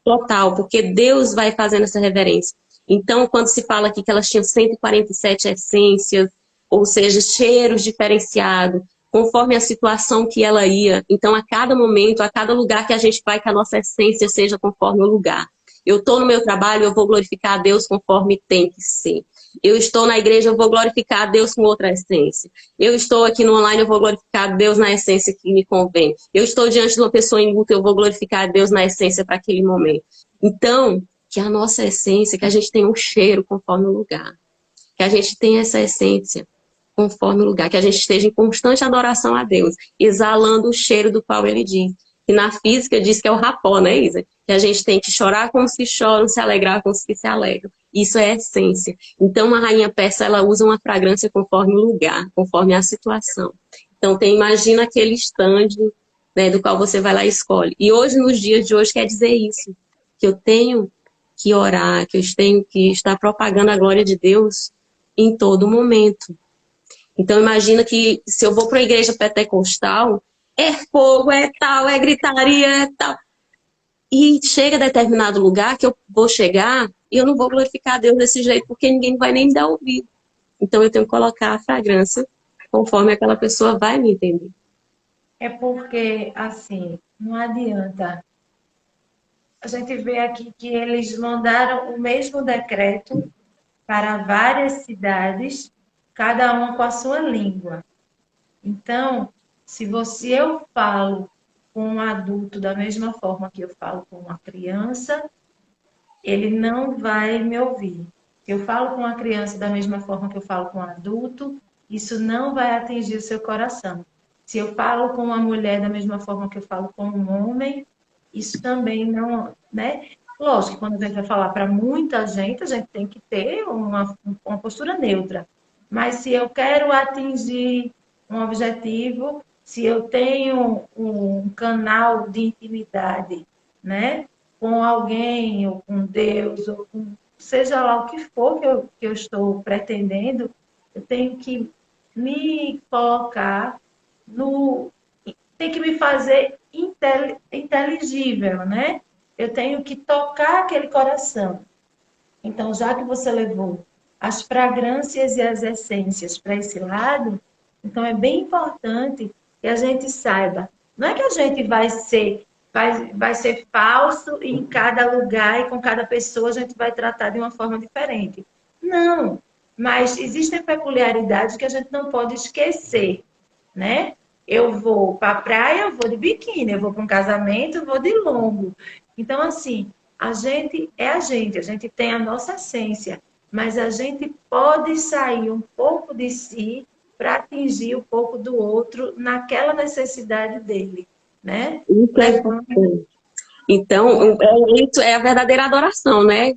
Total, porque Deus vai fazendo essa reverência. Então, quando se fala aqui que elas tinham 147 essências, ou seja, cheiros diferenciados, conforme a situação que ela ia. Então, a cada momento, a cada lugar que a gente vai, que a nossa essência seja conforme o lugar. Eu estou no meu trabalho, eu vou glorificar a Deus conforme tem que ser. Eu estou na igreja, eu vou glorificar a Deus com outra essência. Eu estou aqui no online, eu vou glorificar a Deus na essência que me convém. Eu estou diante de uma pessoa em luta, eu vou glorificar a Deus na essência para aquele momento. Então, que a nossa essência, que a gente tenha um cheiro conforme o lugar. Que a gente tenha essa essência conforme o lugar. Que a gente esteja em constante adoração a Deus, exalando o cheiro do qual Ele diz. que na física diz que é o rapó, né, Isa? Que a gente tem que chorar com os que choram, se alegrar com os que se alegram. Isso é a essência. Então, a rainha persa, ela usa uma fragrância conforme o lugar, conforme a situação. Então, imagina aquele stand, né, do qual você vai lá e escolhe. E hoje, nos dias de hoje, quer dizer isso, que eu tenho que orar, que eu tenho que estar propagando a glória de Deus em todo momento. Então, imagina que se eu vou para a igreja pentecostal, é fogo, é tal, é gritaria, é tal. E chega a determinado lugar que eu vou chegar e eu não vou glorificar a Deus desse jeito, porque ninguém vai nem me dar ouvido. Então, eu tenho que colocar a fragrância conforme aquela pessoa vai me entender. É porque, assim, não adianta. A gente vê aqui que eles mandaram o mesmo decreto para várias cidades, cada uma com a sua língua. Então, se eu falo com um adulto da mesma forma que eu falo com uma criança, ele não vai me ouvir. Se eu falo com uma criança da mesma forma que eu falo com um adulto, isso não vai atingir o seu coração. Se eu falo com uma mulher da mesma forma que eu falo com um homem, isso também não, né? Lógico que quando a gente vai falar para muita gente, a gente tem que ter uma postura neutra. Mas se eu quero atingir um objetivo, se eu tenho um canal de intimidade, né, com alguém, ou com Deus, ou com seja lá o que for que eu estou pretendendo, eu tenho que me colocar no... Tem que me fazer inteligível, né? Eu tenho que tocar aquele coração. Então, já que você levou as fragrâncias e as essências para esse lado, então é bem importante que a gente saiba. Não é que a gente vai ser falso e em cada lugar e com cada pessoa a gente vai tratar de uma forma diferente. Não, mas existem peculiaridades que a gente não pode esquecer, né? Eu vou para a praia, eu vou de biquíni, eu vou para um casamento, eu vou de longo. Então, assim, a gente tem a nossa essência, mas a gente pode sair um pouco de si para atingir um pouco do outro naquela necessidade dele, né? Isso é importante. Então, é a verdadeira adoração, né?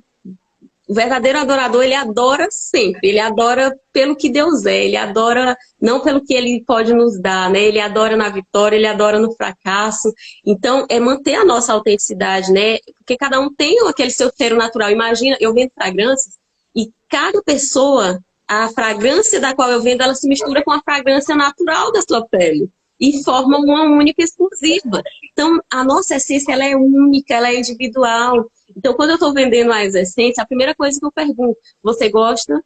O verdadeiro adorador, ele adora sempre, ele adora pelo que Deus é, ele adora não pelo que ele pode nos dar, né? Ele adora na vitória, ele adora no fracasso. Então, é manter a nossa autenticidade, né? Porque cada um tem aquele seu cheiro natural. Imagina, eu vendo fragrâncias e cada pessoa, a fragrância da qual eu vendo, ela se mistura com a fragrância natural da sua pele e forma uma única exclusiva. Então, a nossa essência, ela é única, ela é individual. Então, quando eu estou vendendo as essências, a primeira coisa que eu pergunto, você gosta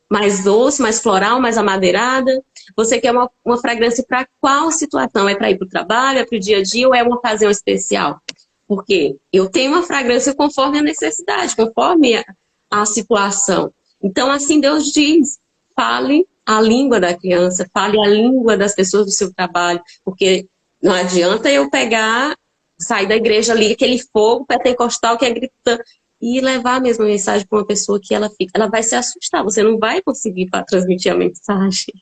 mais doce, mais floral, mais amadeirada? Você quer uma fragrância para qual situação? É para ir para o trabalho, é para o dia a dia ou é uma ocasião especial? Porque eu tenho uma fragrância conforme a necessidade, conforme a situação. Então, assim Deus diz, fale a língua da criança, fale a língua das pessoas do seu trabalho, porque não adianta eu pegar, sair da igreja ali, aquele fogo pentecostal que é gritando, e levar a mesma mensagem para uma pessoa que ela vai se assustar, você não vai conseguir transmitir a mensagem.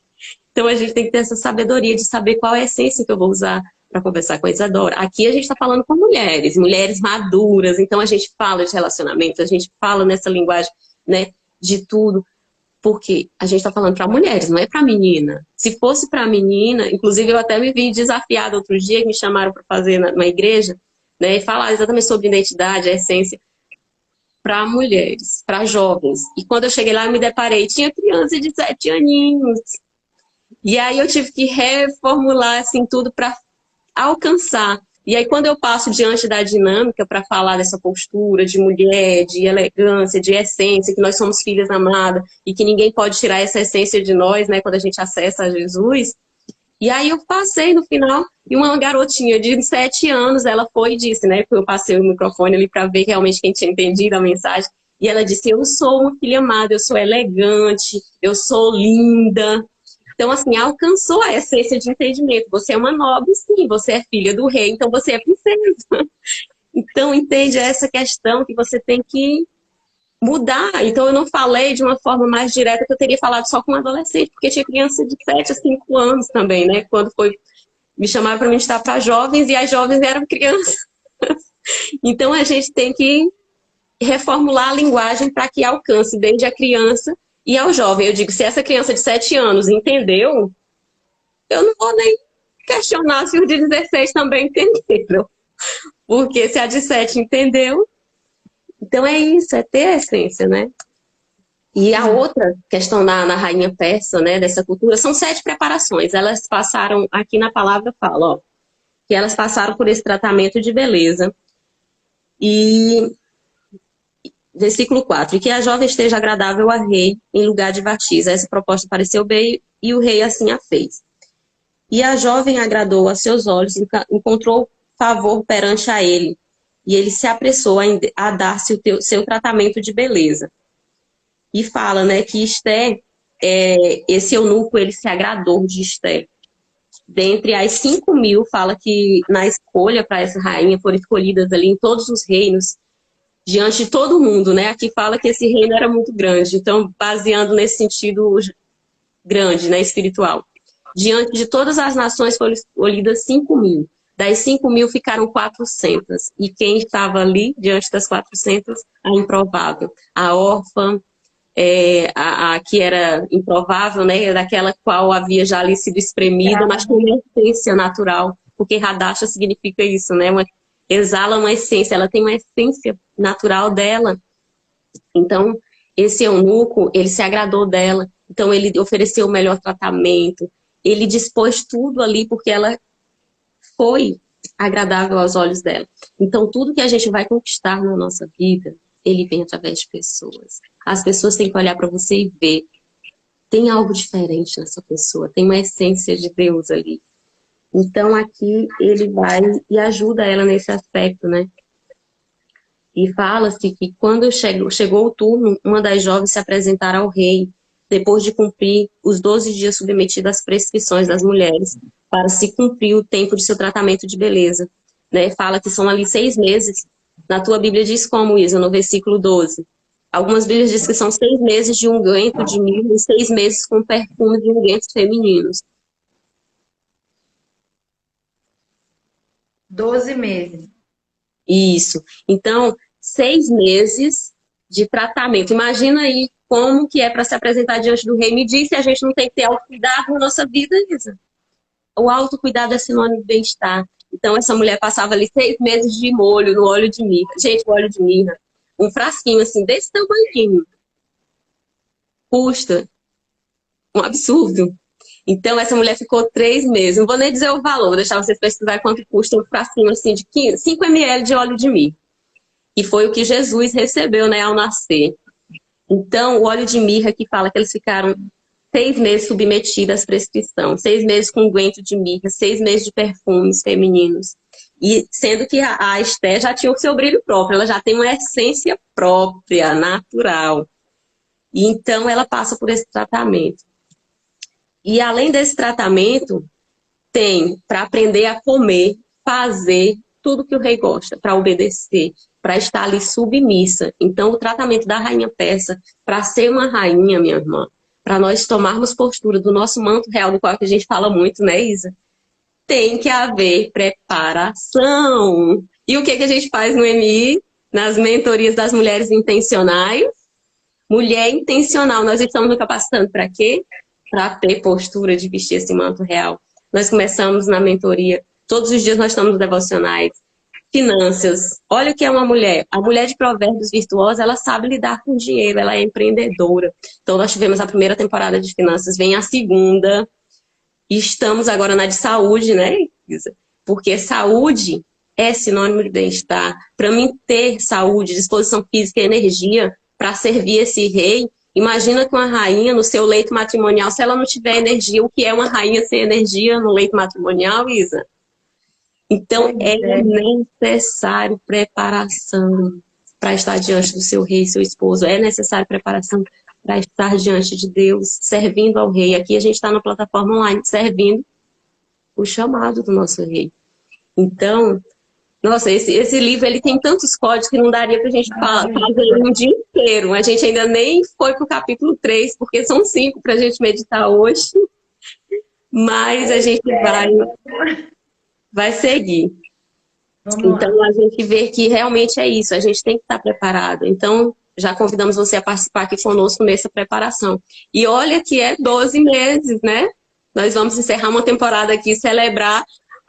Então a gente tem que ter essa sabedoria de saber qual é a essência que eu vou usar para conversar com a Isadora. Aqui a gente está falando com mulheres maduras, então a gente fala de relacionamento, a gente fala nessa linguagem, né, de tudo. Porque a gente está falando para mulheres, não é para menina. Se fosse para menina, inclusive eu até me vi desafiada outro dia, que me chamaram para fazer na igreja, né, e falar exatamente sobre identidade, a essência, para mulheres, para jovens. E quando eu cheguei lá, eu me deparei, tinha criança de 7 aninhos. E aí eu tive que reformular assim, tudo para alcançar. E aí, quando eu passo diante da dinâmica para falar dessa postura de mulher, de elegância, de essência, que nós somos filhas amadas e que ninguém pode tirar essa essência de nós, né, quando a gente acessa a Jesus. E aí eu passei no final, e uma garotinha de 7 anos, ela foi e disse, né, que eu passei o microfone ali para ver realmente quem tinha entendido a mensagem, e ela disse, eu sou uma filha amada, eu sou elegante, eu sou linda. Então, assim, alcançou a essência de entendimento. Você é uma nobre, sim, você é filha do rei, então você é princesa. Então, entende essa questão que você tem que mudar. Então, eu não falei de uma forma mais direta que eu teria falado só com um adolescente, porque tinha criança de 7 a 5 anos também, né? Quando foi me chamaram para ministrar para jovens e as jovens eram crianças. Então a gente tem que reformular a linguagem para que alcance desde a criança e ao jovem. Eu digo, se essa criança de 7 anos entendeu, eu não vou nem questionar se os de 16 também entenderam. Porque se a de 7 entendeu, então é isso, é ter a essência, né? E a outra questão na rainha persa, né, dessa cultura, são 7 preparações. Elas passaram, aqui na palavra fala, ó, que elas passaram por esse tratamento de beleza. E versículo 4, e que a jovem esteja agradável a rei em lugar de Vati. Essa proposta pareceu bem e o rei assim a fez. E a jovem agradou a seus olhos, encontrou favor perante a ele. E ele se apressou a dar-se o seu tratamento de beleza. E fala, né, que Esté, esse eunuco, ele se agradou de Esté. Dentre as 5.000, fala que na escolha para essa rainha foram escolhidas ali em todos os reinos, diante de todo mundo, né? Aqui fala que esse reino era muito grande, então baseando nesse sentido grande, né, espiritual. Diante de todas as nações foram escolhidas 5.000. Das 5.000 ficaram 400. E quem estava ali, diante das 400? A improvável. A órfã, a que era improvável, né, daquela qual havia já ali sido espremida, mas com uma essência natural. Porque Radasha significa isso, né? Exala uma essência, ela tem uma essência natural dela. Então, esse eunuco, ele se agradou dela. Então, ele ofereceu o melhor tratamento. Ele dispôs tudo ali porque ela foi agradável aos olhos dela. Então, tudo que a gente vai conquistar na nossa vida, ele vem através de pessoas. As pessoas têm que olhar para você e ver. Tem algo diferente nessa pessoa. Tem uma essência de Deus ali. Então, aqui, ele vai e ajuda ela nesse aspecto, né? E fala-se que quando chegou o turno, uma das jovens se apresentar ao rei, depois de cumprir os 12 dias submetidos às prescrições das mulheres, para se cumprir o tempo de seu tratamento de beleza. Né? Fala que são ali 6 meses. Na tua Bíblia diz como, Isa, no versículo 12. Algumas Bíblias dizem que são 6 meses de unguento de mirra e 6 meses com perfume de unguentos femininos. 12 meses. Isso. Então, 6 meses de tratamento. Imagina aí como que é para se apresentar diante do rei. Me diz se a gente não tem que ter autocuidado na nossa vida, Isa. O autocuidado é sinônimo de bem-estar. Então, essa mulher passava ali 6 meses de molho no óleo de mirra. Gente, o óleo de mirra, um frasquinho assim, desse tamanho, custa um absurdo. Então, essa mulher ficou 3 meses. Não vou nem dizer o valor, vou deixar vocês pesquisarem quanto custa um frasquinho assim de 5 ml de óleo de mirra. E foi o que Jesus recebeu, né, ao nascer. Então, o óleo de mirra que fala que eles ficaram 6 meses submetidos às prescrições, 6 meses com unguento de mirra, 6 meses de perfumes femininos. E sendo que a Esté já tinha o seu brilho próprio, ela já tem uma essência própria, natural. E então ela passa por esse tratamento. E além desse tratamento, tem para aprender a comer, fazer tudo que o rei gosta, para obedecer, para estar ali submissa. Então, o tratamento da rainha persa, para ser uma rainha, minha irmã, para nós tomarmos postura do nosso manto real, do qual a gente fala muito, né, Isa? Tem que haver preparação. E o que a gente faz no MI, nas mentorias das mulheres intencionais? Mulher intencional, nós estamos nos capacitando para quê? Para ter postura de vestir esse manto real. Nós começamos na mentoria, todos os dias nós estamos nos devocionais. Finanças, olha o que é uma mulher. A mulher de provérbios virtuosa, ela sabe lidar com dinheiro, ela é empreendedora. Então nós tivemos a primeira temporada de finanças, vem a segunda. E estamos agora na de saúde, né, Isa? Porque saúde é sinônimo de bem-estar. Para mim ter saúde, disposição física e energia para servir esse rei, imagina que uma rainha no seu leito matrimonial, se ela não tiver energia, o que é uma rainha sem energia no leito matrimonial, Isa? Então, é necessário preparação para estar diante do seu rei, seu esposo. É necessário preparação para estar diante de Deus, servindo ao rei. Aqui a gente está na plataforma online, servindo o chamado do nosso rei. Então, nossa, esse livro ele tem tantos códigos que não daria para a gente fazer um dia inteiro. A gente ainda nem foi para o capítulo 3, porque são 5 para a gente meditar hoje. Mas a gente vai seguir. Vamos lá. Então, a gente vê que realmente é isso, a gente tem que estar preparado. Então, já convidamos você a participar aqui conosco nessa preparação. E olha que é 12 meses, né? Nós vamos encerrar uma temporada aqui, celebrar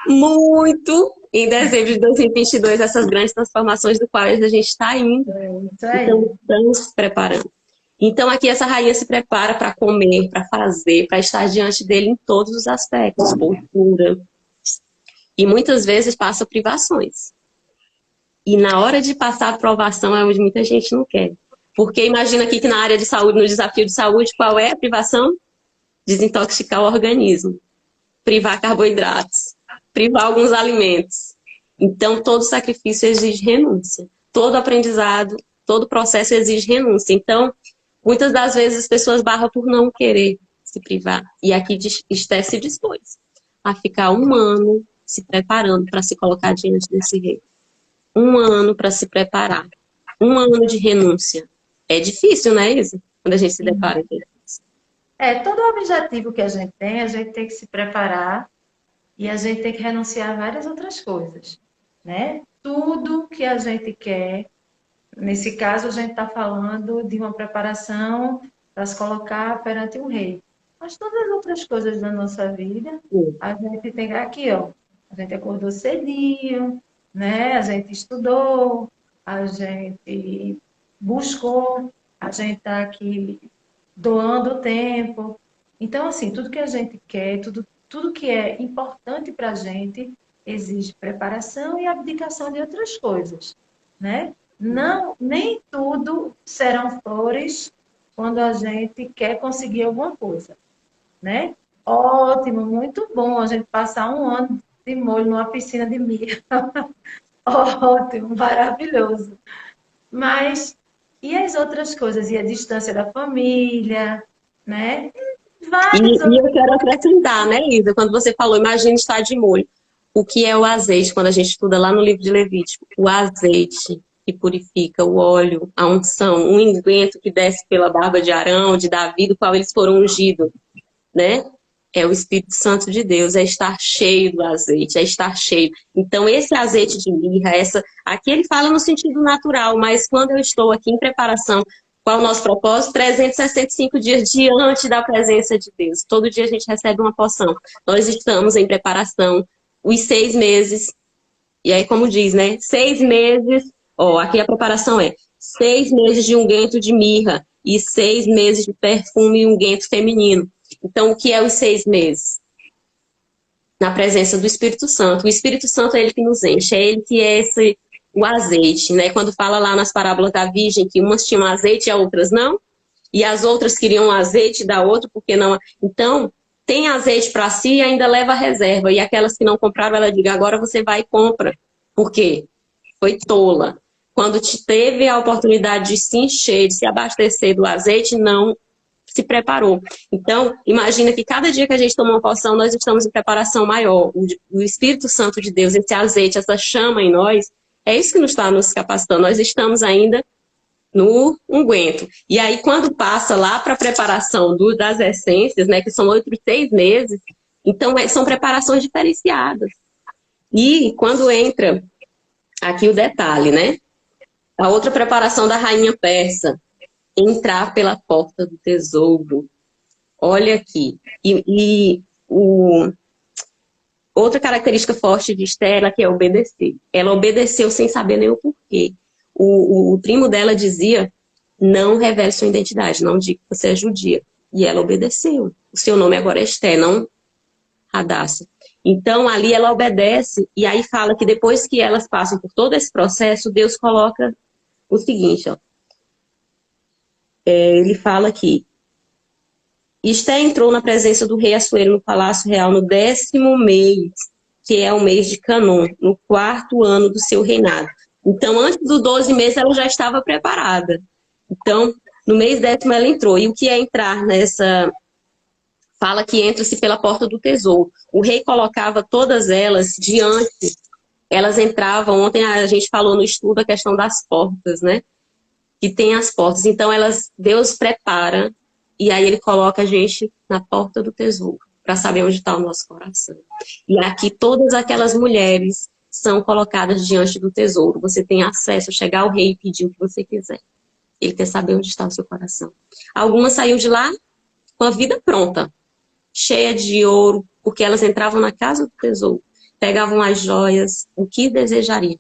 muito em dezembro de 2022 essas grandes transformações do quais a gente está indo. Isso aí. Então, estamos se preparando. Então, aqui essa rainha se prepara para comer, para fazer, para estar diante dele em todos os aspectos, postura. E muitas vezes passa privações. E na hora de passar a aprovação é onde muita gente não quer. Porque imagina aqui que na área de saúde, no desafio de saúde, qual é a privação? Desintoxicar o organismo. Privar carboidratos. Privar alguns alimentos. Então, todo sacrifício exige renúncia. Todo aprendizado, todo processo exige renúncia. Então, muitas das vezes as pessoas barram por não querer se privar. E aqui Esther se dispôs a ficar 1 ano se preparando para se colocar diante desse rei. 1 ano para se preparar. 1 ano de renúncia. É difícil, né, Isa? Quando a gente se depara com isso. Todo objetivo que a gente tem que se preparar e a gente tem que renunciar a várias outras coisas, né? Tudo que a gente quer, nesse caso a gente está falando de uma preparação para se colocar perante um rei. Mas todas as outras coisas da nossa vida, a gente tem aqui, ó. A gente acordou cedinho, né? A gente estudou, a gente buscou, a gente está aqui doando tempo. Então, assim, tudo que a gente quer, tudo que é importante para a gente exige preparação e abdicação de outras coisas, né? Não, nem tudo serão flores quando a gente quer conseguir alguma coisa, né? Ótimo, muito bom a gente passar 1 ano de molho numa piscina de mirra. Ótimo, maravilhoso. Mas e as outras coisas? E a distância da família, né? E eu quero acrescentar, né, Isa? Quando você falou, imagina estar de molho. O que é o azeite? Quando a gente estuda lá no livro de Levítico, o azeite que purifica, o óleo, a unção, um unguento que desce pela barba de Arão, de Davi, do qual eles foram ungidos, né? É o Espírito Santo de Deus, é estar cheio do azeite, é estar cheio. Então, esse azeite de mirra, aqui ele fala no sentido natural, mas quando eu estou aqui em preparação, qual é o nosso propósito? 365 dias diante da presença de Deus. Todo dia a gente recebe uma porção. Nós estamos em preparação, os 6 meses, e aí como diz, né? 6 meses, aqui a preparação é 6 meses de unguento de mirra e 6 meses de perfume e unguento feminino. Então, o que é os 6 meses? Na presença do Espírito Santo. O Espírito Santo é ele que nos enche, é ele que é o azeite, né? Quando fala lá nas parábolas da Virgem que umas tinham azeite e as outras não, e as outras queriam azeite da outra, porque não. Então, tem azeite para si e ainda leva a reserva. E aquelas que não compraram, ela diga, agora você vai e compra. Por quê? Foi tola. Quando teve a oportunidade de se encher, de se abastecer do azeite, não se preparou. Então, imagina que cada dia que a gente toma uma porção, nós estamos em preparação maior. O Espírito Santo de Deus, esse azeite, essa chama em nós, é isso que nos está nos capacitando. Nós estamos ainda no unguento. E aí, quando passa lá para a preparação das essências, né, que são outros 6 meses, então são preparações diferenciadas. E quando entra aqui o detalhe, né? A outra preparação da rainha persa, entrar pela porta do tesouro. Olha aqui. Outra característica forte de Esther é que é obedecer. Ela obedeceu sem saber nem o porquê. O primo dela dizia, não revele sua identidade, não diga que você é judia. E ela obedeceu. O seu nome agora é Esther, não Radassa. Então, ali ela obedece, e aí fala que depois que elas passam por todo esse processo, Deus coloca o seguinte, ó. Ele fala aqui, Esther entrou na presença do rei Assuero no Palácio Real no 10º mês, que é o mês de Canom, no 4º ano do seu reinado. Então, antes dos 12 meses, ela já estava preparada. Então, no mês 10º ela entrou. E o que é entrar nessa... Fala que entra-se pela porta do tesouro. O rei colocava todas elas diante. Elas entravam... Ontem a gente falou no estudo a questão das portas, né? Que tem as portas. Então, Deus prepara... E aí ele coloca a gente na porta do tesouro, para saber onde está o nosso coração. E aqui todas aquelas mulheres são colocadas diante do tesouro. Você tem acesso a chegar ao rei e pedir o que você quiser. Ele quer saber onde está o seu coração. Algumas saíram de lá com a vida pronta, cheia de ouro, porque elas entravam na casa do tesouro, pegavam as joias, o que desejariam.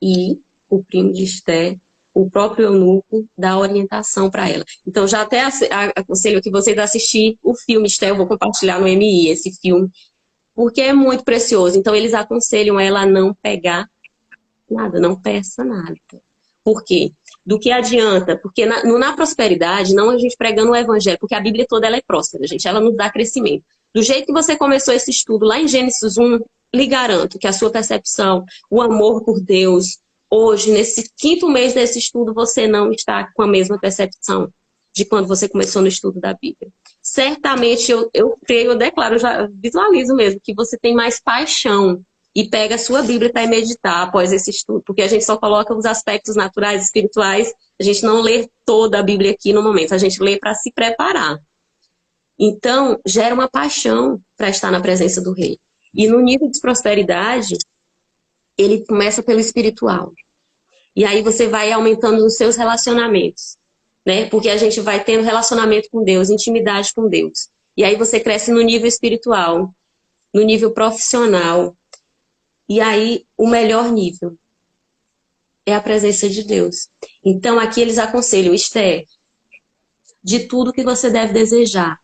E o primo de Esther, o próprio eunuco, dá orientação para ela. Então, já até aconselho que vocês assistirem o filme Esther, eu vou compartilhar no MI esse filme, porque é muito precioso. Então, eles aconselham ela a não pegar nada, não peça nada. Por quê? Do que adianta? Porque na prosperidade, não a gente pregando o evangelho, porque a Bíblia toda ela é próspera, gente, ela nos dá crescimento. Do jeito que você começou esse estudo lá em Gênesis 1, lhe garanto que a sua percepção, o amor por Deus, hoje, nesse 5º mês desse estudo, você não está com a mesma percepção de quando você começou no estudo da Bíblia. Certamente, eu creio, eu declaro, eu já visualizo mesmo, que você tem mais paixão e pega a sua Bíblia para meditar após esse estudo, porque a gente só coloca os aspectos naturais, espirituais, a gente não lê toda a Bíblia aqui no momento, a gente lê para se preparar. Então, gera uma paixão para estar na presença do rei. E no nível de prosperidade, ele começa pelo espiritual. E aí você vai aumentando os seus relacionamentos, né? Porque a gente vai tendo relacionamento com Deus, intimidade com Deus. E aí você cresce no nível espiritual, no nível profissional. E aí, o melhor nível é a presença de Deus. Então, aqui eles aconselham, Esther, de tudo que você deve desejar,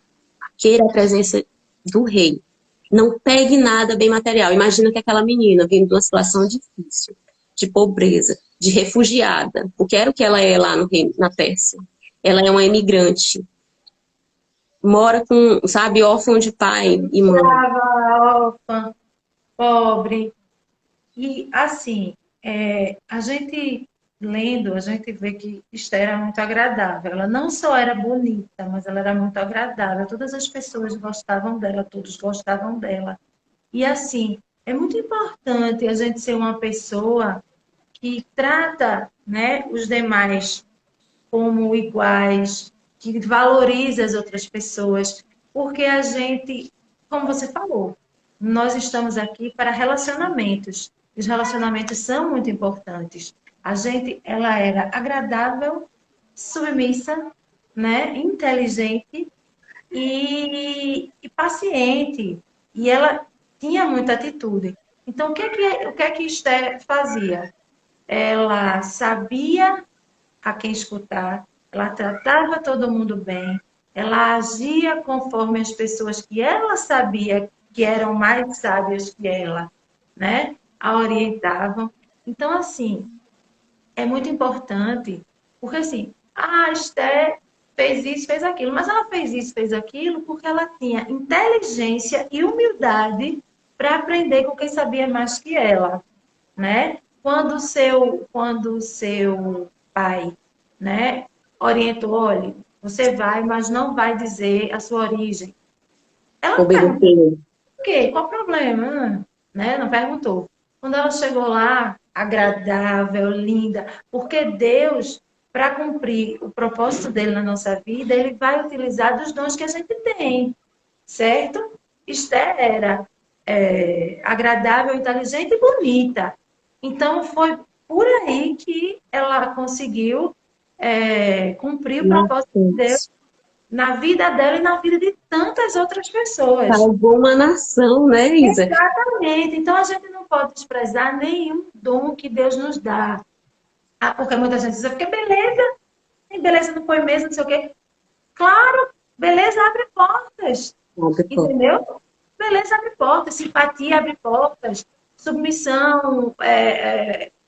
queira a presença do rei. Não pegue nada bem material. Imagina que aquela menina vindo de uma situação difícil, de pobreza, de refugiada, porque era o que ela é lá no reino, na Pérsia. Ela é uma imigrante. Mora com, sabe, órfã de pai e mãe. Órfã, pobre. E, assim, a gente lendo, a gente vê que Esther era muito agradável. Ela não só era bonita, mas ela era muito agradável. Todas as pessoas gostavam dela, todos gostavam dela. E, assim, é muito importante a gente ser uma pessoa que trata, né, os demais como iguais, que valoriza as outras pessoas, porque a gente, como você falou, nós estamos aqui para relacionamentos. Os relacionamentos são muito importantes. A gente, ela era agradável, submissa, né, inteligente e paciente. E ela tinha muita atitude. Então, o que é que Esther fazia? Ela sabia a quem escutar, ela tratava todo mundo bem, ela agia conforme as pessoas que ela sabia que eram mais sábias que ela, né? A orientavam. Então, assim, é muito importante, porque assim, a Esther fez isso, fez aquilo, mas ela fez isso, fez aquilo, porque ela tinha inteligência e humildade para aprender com quem sabia mais que ela, né? Quando o seu pai, né, orientou, olha, você vai, mas não vai dizer a sua origem. Ela perguntou, Obedecendo. o quê? Qual o problema? Né? Não perguntou. Quando ela chegou lá, agradável, linda, porque Deus, para cumprir o propósito dele na nossa vida, ele vai utilizar dos dons que a gente tem, certo? Esther era agradável, inteligente e bonita. Então, foi por aí que ela conseguiu cumprir o propósito de Deus na vida dela e na vida de tantas outras pessoas. Salvou uma nação, né, Isa? Exatamente. Então, a gente não pode desprezar nenhum dom que Deus nos dá. Ah, porque muita gente diz, porque beleza, e beleza não foi mesmo, não sei o quê. Claro, beleza abre portas. Entendeu? Beleza abre portas, simpatia abre portas, submissão,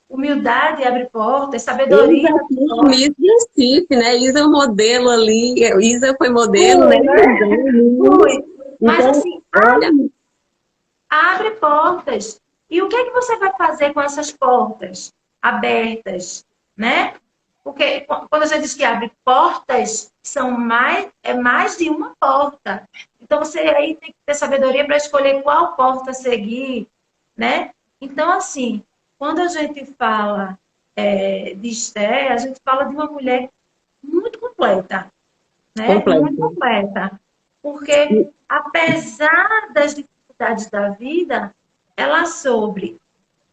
humildade abre portas, sabedoria. Isa aqui no Miss Recife, né? Isa é o modelo ali. Isa foi modelo, né? Fui. Mas Então, assim, olha, abre portas. E o que é que você vai fazer com essas portas abertas, né? Porque quando a gente diz que abre portas, é mais de uma porta. Então você aí tem que ter sabedoria para escolher qual porta seguir, né? Então, assim, quando a gente fala de Esther, a gente fala de uma mulher muito completa, né? completo. Muito completa. Porque apesar das dificuldades da vida, ela soube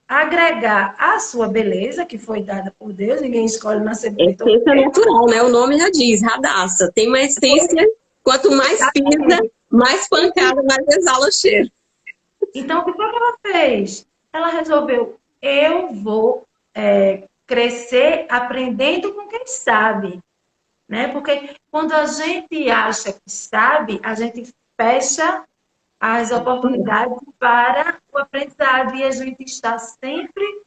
agregar a sua beleza, que foi dada por Deus, ninguém escolhe nascer bonito. Essência natural, né? O nome já diz, radaça. Tem uma essência, quanto mais pisa, mais pancada, mais exala o cheiro. Então, o que foi que ela fez? Ela resolveu, eu vou crescer aprendendo com quem sabe. Né? Porque quando a gente acha que sabe, a gente fecha as oportunidades para o aprendizado e a gente está sempre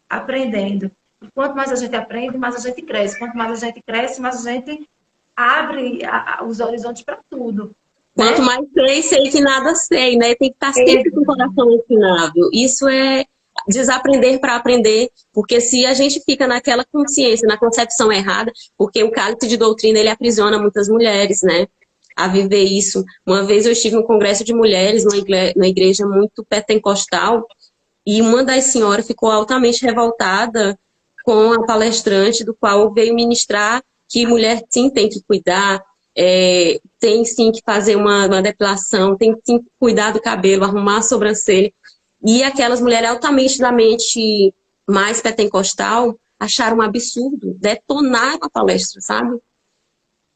aprendendo. E quanto mais a gente aprende, mais a gente cresce. Quanto mais a gente cresce, mais a gente abre os horizontes para tudo. Quanto mais sei que nada sei, né? Tem que estar sempre com o coração ensinável. Isso é desaprender para aprender, porque se a gente fica naquela consciência, na concepção errada, porque o cálice de doutrina, ele aprisiona muitas mulheres, né? A viver isso. Uma vez eu estive num congresso de mulheres, numa igreja muito pentecostal, e uma das senhoras ficou altamente revoltada com a palestrante, do qual veio ministrar que mulher sim tem que cuidar, tem sim que fazer uma depilação, tem sim que cuidar do cabelo, arrumar a sobrancelha. E aquelas mulheres altamente da mente mais pentecostal acharam um absurdo, detonaram a palestra, sabe?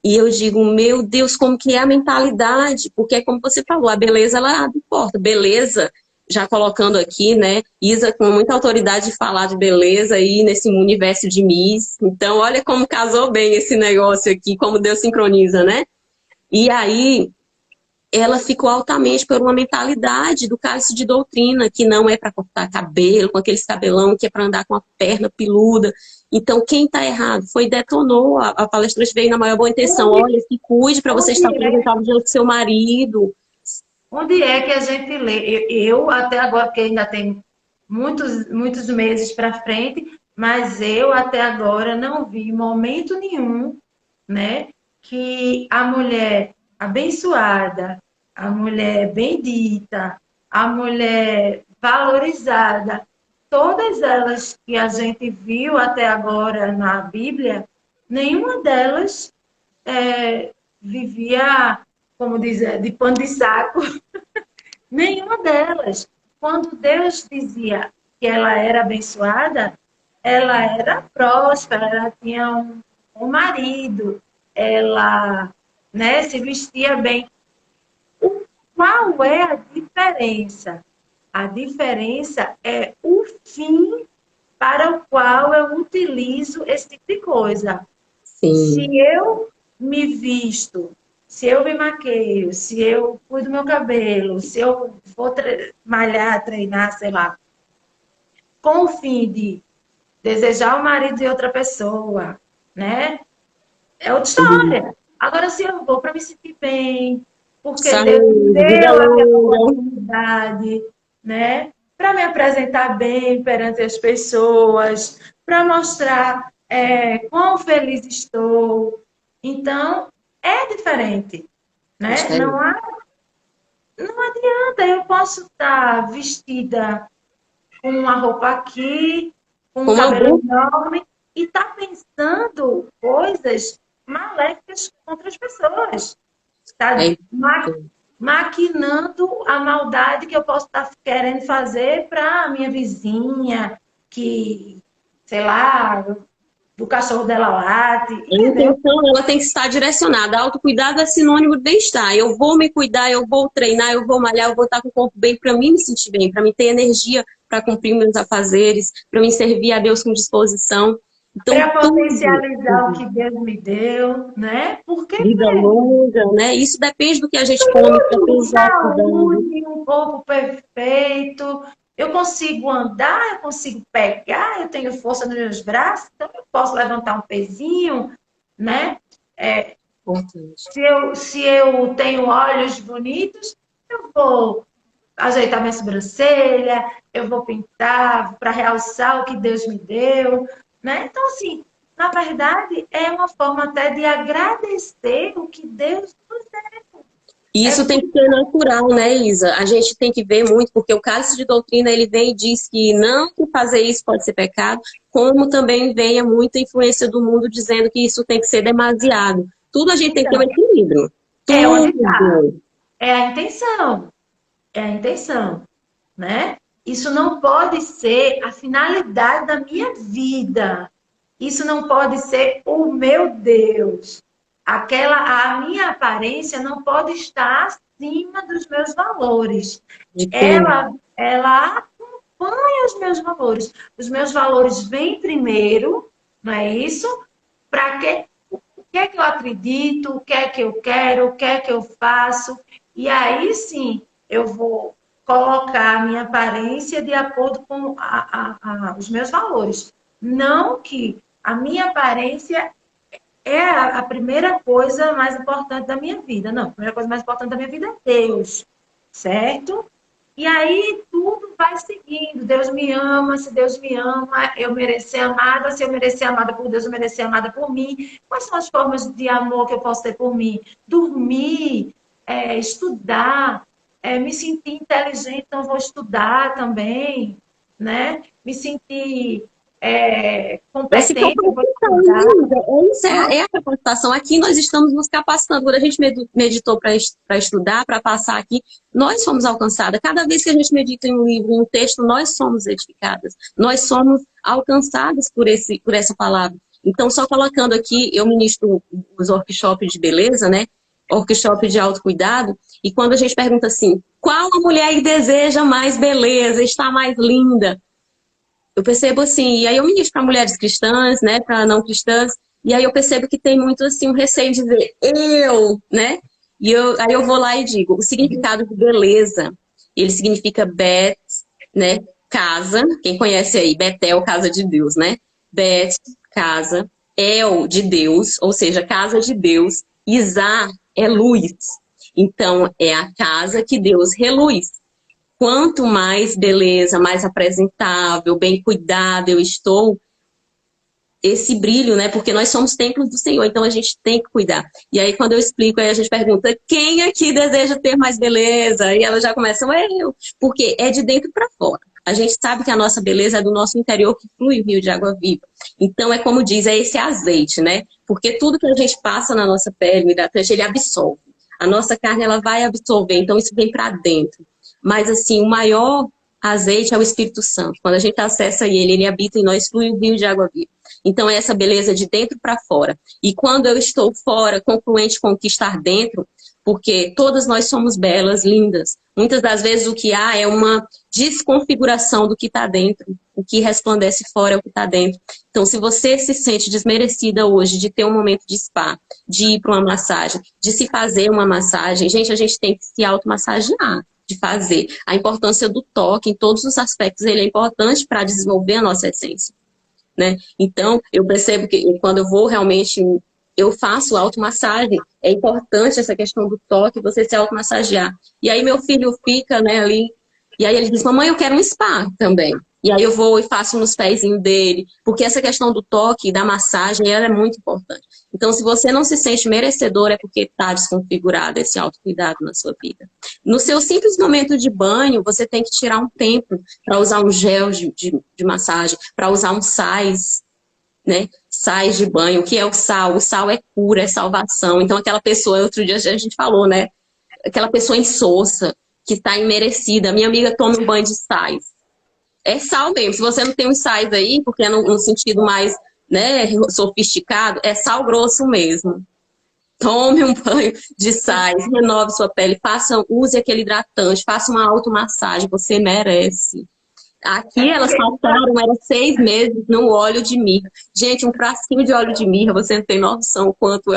E eu digo, meu Deus, como que é a mentalidade? Porque, como você falou, a beleza, ela abre porta. Beleza, já colocando aqui, né? Isa com muita autoridade de falar de beleza aí nesse universo de Miss. Então, olha como casou bem esse negócio aqui, como Deus sincroniza, né? E aí, ela ficou altamente por uma mentalidade do cálice de doutrina, que não é para cortar cabelo, com aqueles cabelão, que é para andar com a perna peluda. Então, quem está errado? Detonou, a palestrante veio na maior boa intenção. Olha, se cuide para você estar apresentável diante do seu marido. Onde é que a gente lê? Eu até agora, porque ainda tem muitos meses para frente, mas eu até agora não vi momento nenhum, né, que a mulher abençoada, a mulher bendita, a mulher valorizada, todas elas que a gente viu até agora na Bíblia, nenhuma delas vivia, como diz, de pano de saco. Nenhuma delas. Quando Deus dizia que ela era abençoada, ela era próspera, ela tinha um marido, ela, né, se vestia bem. Qual é a diferença? A diferença é o fim para o qual eu utilizo esse tipo de coisa. Sim. Se eu me visto, se eu me maqueio, se eu cuido do meu cabelo, se eu vou malhar, treinar, sei lá, com o fim de desejar o marido de outra pessoa, né? É outra história. Agora, se eu vou para me sentir bem, porque Deus me deu aquela oportunidade, né? Para me apresentar bem perante as pessoas, para mostrar quão feliz estou. Então, é diferente, né? Não adianta, eu posso estar vestida com uma roupa aqui, com um cabelo enorme, e estar pensando coisas maléficas contra as pessoas. Está maquinando a maldade que eu posso estar querendo fazer para a minha vizinha, que, sei lá, do cachorro dela late. Então, ela tem que estar direcionada. Autocuidado é sinônimo de bem-estar. Eu vou me cuidar, eu vou treinar, eu vou malhar, eu vou estar com o corpo bem para mim me sentir bem, para mim ter energia para cumprir meus afazeres, para mim servir a Deus com disposição. Então, para potencializar o que Deus me deu, né? Porque vida longa, né? Isso depende do que a gente come. Saúde, um corpo perfeito. Eu consigo andar, eu consigo pegar, eu tenho força nos meus braços, então eu posso levantar um pezinho, né? Se eu tenho olhos bonitos, eu vou ajeitar minha sobrancelha, eu vou pintar para realçar o que Deus me deu, né? Então, assim, na verdade, é uma forma até de agradecer o que Deus nos deu. Isso tem que ser natural, né, Isa? A gente tem que ver muito, porque o cálice de doutrina, ele vem e diz que não que fazer isso pode ser pecado, como também vem muita influência do mundo dizendo que isso tem que ser demasiado. Tudo a gente tem que ter um equilíbrio. Onde está. É a intenção. É a intenção, né? Isso não pode ser a finalidade da minha vida. Isso não pode ser o meu Deus. A minha aparência não pode estar acima dos meus valores. De quem? Ela acompanha os meus valores. Os meus valores vêm primeiro, não é isso? Para que o que é que eu acredito, o que é que eu quero, o que é que eu faço. E aí sim, eu vou colocar a minha aparência de acordo com os meus valores. Não que a minha aparência é a primeira coisa mais importante da minha vida. Não, a primeira coisa mais importante da minha vida é Deus, certo? E aí tudo vai seguindo. Deus me ama, se Deus me ama, eu merecer amada, se eu merecer amada por Deus, eu merecer amada por mim. Quais são as formas de amor que eu posso ter por mim? Dormir, estudar, me sentir inteligente, então vou estudar também, né? Me sentir Essa competente, eu vou capacitação, estudar. essa é a capacitação. Aqui nós estamos nos capacitando. Quando a gente meditou para estudar, para passar aqui, nós somos alcançadas. Cada vez que a gente medita em um livro, em um texto, nós somos edificadas. Nós somos alcançadas por essa palavra. Então, só colocando aqui, eu ministro os workshops de beleza, né? Workshop de autocuidado. E quando a gente pergunta assim, qual a mulher que deseja mais beleza, está mais linda? Eu percebo assim, e aí eu ministro para mulheres cristãs, né, para não cristãs, e aí eu percebo que tem muito assim um receio de dizer eu, né? Aí eu vou lá e digo, o significado de beleza, ele significa Bet, né, casa, quem conhece aí, Betel, casa de Deus, né? Bet, casa, El, de Deus, ou seja, casa de Deus, Isá é luz. Então, é a casa que Deus reluz. Quanto mais beleza, mais apresentável, bem cuidada eu estou, esse brilho, né? Porque nós somos templos do Senhor, então a gente tem que cuidar. E aí, quando eu explico, aí a gente pergunta, quem aqui deseja ter mais beleza? E elas já começam, eu. Porque é de dentro para fora. A gente sabe que a nossa beleza é do nosso interior, que flui o rio de água viva. Então, é como diz, é esse azeite, né? Porque tudo que a gente passa na nossa pele, hidratante, ele absorve. A nossa carne, ela vai absorver, então isso vem para dentro. Mas, assim, o maior azeite é o Espírito Santo. Quando a gente acessa ele habita em nós, flui o rio de água viva. Então, é essa beleza de dentro para fora. E quando eu estou fora, concluente com o que está dentro, porque todas nós somos belas, lindas. Muitas das vezes o que há é uma desconfiguração do que está dentro. O que resplandece fora é o que está dentro. Então, se você se sente desmerecida hoje de ter um momento de spa, de ir para uma massagem, de se fazer uma massagem, gente, a gente tem que se automassagear, de fazer. A importância do toque em todos os aspectos, ele é importante para desenvolver a nossa essência, né? Então, eu percebo que quando eu vou realmente, eu faço automassagem, é importante essa questão do toque, você se automassagear. E aí meu filho fica, né, ali, e aí ele diz, mamãe, eu quero um spa também. E aí eu vou e faço nos pezinhos dele, porque essa questão do toque, da massagem, ela é muito importante. Então, se você não se sente merecedor, é porque está desconfigurado esse autocuidado na sua vida. No seu simples momento de banho, você tem que tirar um tempo para usar um gel de massagem, para usar um sais, né? Sais de banho. O que é o sal? O sal é cura, é salvação. Então, aquela pessoa, outro dia a gente falou, né? Aquela pessoa insossa, que está imerecida. Minha amiga toma um banho de sais. É sal mesmo. Se você não tem os sais aí, porque é no sentido mais, né, sofisticado, é sal grosso mesmo. Tome um banho de sais, renove sua pele, use aquele hidratante, faça uma automassagem, você merece. Aqui elas passaram, era 6 meses no óleo de mirra. Gente, um frasquinho de óleo de mirra, você não tem noção o quanto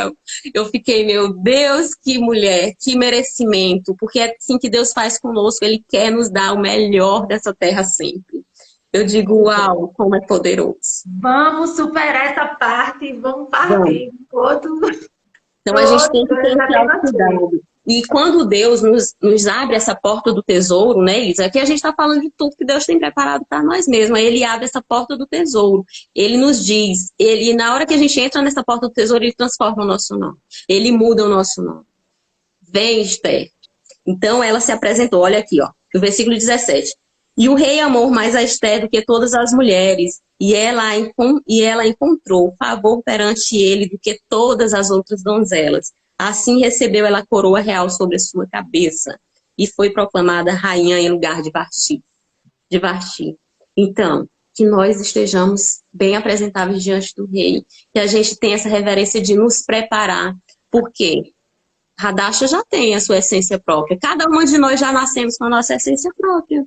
eu fiquei, meu Deus, que mulher, que merecimento. Porque é assim que Deus faz conosco, Ele quer nos dar o melhor dessa terra sempre. Eu digo, uau, como é poderoso. Vamos superar essa parte e vamos partir. Então a gente tem que ter esse autocuidado. E quando Deus nos abre essa porta do tesouro, né, Elisa? Aqui a gente está falando de tudo que Deus tem preparado para nós mesmos. Aí Ele abre essa porta do tesouro. Ele nos diz, na hora que a gente entra nessa porta do tesouro, Ele transforma o nosso nome. Ele muda o nosso nome. Vem, Esther. Então ela se apresentou, olha aqui, ó, no versículo 17. E o rei amou mais a Esther do que todas as mulheres, e ela encontrou favor perante ele do que todas as outras donzelas. Assim recebeu ela a coroa real sobre a sua cabeça e foi proclamada rainha em lugar de Vasti. Então, que nós estejamos bem apresentáveis diante do rei, que a gente tenha essa reverência de nos preparar, porque Radasha já tem a sua essência própria. Cada uma de nós já nascemos com a nossa essência própria.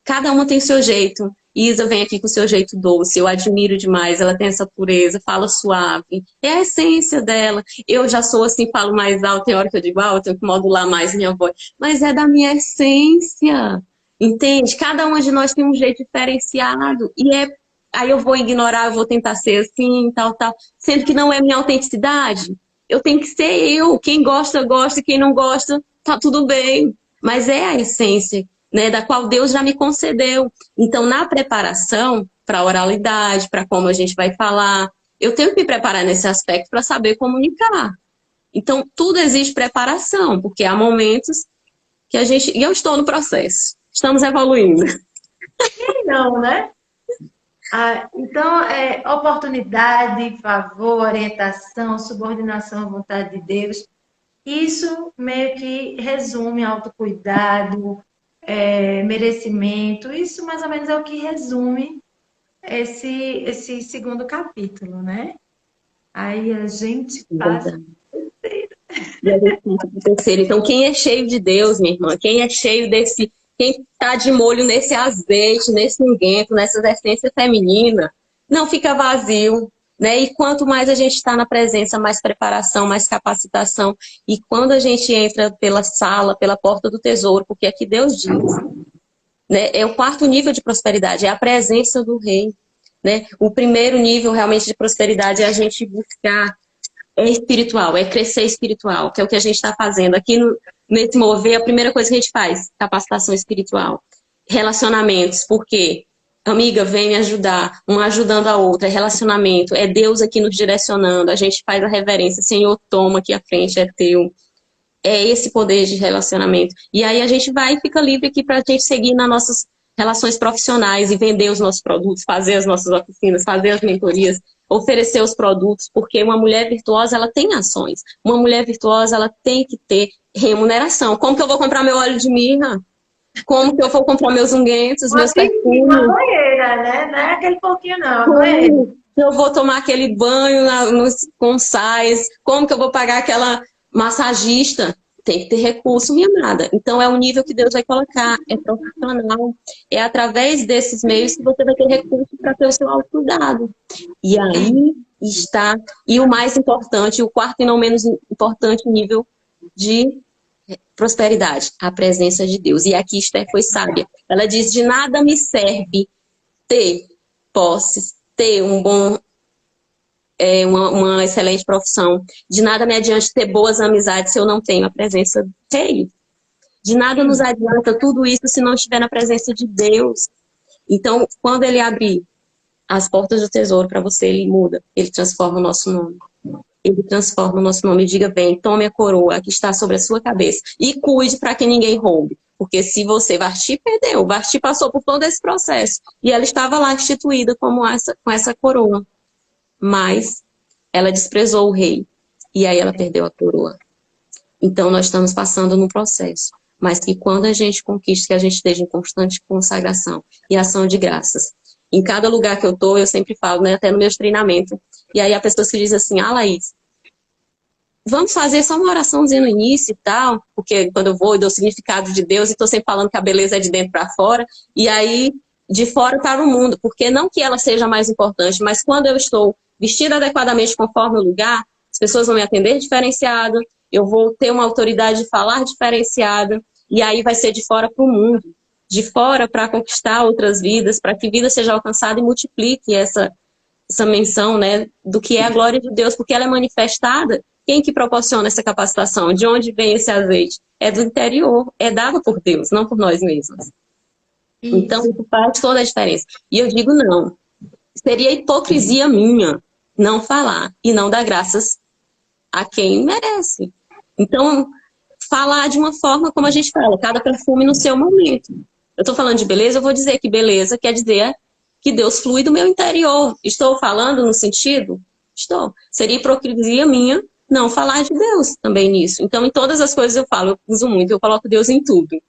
Cada uma tem o seu jeito. Isa vem aqui com o seu jeito doce, eu admiro demais, ela tem essa pureza, fala suave, é a essência dela. Eu já sou assim, falo mais alto, tem hora que eu digo, eu tenho que modular mais minha voz, mas é da minha essência, entende? Cada uma de nós tem um jeito diferenciado, aí eu vou ignorar, eu vou tentar ser assim, tal, sendo que não é minha autenticidade. Eu tenho que ser eu, quem gosta, gosta, quem não gosta, tá tudo bem, mas é a essência, né, da qual Deus já me concedeu. Então, na preparação para a oralidade, para como a gente vai falar, eu tenho que me preparar nesse aspecto para saber comunicar. Então, tudo exige preparação, porque há momentos que a gente... E eu estou no processo. Estamos evoluindo. Quem não, né? Então, oportunidade, favor, orientação, subordinação à vontade de Deus. Isso meio que resume autocuidado, merecimento. Isso mais ou menos é o que resume esse segundo capítulo, né? Aí a gente passa terceiro. Então, quem é cheio de Deus, minha irmã, quem é cheio desse, quem está de molho nesse azeite, nesse unguento, nessa essência feminina, não fica vazio, né? E quanto mais a gente está na presença, mais preparação, mais capacitação. E quando a gente entra pela sala, pela porta do tesouro, porque aqui Deus diz, né? É o quarto nível de prosperidade, é a presença do rei, né? O primeiro nível realmente de prosperidade é a gente buscar espiritual, é crescer espiritual, que é o que a gente está fazendo. Aqui nesse mover, a primeira coisa que a gente faz, capacitação espiritual. Relacionamentos, porque, amiga, vem me ajudar, uma ajudando a outra, é relacionamento, é Deus aqui nos direcionando, a gente faz a reverência, Senhor, toma aqui à frente, é teu. É esse poder de relacionamento. E aí a gente vai e fica livre aqui para a gente seguir nas nossas relações profissionais e vender os nossos produtos, fazer as nossas oficinas, fazer as mentorias, oferecer os produtos, porque uma mulher virtuosa, ela tem ações. Uma mulher virtuosa, ela tem que ter remuneração. Como que eu vou comprar meu óleo de mirra? Como que eu vou comprar meus unguentos, meus perfumes? Uma banheira, né? Não é aquele pouquinho, não. Como eu vou tomar aquele banho com sais? Como que eu vou pagar aquela massagista? Tem que ter recurso, minha amada. Então, é o nível que Deus vai colocar, é profissional. É através desses meios que você vai ter recurso para ter o seu autocuidado. E aí está... E o mais importante, o quarto e não menos importante nível de prosperidade, a presença de Deus. E aqui Esther foi sábia. Ela diz, de nada me serve ter posses, ter uma excelente profissão. De nada me adianta ter boas amizades se eu não tenho a presença do rei. De nada nos adianta tudo isso se não estiver na presença de Deus. Então, quando ele abrir as portas do tesouro para você, ele muda, ele transforma o nosso nome. Ele transforma o nosso nome e diga, bem, tome a coroa que está sobre a sua cabeça e cuide para que ninguém roube. Porque se você, Vasti perdeu, Vasti passou por todo esse processo e ela estava lá instituída com essa coroa. Mas ela desprezou o rei e aí ela perdeu a coroa. Então nós estamos passando num processo, mas que quando a gente conquista, que a gente esteja em constante consagração e ação de graças. Em cada lugar que eu estou, eu sempre falo, né, até no meu treinamento, e aí a pessoa se diz assim, Laís, vamos fazer só uma oraçãozinha no início e tal, porque quando eu vou, eu dou significado de Deus e estou sempre falando que a beleza é de dentro para fora, e aí de fora para o mundo, porque não que ela seja mais importante, mas quando eu estou vestida adequadamente conforme o lugar, as pessoas vão me atender diferenciado, eu vou ter uma autoridade de falar diferenciada, e aí vai ser de fora para o mundo, de fora para conquistar outras vidas, para que vida seja alcançada e multiplique essa menção, né, do que é a glória de Deus, porque ela é manifestada. Quem que proporciona essa capacitação? De onde vem esse azeite? É do interior, é dado por Deus, não por nós mesmos. Isso. Então, isso faz toda a diferença. E eu digo não. Seria hipocrisia minha não falar e não dar graças a quem merece. Então, falar de uma forma como a gente fala, cada perfume no seu momento. Eu estou falando de beleza, eu vou dizer que beleza quer dizer que Deus flui do meu interior. Estou falando no sentido? Estou. Seria hipocrisia minha não falar de Deus também nisso. Então, em todas as coisas eu falo, eu uso muito, eu coloco Deus em tudo.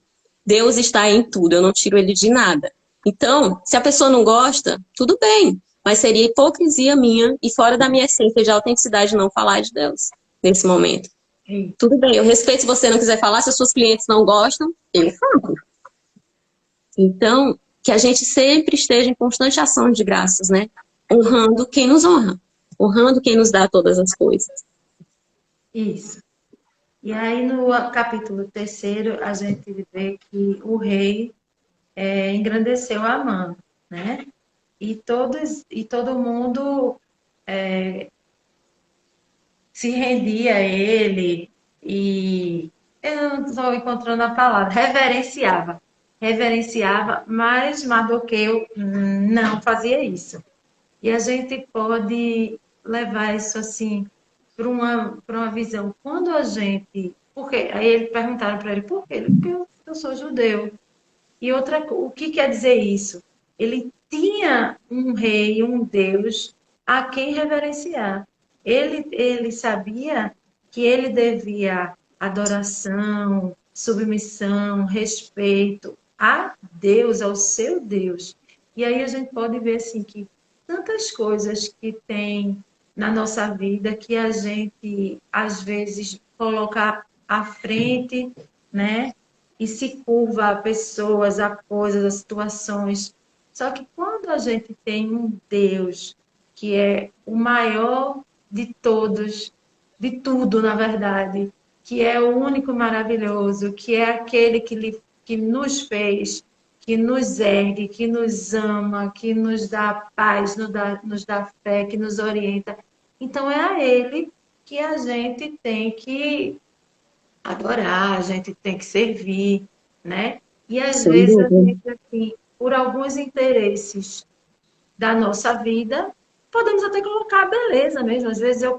Deus está em tudo, eu não tiro ele de nada. Então, se a pessoa não gosta, tudo bem, mas seria hipocrisia minha e fora da minha essência de autenticidade não falar de Deus nesse momento. Tudo bem, eu respeito se você não quiser falar, se os seus clientes não gostam, eu falo. Então, que a gente sempre esteja em constante ação de graças, né? Honrando quem nos honra, honrando quem nos dá todas as coisas. Isso. E aí, no capítulo 3º, a gente vê que o rei engrandeceu Amã, né? E todo mundo se rendia a ele e eu não estou encontrando a palavra, reverenciava, mas Mardoqueu não fazia isso. E a gente pode levar isso assim para uma visão. Quando a gente. Porque aí eles perguntaram para ele, por quê? Porque eu sou judeu. E o que quer dizer isso? Ele tinha um rei, um Deus a quem reverenciar. Ele sabia que ele devia adoração, submissão, respeito a Deus, ao seu Deus. E aí a gente pode ver assim que tantas coisas que tem na nossa vida que a gente às vezes coloca à frente, né? E se curva a pessoas, a coisas, a situações. Só que quando a gente tem um Deus que é o maior de todos, de tudo, na verdade, que é o único maravilhoso, que é aquele que nos fez, que nos ergue, que nos ama, que nos dá paz, nos dá fé, que nos orienta. Então é a Ele que a gente tem que adorar, a gente tem que servir, né? E às Sem vezes a dúvida. gente, assim, por alguns interesses da nossa vida, podemos até colocar a beleza mesmo. Às vezes eu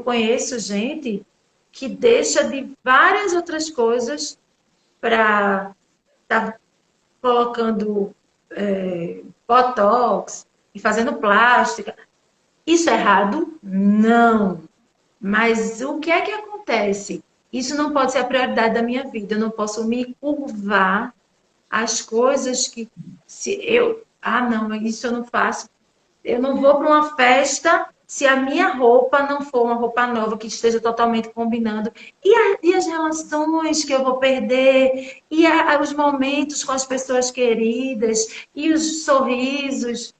conheço gente que deixa de várias outras coisas para estar tá colocando botox e fazendo plástica. Isso é errado? Não. Mas o que é que acontece? Isso não pode ser a prioridade da minha vida. Eu não posso me curvar às coisas que se eu, não, isso eu não faço. Eu não vou para uma festa se a minha roupa não for uma roupa nova que esteja totalmente combinando. E as relações que eu vou perder, os momentos com as pessoas queridas, e os sorrisos,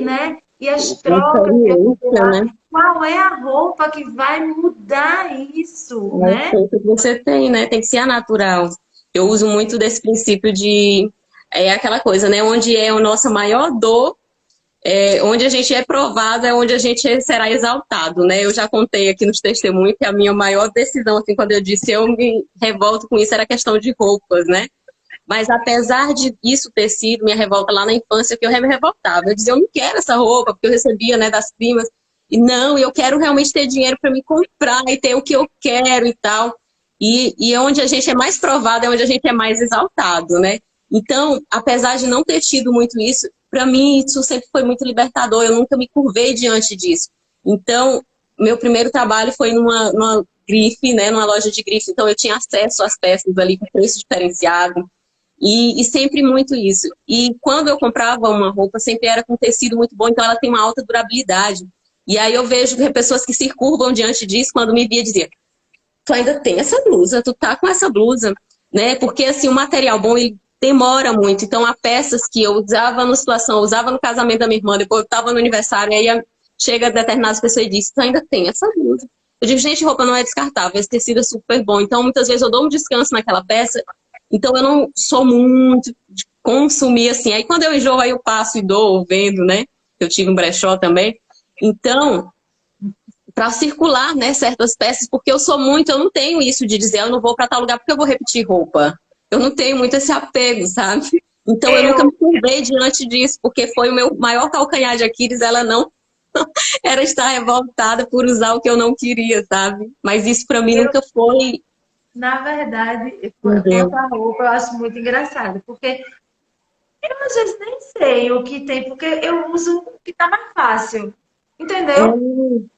né? E as trocas que eu vou ter Experiência, lá. né? Qual é a roupa que vai mudar isso, É a né? essência que você tem, né? Tem que ser a natural. Eu uso muito desse princípio de aquela coisa, né? Onde é a nossa maior dor, onde a gente é provado, é onde a gente será exaltado, né? Eu já contei aqui nos testemunhos que a minha maior decisão, assim, quando eu disse eu me revolto com isso, era questão de roupas, né? Mas apesar de isso ter sido minha revolta lá na infância, que eu me revoltava. Eu dizia, eu não quero essa roupa, porque eu recebia, né, das primas. E não, eu quero realmente ter dinheiro para me comprar e ter o que eu quero e tal. E onde a gente é mais provado é onde a gente é mais exaltado, né? Então, apesar de não ter tido muito isso, para mim isso sempre foi muito libertador. Eu nunca me curvei diante disso. Então, meu primeiro trabalho foi numa grife, né, numa loja de grife. Então, eu tinha acesso às peças ali com preço diferenciado. E sempre muito isso. E quando eu comprava uma roupa, sempre era com tecido muito bom, então ela tem uma alta durabilidade. E aí eu vejo pessoas que se curvam diante disso, quando me via dizer, tu ainda tem essa blusa, tu tá com essa blusa, né? Porque assim, o material bom, ele demora muito. Então, há peças que eu usava na situação, eu usava no casamento da minha irmã, depois eu estava no aniversário, e aí chega determinadas pessoas e diz, tu ainda tem essa blusa. Eu digo, gente, roupa não é descartável, esse tecido é super bom. Então, muitas vezes eu dou um descanso naquela peça. Então, eu não sou muito de consumir assim. Aí, quando eu enjoo, aí eu passo e dou, vendo, né? Eu tive um brechó também. Então, para circular, né, certas peças, porque eu não tenho isso de dizer, eu não vou para tal lugar porque eu vou repetir roupa. Eu não tenho muito esse apego, sabe? Então, eu nunca me curvei diante disso, porque foi o meu maior calcanhar de Aquiles, ela não era estar revoltada por usar o que eu não queria, sabe? Mas isso para mim nunca foi. Na verdade, Entendeu? quanto à roupa, eu acho muito engraçado, porque eu às vezes nem sei o que tem, porque eu uso o que tá mais fácil, entendeu?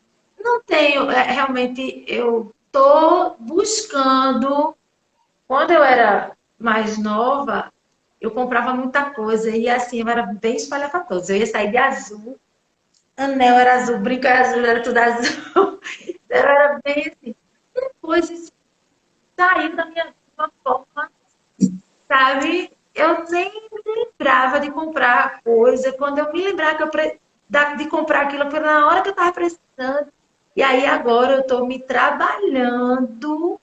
Não tenho, realmente, eu tô buscando. Quando eu era mais nova, eu comprava muita coisa e assim, eu era bem espalhafatosa. Eu ia sair de azul, anel era azul, brinco era azul, era tudo azul. Eu era bem assim. Depois isso saiu da minha vida de uma forma, sabe? Eu nem me lembrava de comprar coisa. Quando eu me lembrava que de comprar aquilo, foi na hora que eu estava precisando. E aí agora eu estou me trabalhando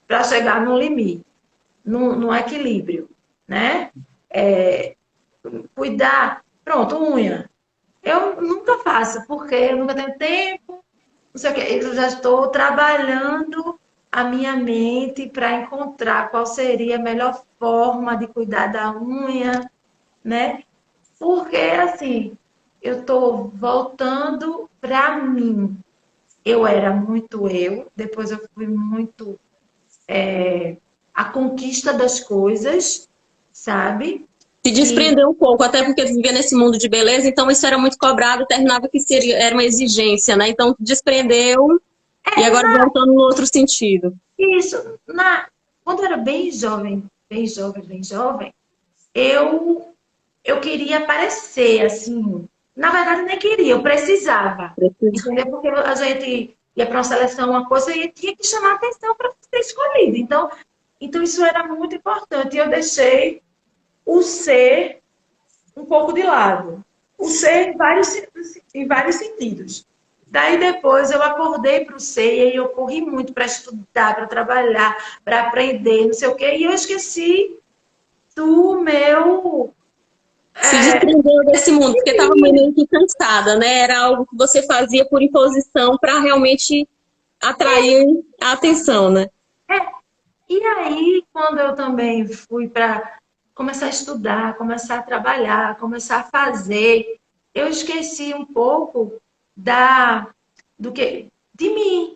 para chegar no limite, no equilíbrio, né? É, cuidar, pronto, unha. Eu nunca faço, porque eu nunca tenho tempo, não sei o quê. Eu já estou trabalhando a minha mente para encontrar qual seria a melhor forma de cuidar da unha, né? Porque, assim, eu estou voltando para mim. Eu era muito eu, depois eu fui muito a conquista das coisas, sabe? Se E desprendeu um pouco, até porque tu vivia nesse mundo de beleza, então isso era muito cobrado, terminava que seria, era uma exigência, né? Então desprendeu e agora voltando no outro sentido. isso, quando eu era bem jovem, bem jovem, bem jovem, eu queria aparecer, assim. Na verdade, nem queria, eu precisava. Entendeu? Porque a gente ia para uma seleção, uma coisa, e tinha que chamar atenção para ser escolhido. Então, isso era muito importante. E eu deixei o ser um pouco de lado. O ser em vários sentidos. Daí depois eu acordei para o ser e aí eu corri muito para estudar, para trabalhar, para aprender, não sei o quê. E eu esqueci do meu. Se desprendeu desse mundo, porque estava meio que cansada, né? Era algo que você fazia por imposição para realmente atrair a atenção, né? E aí, quando eu também fui para começar a estudar, começar a trabalhar, começar a fazer, eu esqueci um pouco da do que de mim.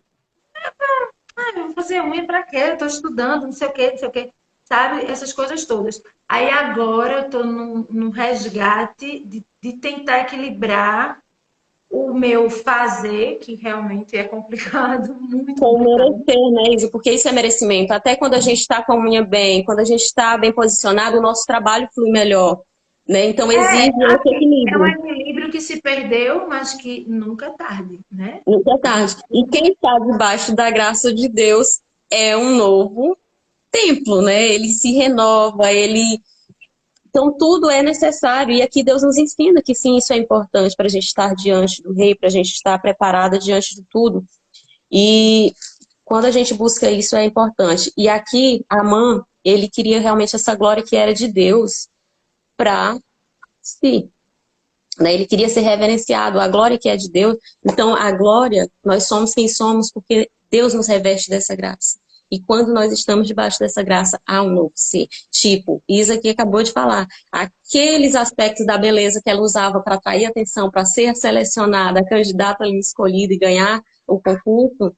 Eu vou fazer unha para quê? Eu estou estudando, não sei o quê, não sei o quê, sabe? Essas coisas todas. Aí agora eu estou num resgate de tentar equilibrar o meu fazer, que realmente é complicado, muito Com complicado. merecer, né, Isa? Porque isso é merecimento. Até quando a gente está com a unha bem, quando a gente está bem posicionado, o nosso trabalho flui melhor, né? Então exige esse Assim, é um equilíbrio. equilíbrio que se perdeu, mas que nunca é tarde, né? Nunca é tarde. E quem está debaixo da graça de Deus é um novo templo, né? Ele se renova, ele. Então tudo é necessário. E aqui Deus nos ensina que sim, isso é importante para a gente estar diante do Rei, para a gente estar preparada diante de tudo. E quando a gente busca isso é importante. E aqui, Amã, ele queria realmente essa glória que era de Deus para si. Né? Ele queria ser reverenciado, a glória que é de Deus. Então, a glória, nós somos quem somos porque Deus nos reveste dessa graça. E quando nós estamos debaixo dessa graça, há um novo ser. Tipo, Isa aqui acabou de falar, aqueles aspectos da beleza que ela usava para atrair atenção, para ser selecionada, a candidata ali escolhida e ganhar o concurso,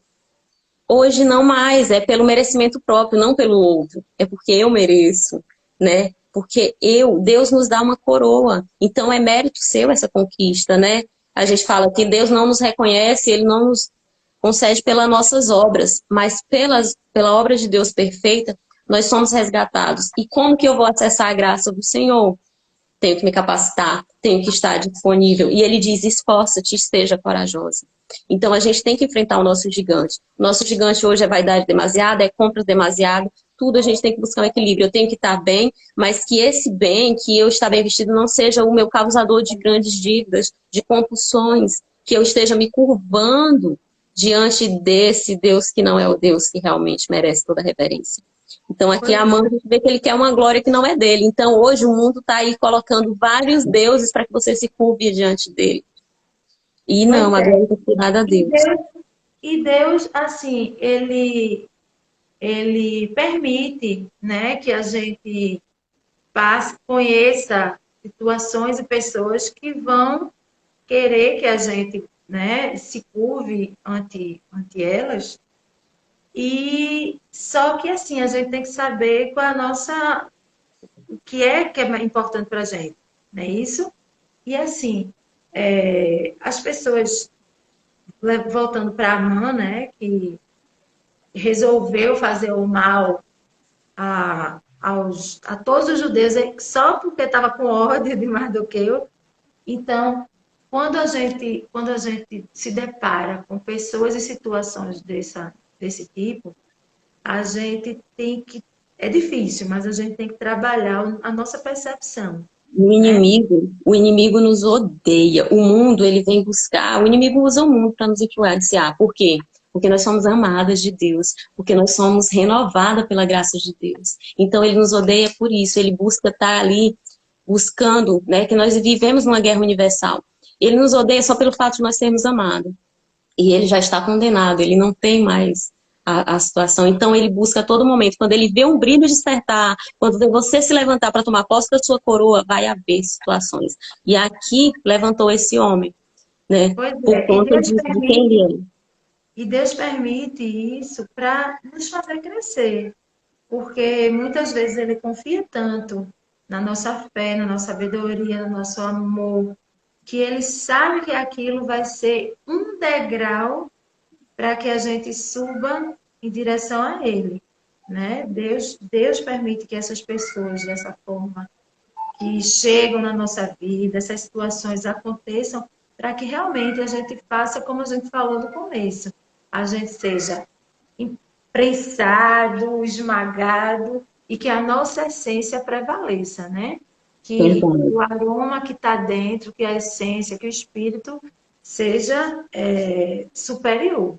hoje não mais, é pelo merecimento próprio, não pelo outro. É porque eu mereço, né? Porque Deus nos dá uma coroa. Então é mérito seu essa conquista, né? A gente fala que Deus não nos reconhece, Ele não nos concede pelas nossas obras, mas pela obra de Deus perfeita, nós somos resgatados. E como que eu vou acessar a graça do Senhor? Tenho que me capacitar, tenho que estar disponível. E ele diz, esforça-te, esteja corajosa. Então a gente tem que enfrentar o nosso gigante. O nosso gigante hoje é vaidade demasiada, é compra demasiado, tudo a gente tem que buscar um equilíbrio. Eu tenho que estar bem, mas que esse bem, que eu estar bem vestido, não seja o meu causador de grandes dívidas, de compulsões, que eu esteja me curvando diante desse Deus que não é o Deus que realmente merece toda a reverência. Então aqui a Amanda, a gente vê que ele quer uma glória que não é dele. Então hoje o mundo está aí colocando vários deuses para que você se curve diante dele. E Pois não, a é. glória é dada a E Deus. Deus, e Deus, assim, ele permite, né, que a gente conheça situações e pessoas que vão querer que a gente, né, se curve ante elas. E só que assim, a gente tem que saber qual é a nossa, o que é importante para a gente, não é isso? E assim, as pessoas voltando para Amã, né, que resolveu fazer o mal a todos os judeus só porque estava com ordem de Mardoqueu. Então, quando a gente se depara com pessoas e situações desse tipo, a gente tem que. É difícil, mas a gente tem que trabalhar a nossa percepção, né? O inimigo nos odeia. O mundo, ele vem buscar. O inimigo usa o mundo para nos influenciar. Por quê? Porque nós somos amadas de Deus, porque nós somos renovadas pela graça de Deus. Então, ele nos odeia por isso. Ele busca estar ali buscando, né, que nós vivemos numa guerra universal. Ele nos odeia só pelo fato de nós sermos amados. E ele já está condenado, ele não tem mais a situação. Então ele busca a todo momento. Quando ele vê um brilho despertar, quando vê você se levantar para tomar posse da sua coroa, vai haver situações. E aqui levantou esse homem, né? Pois Por é, conta de quem ele é. e Deus permite isso para nos fazer crescer, porque muitas vezes Ele confia tanto na nossa fé, na nossa sabedoria, no nosso amor, que Ele sabe que aquilo vai ser um degrau para que a gente suba em direção a Ele, né? Deus permite que essas pessoas, dessa forma, que chegam na nossa vida, essas situações aconteçam, para que realmente a gente faça como a gente falou no começo, a gente seja prensado, esmagado e que a nossa essência prevaleça, né? Que Verdade. o aroma que está dentro, que a essência, que o espírito seja superior.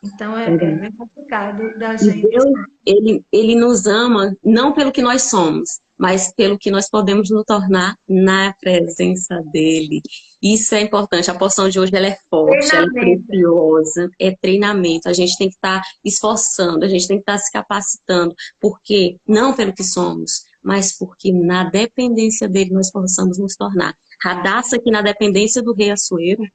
Então é Verdade. meio complicado da E gente. Deus, ele nos ama não pelo que nós somos, mas pelo que nós podemos nos tornar na presença dele. Isso é importante. A porção de hoje ela é forte, ela é Treinamento. preciosa, é treinamento. A gente tem que estar esforçando, a gente tem que estar se capacitando, porque não pelo que somos, mas porque na dependência dele nós possamos nos tornar. Radassa, que na dependência do rei Assuero,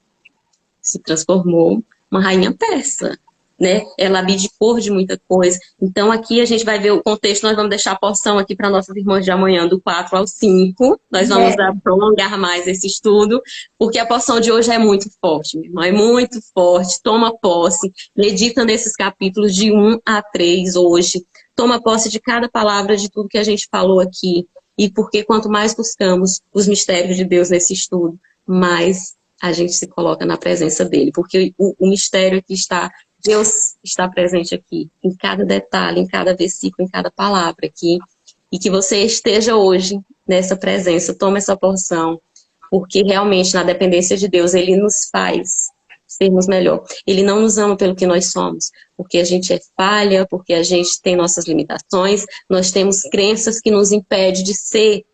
se transformou uma rainha persa, né? Ela abdicou de muita coisa. Então, aqui a gente vai ver o contexto, nós vamos deixar a porção aqui para nossas irmãs de amanhã, do 4 ao 5. Nós vamos prolongar mais esse estudo, porque a porção de hoje é muito forte, minha irmã, é muito forte. Toma posse, medita nesses capítulos de 1 a 3 hoje. Toma posse de cada palavra de tudo que a gente falou aqui. E porque quanto mais buscamos os mistérios de Deus nesse estudo, mais a gente se coloca na presença dele, porque o mistério aqui está, Deus está presente aqui, em cada detalhe, em cada versículo, em cada palavra aqui, e que você esteja hoje nessa presença, tome essa porção, porque realmente na dependência de Deus, ele nos faz sermos melhor. Ele não nos ama pelo que nós somos, porque a gente é falha, porque a gente tem nossas limitações, nós temos crenças que nos impedem de ser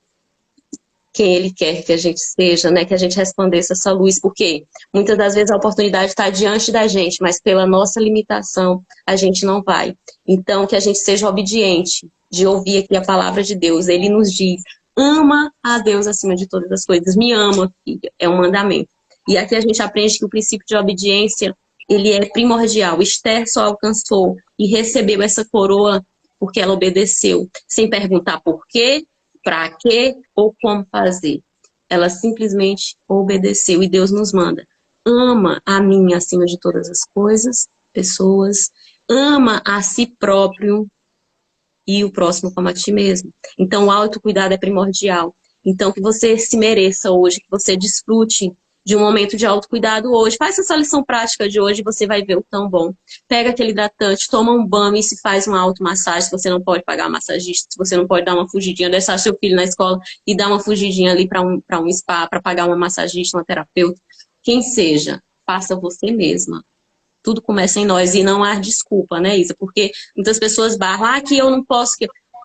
quem ele quer que a gente seja, né? Que a gente resplandeça essa luz, porque muitas das vezes a oportunidade está diante da gente, mas pela nossa limitação a gente não vai. Então, que a gente seja obediente de ouvir aqui a palavra de Deus. Ele nos diz, ama a Deus acima de todas as coisas. Me ama, filha, é um mandamento. E aqui a gente aprende que o princípio de obediência, ele é primordial. Esther só alcançou e recebeu essa coroa porque ela obedeceu, sem perguntar por quê, para quê ou como fazer. Ela simplesmente obedeceu e Deus nos manda. Ama a mim acima de todas as coisas, pessoas. Ama a si próprio e o próximo como a ti mesmo. Então o autocuidado é primordial. Então que você se mereça hoje, que você desfrute de um momento de autocuidado hoje. Faça essa lição prática de hoje e você vai ver o tão bom. Pega aquele hidratante, toma um banho e se faz uma automassagem. Se você não pode pagar uma massagista, se você não pode dar uma fugidinha, deixar seu filho na escola e dar uma fugidinha ali para um spa, para pagar uma massagista, uma terapeuta. Quem seja, faça você mesma. Tudo começa em nós e não há desculpa, né, Isa? Porque muitas pessoas barram, que eu não posso...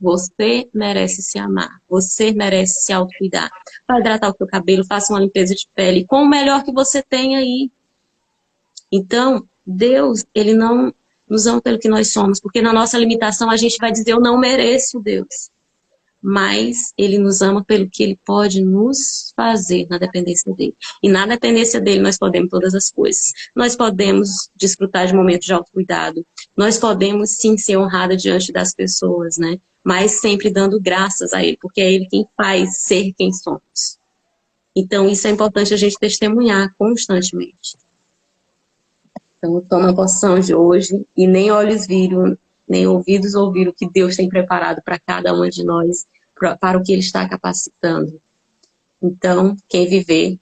Você merece se amar, você merece se autocuidar. Vai hidratar o seu cabelo, faça uma limpeza de pele com o melhor que você tem aí. Então, Deus, ele não nos ama pelo que nós somos, porque na nossa limitação a gente vai dizer, eu não mereço Deus. Mas ele nos ama pelo que ele pode nos fazer na dependência dele. E na dependência dele nós podemos todas as coisas. Nós podemos desfrutar de momentos de autocuidado. Nós podemos sim ser honrada diante das pessoas, né? Mas sempre dando graças a ele, porque é ele quem faz ser quem somos. Então isso é importante a gente testemunhar constantemente. Então, toma a porção de hoje e nem olhos viram, nem ouvidos ouviram o que Deus tem preparado para cada um de nós, para o que Ele está capacitando. Então, quem viver,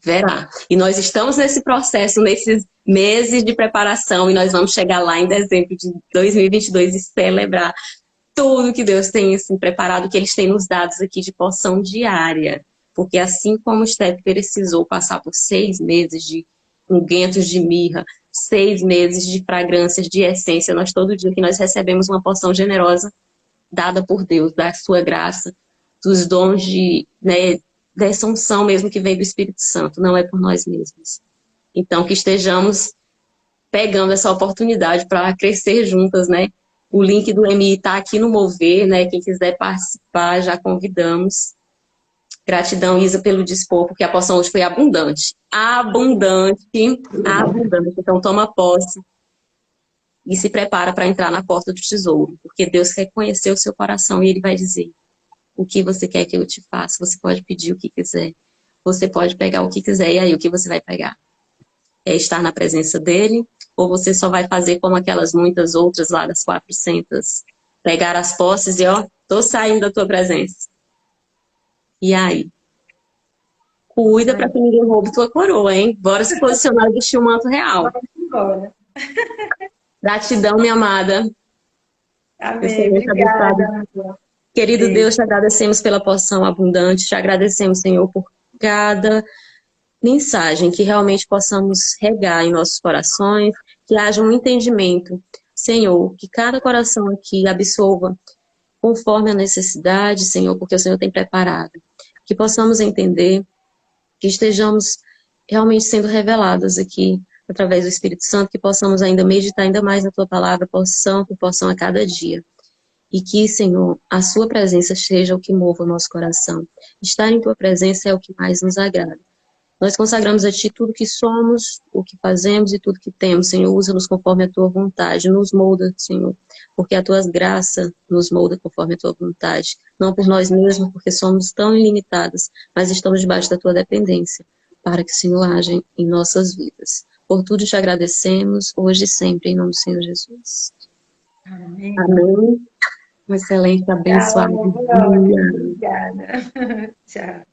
verá. E nós estamos nesse processo, nesses meses de preparação, e nós vamos chegar lá em dezembro de 2022 e celebrar tudo que Deus tem assim, preparado, que eles têm nos dados aqui de porção diária. Porque assim como o Steph precisou passar por 6 meses de unguentos de mirra, 6 meses de fragrâncias, de essência, nós todo dia que nós recebemos uma porção generosa dada por Deus, da sua graça, dos dons de, né, dessa unção mesmo que vem do Espírito Santo, não é por nós mesmos. Então, que estejamos pegando essa oportunidade para crescer juntas, né? O link do MI está aqui no Mover, né? Quem quiser participar, já convidamos. Gratidão, Isa, pelo dispor, porque a porção hoje foi abundante. Abundante, abundante. Então, toma posse e se prepara para entrar na porta do tesouro, porque Deus reconheceu o seu coração e Ele vai dizer o que você quer que eu te faça. Você pode pedir o que quiser. Você pode pegar o que quiser. E aí, o que você vai pegar? É estar na presença dEle? Ou você só vai fazer como aquelas muitas outras lá das 400? Pegar as posses e, ó, tô saindo da tua presença. E aí? Cuida para que ninguém roube tua coroa, hein? Bora se posicionar e vestir o manto real. Bora. Gratidão, minha amada. Amém. Obrigada. Querido Deus, te agradecemos pela porção abundante, te agradecemos, Senhor, por cada mensagem que realmente possamos regar em nossos corações, que haja um entendimento, Senhor, que cada coração aqui absorva conforme a necessidade, Senhor, porque o Senhor tem preparado. Que possamos entender, que estejamos realmente sendo reveladas aqui através do Espírito Santo, que possamos ainda meditar ainda mais na Tua palavra, porção por porção a cada dia. E que, Senhor, a sua presença seja o que mova o nosso coração. Estar em tua presença é o que mais nos agrada. Nós consagramos a ti tudo que somos, o que fazemos e tudo que temos. Senhor, usa-nos conforme a tua vontade. Nos molda, Senhor, porque a tua graça nos molda conforme a tua vontade. Não por nós mesmos, porque somos tão ilimitadas, mas estamos debaixo da tua dependência, para que o Senhor haja em nossas vidas. Por tudo te agradecemos, hoje e sempre, em nome do Senhor Jesus. Amém. Amém. Um excelente, abençoado dia. Obrigada. Tchau.